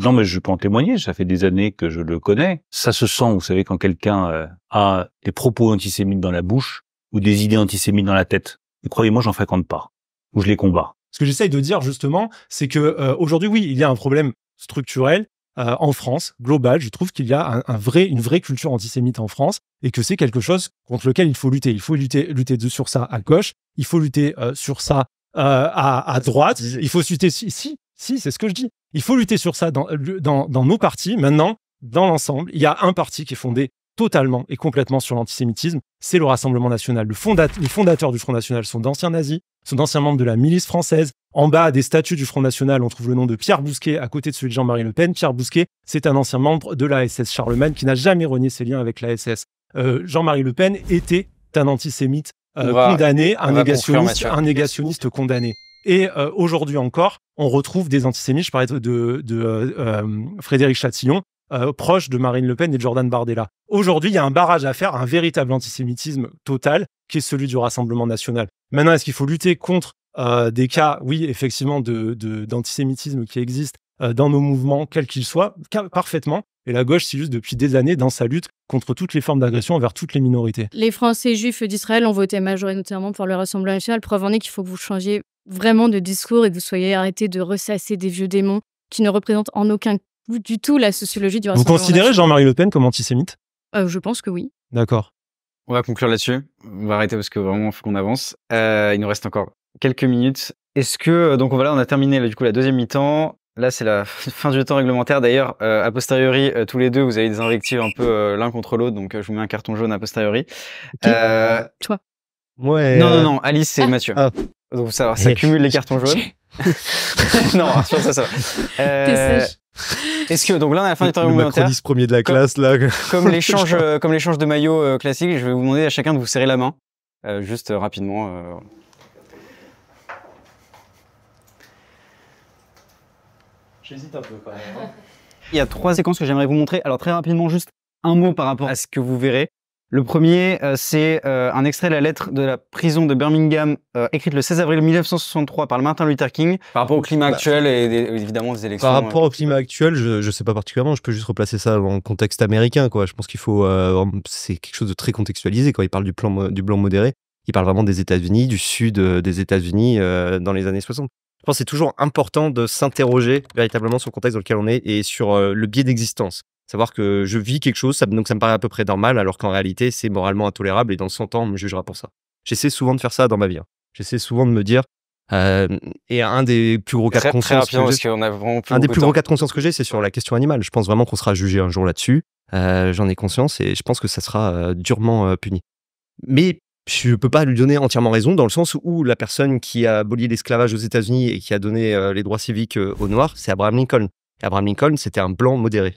Non, mais je peux en témoigner. Ça fait des années que je le connais. Ça se sent, vous savez, quand quelqu'un a des propos antisémites dans la bouche ou des idées antisémites dans la tête. Et croyez-moi, j'en fréquente pas. Ou je les combats.
Ce que j'essaye de dire, justement, c'est que aujourd'hui, oui, il y a un problème structurel en France, global. Je trouve qu'il y a une vraie culture antisémite en France et que c'est quelque chose contre lequel il faut lutter. Il faut lutter sur ça à gauche. Il faut lutter sur ça à droite. Il faut lutter... Si, c'est ce que je dis. Il faut lutter sur ça dans nos partis. Maintenant, dans l'ensemble, il y a un parti qui est fondé totalement et complètement sur l'antisémitisme, c'est le Rassemblement national. Les fondateurs du Front national sont d'anciens nazis, sont d'anciens membres de la milice française. En bas des statuts du Front national, on trouve le nom de Pierre Bousquet à côté de celui de Jean-Marie Le Pen. Pierre Bousquet, c'est un ancien membre de l'ASS Charlemagne qui n'a jamais renié ses liens avec l'ASS. Jean-Marie Le Pen était un antisémite condamné, un négationniste condamné. Et aujourd'hui encore, on retrouve des antisémites. Je parlais de Frédéric Chatillon, proche de Marine Le Pen et de Jordan Bardella. Aujourd'hui, il y a un barrage à faire, un véritable antisémitisme total, qui est celui du Rassemblement national. Maintenant, est-ce qu'il faut lutter contre des cas, oui, effectivement, d'antisémitisme qui existent dans nos mouvements, quels qu'ils soient, parfaitement. Et la gauche s'illustre depuis des années dans sa lutte contre toutes les formes d'agression envers toutes les minorités.
Les Français juifs d'Israël ont voté majoritairement pour le Rassemblement national. Preuve en est qu'il faut que vous changiez vraiment de discours et que vous soyez arrêtés de ressasser des vieux démons qui ne représentent en aucun cas du tout la sociologie du Rassemblement national.
Vous considérez Jean-Marie Le Pen comme antisémite ?
Je pense que oui.
D'accord.
On va conclure là-dessus. On va arrêter parce que vraiment, il faut qu'on avance. Il nous reste encore quelques minutes. Est-ce que... Donc voilà, on a terminé là, du coup la deuxième mi-temps. Là, c'est la fin du temps réglementaire. D'ailleurs, a posteriori, tous les deux, vous avez des invectives un peu l'un contre l'autre. Donc, je vous mets un carton jaune a posteriori.
Toi.
Ouais.
Non. Alice et Mathieu.
Ah.
Donc, ça cumule les cartons jaunes. Non, sur ça va.
T'es sèche.
Est-ce que... Donc là, on est à la fin du temps réglementaire.
Le premier de la classe, là.
Comme l'échange de maillots classique, je vais vous demander à chacun de vous serrer la main. Juste rapidement.
J'hésite un peu quand même.
Il y a 3 séquences que j'aimerais vous montrer. Alors très rapidement, juste un mot par rapport à ce que vous verrez. Le premier, c'est un extrait de la lettre de la prison de Birmingham, écrite le 16 avril 1963 par le Martin Luther King, par rapport au climat actuel et évidemment des élections.
Par rapport au climat actuel, je sais pas particulièrement, je peux juste replacer ça en contexte américain, quoi. Je pense qu'il faut, c'est quelque chose de très contextualisé, quoi. Il parle du blanc modéré, il parle vraiment des États-Unis, du sud des États-Unis dans les années 60. Je pense que c'est toujours important de s'interroger véritablement sur le contexte dans lequel on est et sur le biais d'existence. Savoir que je vis quelque chose, donc ça me paraît à peu près normal, alors qu'en réalité, c'est moralement intolérable et dans 100 ans, on me jugera pour ça. J'essaie souvent de faire ça dans ma vie. J'essaie souvent de me dire, et un des plus gros cas de conscience que j'ai, c'est sur la question animale. Je pense vraiment qu'on sera jugé un jour là-dessus. J'en ai conscience et je pense que ça sera durement puni. Mais je peux pas lui donner entièrement raison dans le sens où la personne qui a aboli l'esclavage aux États-Unis et qui a donné les droits civiques aux Noirs, c'est Abraham Lincoln. Et Abraham Lincoln, c'était un blanc modéré.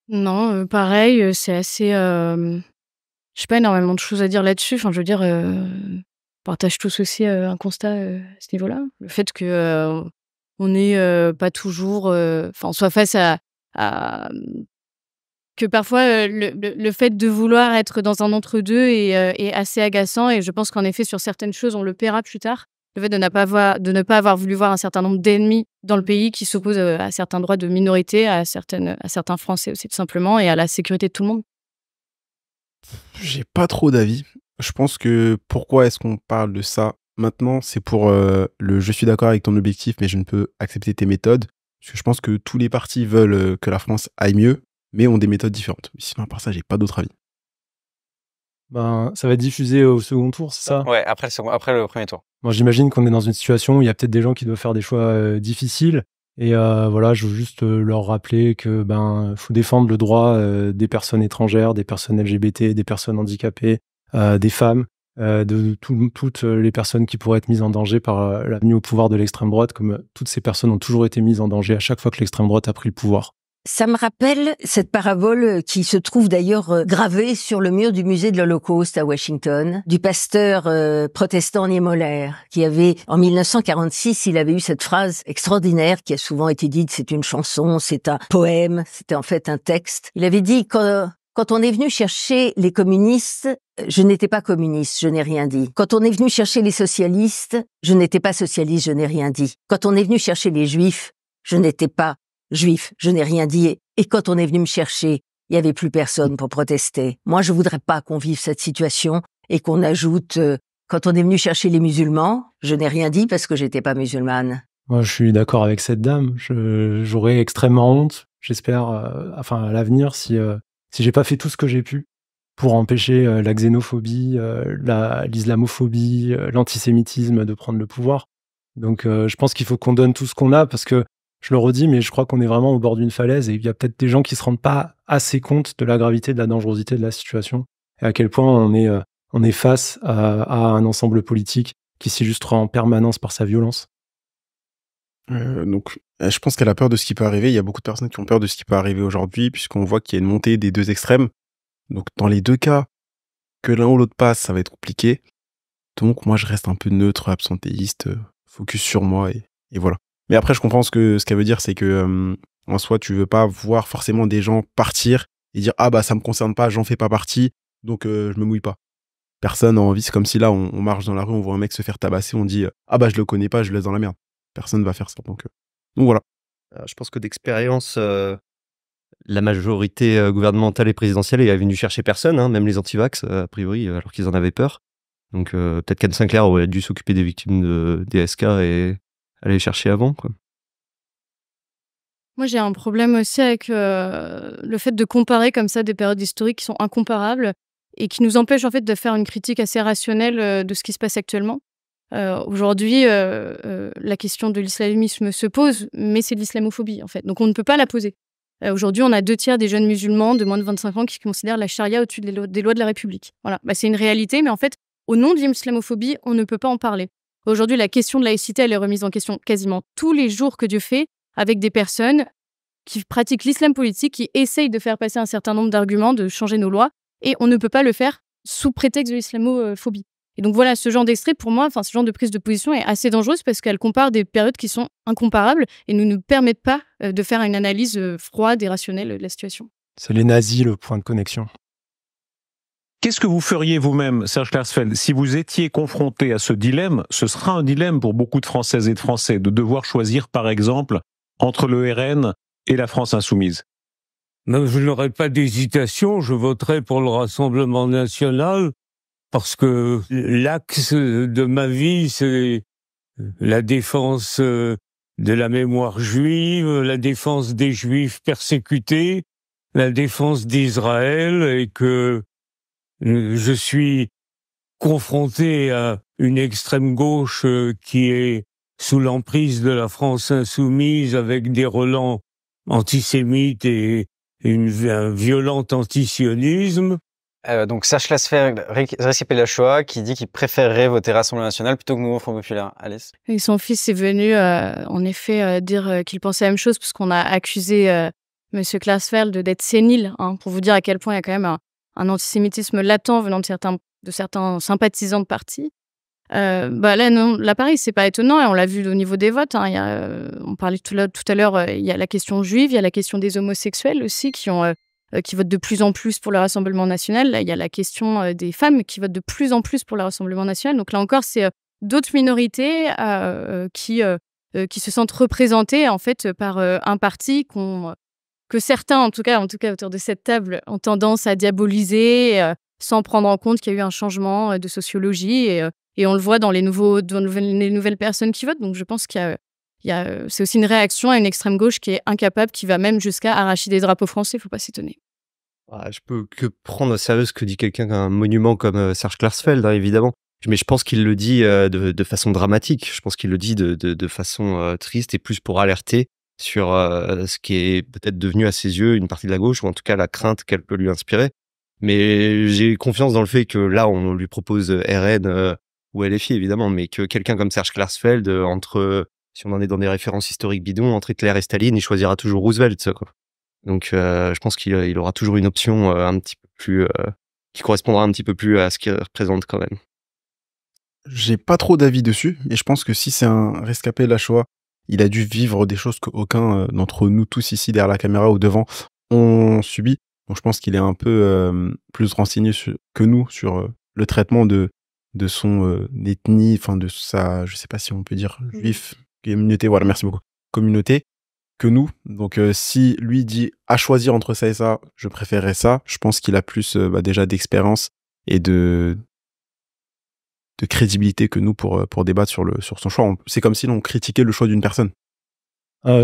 Non, pareil, c'est assez... J'ai pas énormément de choses à dire là-dessus. Enfin, je veux dire, on partage tous aussi un constat à ce niveau-là. Le fait que on n'est pas toujours... Enfin, on soit face à que parfois, le fait de vouloir être dans un entre-deux est assez agaçant. Et je pense qu'en effet, sur certaines choses, on le paiera plus tard. Le fait de ne pas avoir voulu voir un certain nombre d'ennemis dans le pays qui s'opposent à certains droits de minorité, à certains Français aussi, tout simplement, et à la sécurité de tout le monde.
J'ai pas trop d'avis. Je pense que pourquoi est-ce qu'on parle de ça maintenant, c'est pour je suis d'accord avec ton objectif, mais je ne peux accepter tes méthodes. Parce que je pense que tous les partis veulent que la France aille mieux, mais ont des méthodes différentes. Sinon, à part ça, j'ai pas d'autre avis.
Ben, ça va être diffusé au second tour, c'est ça ?
Ouais, après le premier tour.
Bon, j'imagine qu'on est dans une situation où il y a peut-être des gens qui doivent faire des choix difficiles. Et voilà, je veux juste leur rappeler que faut défendre le droit des personnes étrangères, des personnes LGBT, des personnes handicapées, des femmes, toutes les personnes qui pourraient être mises en danger par la venue au pouvoir de l'extrême droite, comme toutes ces personnes ont toujours été mises en danger à chaque fois que l'extrême droite a pris le pouvoir.
Ça me rappelle cette parabole qui se trouve d'ailleurs gravée sur le mur du musée de l'Holocauste à Washington, du pasteur protestant Niemöller, qui avait, en 1946, il avait eu cette phrase extraordinaire qui a souvent été dite, c'est une chanson, c'est un poème, c'était en fait un texte. Il avait dit, quand on est venu chercher les communistes, je n'étais pas communiste, je n'ai rien dit. Quand on est venu chercher les socialistes, je n'étais pas socialiste, je n'ai rien dit. Quand on est venu chercher les juifs, je n'étais pas juif, je n'ai rien dit. Et quand on est venu me chercher, il n'y avait plus personne pour protester. Moi, je voudrais pas qu'on vive cette situation et qu'on ajoute, quand on est venu chercher les musulmans, je n'ai rien dit parce que j'étais pas musulmane.
Moi, je suis d'accord avec cette dame. J'aurais extrêmement honte, j'espère, à l'avenir, si j'ai pas fait tout ce que j'ai pu pour empêcher la xénophobie, l'islamophobie, l'antisémitisme de prendre le pouvoir. Donc, je pense qu'il faut qu'on donne tout ce qu'on a parce que je le redis, mais je crois qu'on est vraiment au bord d'une falaise et il y a peut-être des gens qui se rendent pas assez compte de la gravité, de la dangerosité de la situation et à quel point on est face à un ensemble politique qui s'illustre en permanence par sa violence.
Donc, je pense qu'elle a peur de ce qui peut arriver. Il y a beaucoup de personnes qui ont peur de ce qui peut arriver aujourd'hui puisqu'on voit qu'il y a une montée des deux extrêmes. Donc, dans les deux cas, que l'un ou l'autre passe, ça va être compliqué. Donc, moi, je reste un peu neutre, absentéiste, focus sur moi et voilà. Mais après, je comprends ce qu'elle veut dire, c'est que en soi, tu veux pas voir forcément des gens partir et dire ah bah ça me concerne pas, j'en fais pas partie, donc je me mouille pas. Personne n'a envie. C'est comme si là, on marche dans la rue, on voit un mec se faire tabasser, on dit ah bah je le connais pas, je le laisse dans la merde. Personne va faire ça. Donc voilà.
Je pense que d'expérience, la majorité gouvernementale et présidentielle est venue chercher personne, hein, même les antivax, a priori, alors qu'ils en avaient peur. Donc peut-être qu'Anne Sinclair aurait dû s'occuper des victimes des SK et aller chercher avant, quoi.
Moi, j'ai un problème aussi avec le fait de comparer comme ça des périodes historiques qui sont incomparables et qui nous empêchent en fait de faire une critique assez rationnelle de ce qui se passe actuellement. Aujourd'hui, la question de l'islamisme se pose, mais c'est de l'islamophobie en fait. Donc on ne peut pas la poser. Aujourd'hui, on a 2/3 des jeunes musulmans de moins de 25 ans qui considèrent la charia au-dessus des lois de la République. Voilà, c'est une réalité, mais en fait, au nom de l'islamophobie, on ne peut pas en parler. Aujourd'hui, la question de laïcité, elle est remise en question quasiment tous les jours que Dieu fait avec des personnes qui pratiquent l'islam politique, qui essayent de faire passer un certain nombre d'arguments, de changer nos lois, et on ne peut pas le faire sous prétexte de l'islamophobie. Et donc voilà, ce genre d'extrait, pour moi, ce genre de prise de position est assez dangereuse parce qu'elle compare des périodes qui sont incomparables et ne nous permettent pas de faire une analyse froide et rationnelle de la situation.
C'est les nazis, le point de connexion.
Qu'est-ce que vous feriez vous-même, Serge Klarsfeld, si vous étiez confronté à ce dilemme? Ce sera un dilemme pour beaucoup de Françaises et de Français, de devoir choisir, par exemple, entre le RN et la France insoumise.
Non, je n'aurais pas d'hésitation, je voterai pour le Rassemblement national, parce que l'axe de ma vie, c'est la défense de la mémoire juive, la défense des Juifs persécutés, la défense d'Israël, et que je suis confronté à une extrême gauche qui est sous l'emprise de la France insoumise avec des relents antisémites et un violent antisionisme.
Donc Serge Klarsfeld, récipient la Shoah, qui dit qu'il préférerait voter Rassemblement National plutôt que Nouveau Front Populaire. Alice.
Et son fils est venu, en effet, dire qu'il pensait la même chose, parce qu'on a accusé Monsieur Klarsfeld d'être sénile, hein, pour vous dire à quel point il y a quand même un antisémitisme latent venant de certains sympathisants de parti. Là, non, là, pareil, c'est pas étonnant, et on l'a vu au niveau des votes. Hein, on parlait tout à l'heure, il y a la question juive, il y a la question des homosexuels aussi, qui votent de plus en plus pour le Rassemblement national. Là, il y a la question des femmes qui votent de plus en plus pour le Rassemblement national. Donc là encore, c'est d'autres minorités qui se sentent représentées en fait par un parti que certains, en tout cas autour de cette table, ont tendance à diaboliser sans prendre en compte qu'il y a eu un changement de sociologie et on le voit dans les nouvelles personnes qui votent. Donc je pense qu'il y a c'est aussi une réaction à une extrême gauche qui est incapable, qui va même jusqu'à arracher des drapeaux français. Il ne faut pas s'étonner.
Je peux que prendre au sérieux ce que dit quelqu'un d'un monument comme Serge Klarsfeld, hein, évidemment. Mais je pense qu'il le dit de façon dramatique. Je pense qu'il le dit de façon triste et plus pour alerter sur ce qui est peut-être devenu à ses yeux une partie de la gauche, ou en tout cas la crainte qu'elle peut lui inspirer. Mais j'ai confiance dans le fait que là, on lui propose RN ou LFI, évidemment, mais que quelqu'un comme Serge Klarsfeld, si on en est dans des références historiques bidons, entre Hitler et Staline, il choisira toujours Roosevelt, ça, quoi. Donc, je pense qu'il aura toujours une option un petit peu plus, qui correspondra un petit peu plus à ce qu'il représente quand même.
J'ai pas trop d'avis dessus, et je pense que si c'est un rescapé de la Shoah, il a dû vivre des choses qu'aucun d'entre nous tous ici derrière la caméra ou devant ont subi. Donc je pense qu'il est un peu plus renseigné que nous sur le traitement de son ethnie, enfin de sa, je sais pas si on peut dire juif, communauté, voilà, merci beaucoup, communauté, que nous. Donc si lui dit à choisir entre ça et ça, je préférerais ça, je pense qu'il a plus déjà d'expérience et de crédibilité que nous pour débattre sur son choix. C'est comme si on critiquait le choix d'une personne.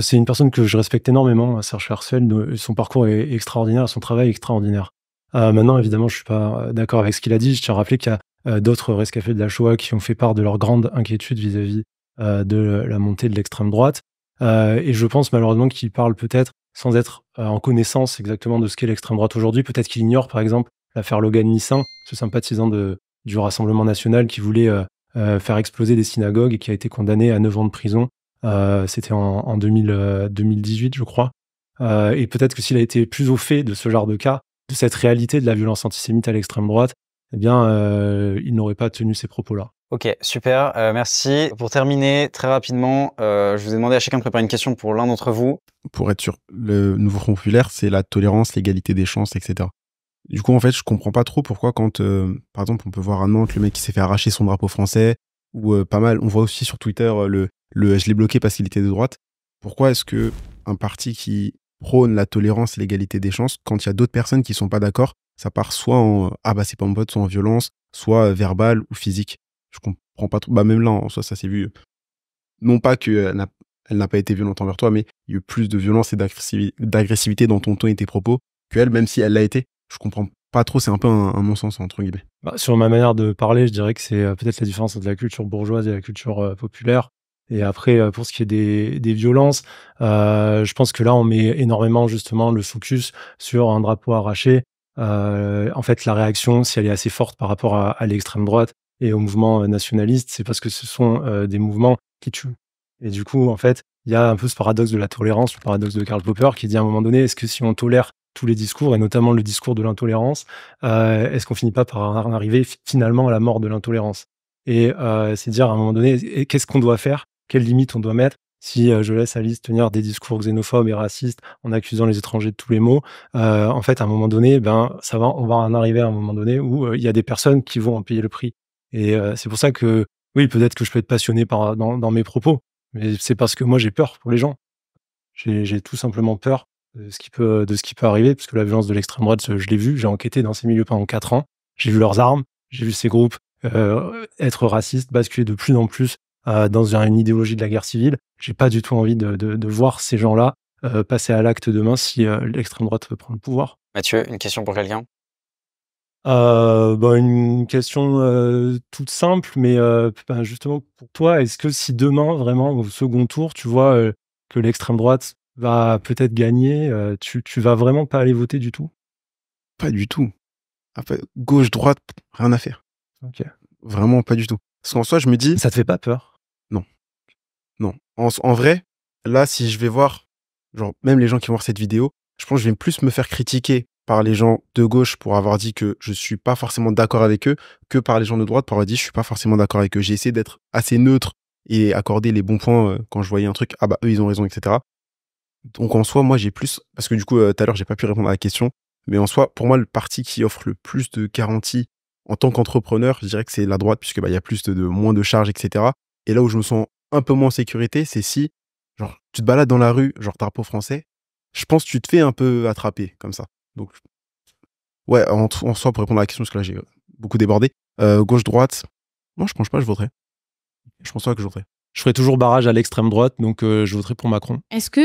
C'est une personne que je respecte énormément, Serge Klarsfeld. Son parcours est extraordinaire, son travail est extraordinaire. Maintenant, évidemment, je suis pas d'accord avec ce qu'il a dit. Je tiens à rappeler qu'il y a d'autres rescapés de la Shoah qui ont fait part de leur grande inquiétude vis-à-vis de la montée de l'extrême droite. Et je pense malheureusement qu'il parle peut-être sans être en connaissance exactement de ce qu'est l'extrême droite aujourd'hui. Peut-être qu'il ignore, par exemple, l'affaire Logan-Nissin, ce sympathisant du Rassemblement national qui voulait faire exploser des synagogues et qui a été condamné à 9 ans de prison. C'était en 2018, je crois. Et peut-être que s'il a été plus au fait de ce genre de cas, de cette réalité de la violence antisémite à l'extrême droite, eh bien, il n'aurait pas tenu ces propos-là.
Ok, super, merci. Pour terminer, très rapidement, je vous ai demandé à chacun de préparer une question pour l'un d'entre vous.
Pour être sûr, le nouveau Front populaire, c'est la tolérance, l'égalité des chances, etc. Du coup, en fait, je comprends pas trop pourquoi quand, par exemple, on peut voir à Nantes le mec qui s'est fait arracher son drapeau français, ou pas mal, on voit aussi sur Twitter le je l'ai bloqué parce qu'il était de droite. Pourquoi est-ce que un parti qui prône la tolérance et l'égalité des chances, quand il y a d'autres personnes qui sont pas d'accord, ça part soit en ah bah c'est pas mon pote, soit en violence, soit verbale ou physique. Je comprends pas trop. Bah même là, en soi, ça s'est vu. Non pas qu'elle n'a pas été violente envers toi, mais il y a eu plus de violence et d'agressivité dans ton ton et tes propos qu'elle, même si elle l'a été. Je comprends pas trop, c'est un peu un non-sens, entre guillemets.
Sur ma manière de parler, je dirais que c'est peut-être la différence entre la culture bourgeoise et la culture populaire. Et après, pour ce qui est des violences, je pense que là, on met énormément justement le focus sur un drapeau arraché. En fait, la réaction, si elle est assez forte par rapport à l'extrême droite et au mouvement nationaliste, c'est parce que ce sont des mouvements qui tuent. Et du coup, en fait, il y a un peu ce paradoxe de la tolérance, le paradoxe de Karl Popper, qui dit à un moment donné, est-ce que si on tolère tous les discours, et notamment le discours de l'intolérance, est-ce qu'on finit pas par en arriver finalement à la mort de l'intolérance? Et c'est dire à un moment donné, qu'est-ce qu'on doit faire? Quelles limites on doit mettre si je laisse Alice tenir des discours xénophobes et racistes en accusant les étrangers de tous les maux? En fait, à un moment donné, on va en arriver à un moment donné où il y a des personnes qui vont en payer le prix. Et c'est pour ça que, oui, peut-être que je peux être passionné dans mes propos, mais c'est parce que moi, j'ai peur pour les gens. J'ai tout simplement peur de ce qui peut arriver, parce que la violence de l'extrême droite, je l'ai vu, j'ai enquêté dans ces milieux pendant 4 ans, j'ai vu leurs armes, j'ai vu ces groupes être racistes, basculer de plus en plus dans une idéologie de la guerre civile. J'ai pas du tout envie de voir ces gens-là passer à l'acte demain si l'extrême droite veut prendre le pouvoir.
Mathieu, une question pour quelqu'un?
Une question toute simple, mais justement pour toi, est-ce que si demain, vraiment, au second tour, tu vois que l'extrême droite va peut-être gagner, tu vas vraiment pas aller voter du tout?
Pas du tout. En fait, gauche, droite, rien à faire.
Ok.
Vraiment pas du tout. Parce qu'en soi, je me dis...
Ça te fait pas peur?
Non. Non. En vrai, là, si je vais voir, genre, même les gens qui vont voir cette vidéo, je pense que je vais plus me faire critiquer par les gens de gauche pour avoir dit que je suis pas forcément d'accord avec eux, que par les gens de droite pour avoir dit je suis pas forcément d'accord avec eux. J'ai essayé d'être assez neutre et accorder les bons points quand je voyais un truc, ah bah eux ils ont raison, etc. Donc en soi, moi j'ai plus, parce que du coup tout à l'heure j'ai pas pu répondre à la question, mais en soi, pour moi le parti qui offre le plus de garanties en tant qu'entrepreneur, je dirais que c'est la droite, puisque bah il y a plus de moins de charges, etc. Et là où je me sens un peu moins en sécurité, c'est si genre tu te balades dans la rue, genre drapeau français, je pense que tu te fais un peu attraper comme ça. Donc, ouais, en soi, pour répondre à la question, parce que là, j'ai beaucoup débordé, gauche-droite, non, je pense pas que je voterai. Je pense pas que je voterai.
Je ferai toujours barrage à l'extrême droite, donc je voterai pour Macron.
Est-ce que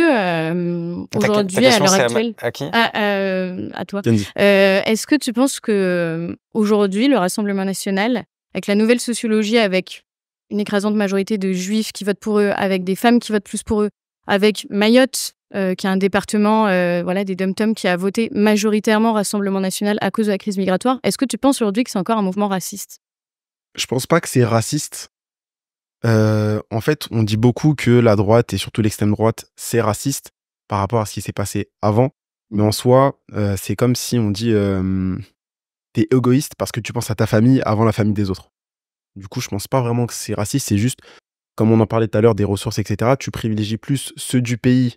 aujourd'hui, à l'heure actuelle...
À qui?
À toi. Est-ce que tu penses que aujourd'hui, le Rassemblement national, avec la nouvelle sociologie, avec une écrasante majorité de juifs qui votent pour eux, avec des femmes qui votent plus pour eux, avec Mayotte qui est un département voilà, des dom-tom qui a voté majoritairement Rassemblement national à cause de la crise migratoire. Est-ce que tu penses aujourd'hui que c'est encore un mouvement raciste?
Je pense pas que c'est raciste. En fait, on dit beaucoup que la droite et surtout l'extrême droite, c'est raciste par rapport à ce qui s'est passé avant. Mais en soi, c'est comme si on dit t'es égoïste parce que tu penses à ta famille avant la famille des autres. Du coup, je pense pas vraiment que c'est raciste. C'est juste, comme on en parlait tout à l'heure, des ressources, etc. Tu privilégies plus ceux du pays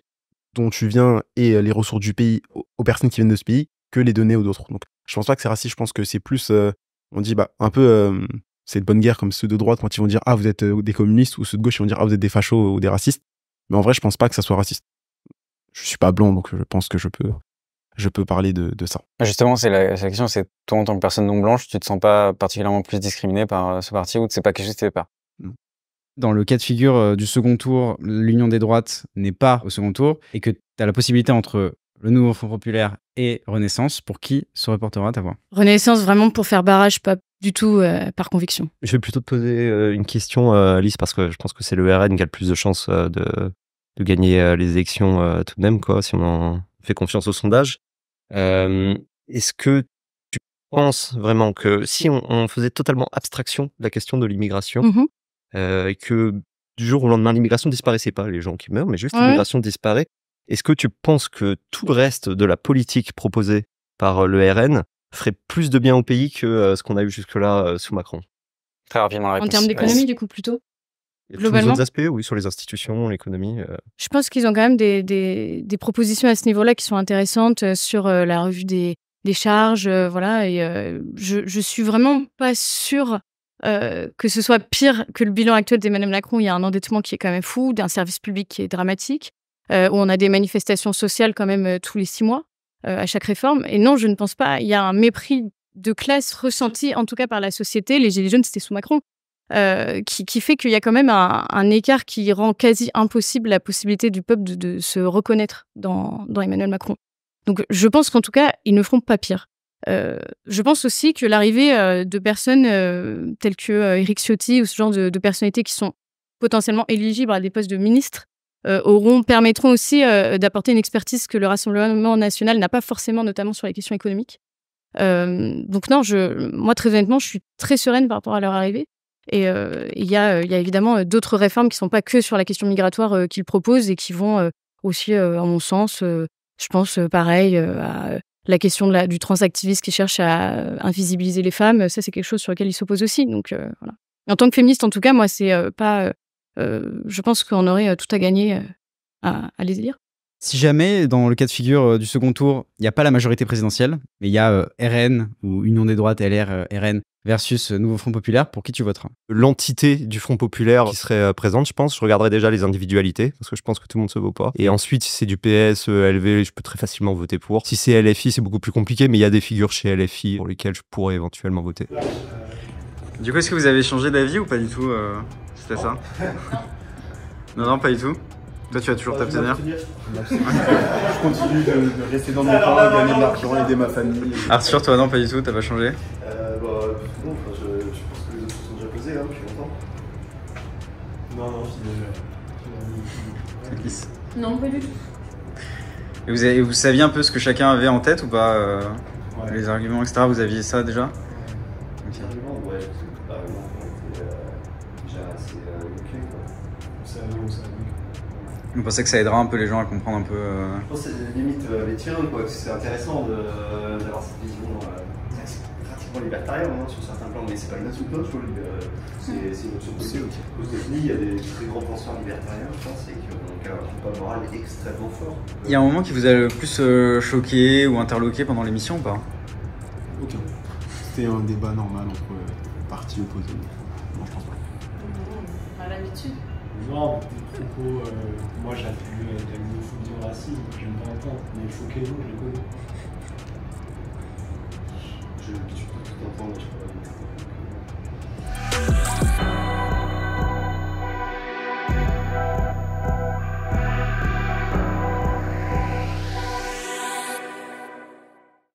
dont tu viens et les ressources du pays aux personnes qui viennent de ce pays que les donner aux autres. Donc, je pense pas que c'est raciste. Je pense que c'est plus, on dit, un peu, c'est de bonne guerre comme ceux de droite quand ils vont dire, ah, vous êtes des communistes, ou ceux de gauche, ils vont dire, ah, vous êtes des fachos ou des racistes. Mais en vrai, je pense pas que ça soit raciste. Je suis pas blanc, donc je pense que je peux parler de ça.
Justement, c'est la question, c'est toi, en tant que personne non blanche, tu te sens pas particulièrement plus discriminé par ce parti ou c'est pas quelque chose qui te fait peur?
Dans le cas de figure du second tour, l'union des droites n'est pas au second tour et que tu as la possibilité entre le nouveau Front populaire et Renaissance, pour qui se reportera ta voix? Renaissance,
vraiment pour faire barrage, pas du tout par conviction.
Je vais plutôt te poser une question, Alice, parce que je pense que c'est le RN qui a le plus de chances de gagner les élections tout de même, quoi, si on en fait confiance au sondage. Est-ce que tu penses vraiment que si on faisait totalement abstraction de la question de l'immigration, et que du jour au lendemain, l'immigration disparaissait pas, les gens qui meurent, mais juste l'immigration disparaît, est-ce que tu penses que tout le reste de la politique proposée par le RN ferait plus de bien au pays que ce qu'on a eu jusque-là sous Macron?
Très rapidement la réponse.
En termes d'économie, du coup, plutôt?
Globalement, sur les autres aspects, oui, sur les institutions, l'économie.
Je pense qu'ils ont quand même des propositions à ce niveau-là qui sont intéressantes sur la revue des charges, voilà. Et je suis vraiment pas sûre que ce soit pire que le bilan actuel d'Emmanuel Macron. Il y a un endettement qui est quand même fou, d'un service public qui est dramatique, où on a des manifestations sociales quand même tous les 6 mois à chaque réforme. Et non, je ne pense pas. Il y a un mépris de classe ressenti, en tout cas par la société. Les Gilets jaunes, c'était sous Macron. Qui fait qu'il y a quand même un écart qui rend quasi impossible la possibilité du peuple de se reconnaître dans Emmanuel Macron. Donc je pense qu'en tout cas, ils ne feront pas pire. Je pense aussi que l'arrivée de personnes telles que Éric Ciotti ou ce genre de personnalités qui sont potentiellement éligibles à des postes de ministres permettront aussi d'apporter une expertise que le Rassemblement national n'a pas forcément, notamment sur les questions économiques. Donc non, moi très honnêtement, je suis très sereine par rapport à leur arrivée. Et il y a évidemment d'autres réformes qui ne sont pas que sur la question migratoire qu'ils proposent et qui vont aussi, à mon sens, je pense pareil à la question du transactivisme qui cherche à invisibiliser les femmes. Ça, c'est quelque chose sur lequel ils s'opposent aussi. Donc voilà. En tant que féministe, en tout cas, moi, c'est pas. Je pense qu'on aurait tout à gagner à les élire.
Si jamais, dans le cas de figure du second tour, il n'y a pas la majorité présidentielle, mais il y a RN ou Union des droites, LR, RN, versus Nouveau Front populaire, pour qui tu voteras?
L'entité du Front populaire qui serait présente, je pense. Je regarderai déjà les individualités, parce que je pense que tout le monde se vaut pas. Et ensuite, si c'est du PS, LV, je peux très facilement voter pour. Si c'est LFI, c'est beaucoup plus compliqué, mais il y a des figures chez LFI pour lesquelles je pourrais éventuellement voter.
Du coup, est-ce que vous avez changé d'avis ou pas du tout? C'était ça? Non, pas du tout. Toi, tu vas toujours t'abstenir?
Je continue de rester dans mon coin, gagner de l'argent, aider ma famille.
Arthur, toi, non, pas du tout, t'as pas changé?
Non, je pense que les autres sont déjà posés là depuis longtemps. Non,
c'est glisse.
Non, pas du tout.
Et vous saviez un peu ce que chacun avait en tête ou pas ouais. Les arguments, etc. Vous aviez ça déjà?
Les arguments, ouais, parce que on était déjà assez ok, quoi. On savait.
Vous pensez que ça aidera un peu les gens à comprendre un peu
Je pense que c'est limite les tiens, quoi. C'est intéressant d'avoir cette vision pratiquement libertarienne sur certains plans, mais c'est pas une insulte, je trouve. C'est une option possible. Aux États-Unis, il y a des très grands penseurs libertariens, je pense, et qui ont un combat moral extrêmement fort.
Il y a un moment qui vous a le plus choqué ou interloqué pendant l'émission ou pas?
Aucun. C'était un débat normal entre partis opposés. Non, je pense pas.
À l'habitude.
Non, des propos, moi j'attribue de la xénophobie au racisme, j'aime pas entendre, mais choqué, non, je les connais.
Je peux tout entendre, je peux pas.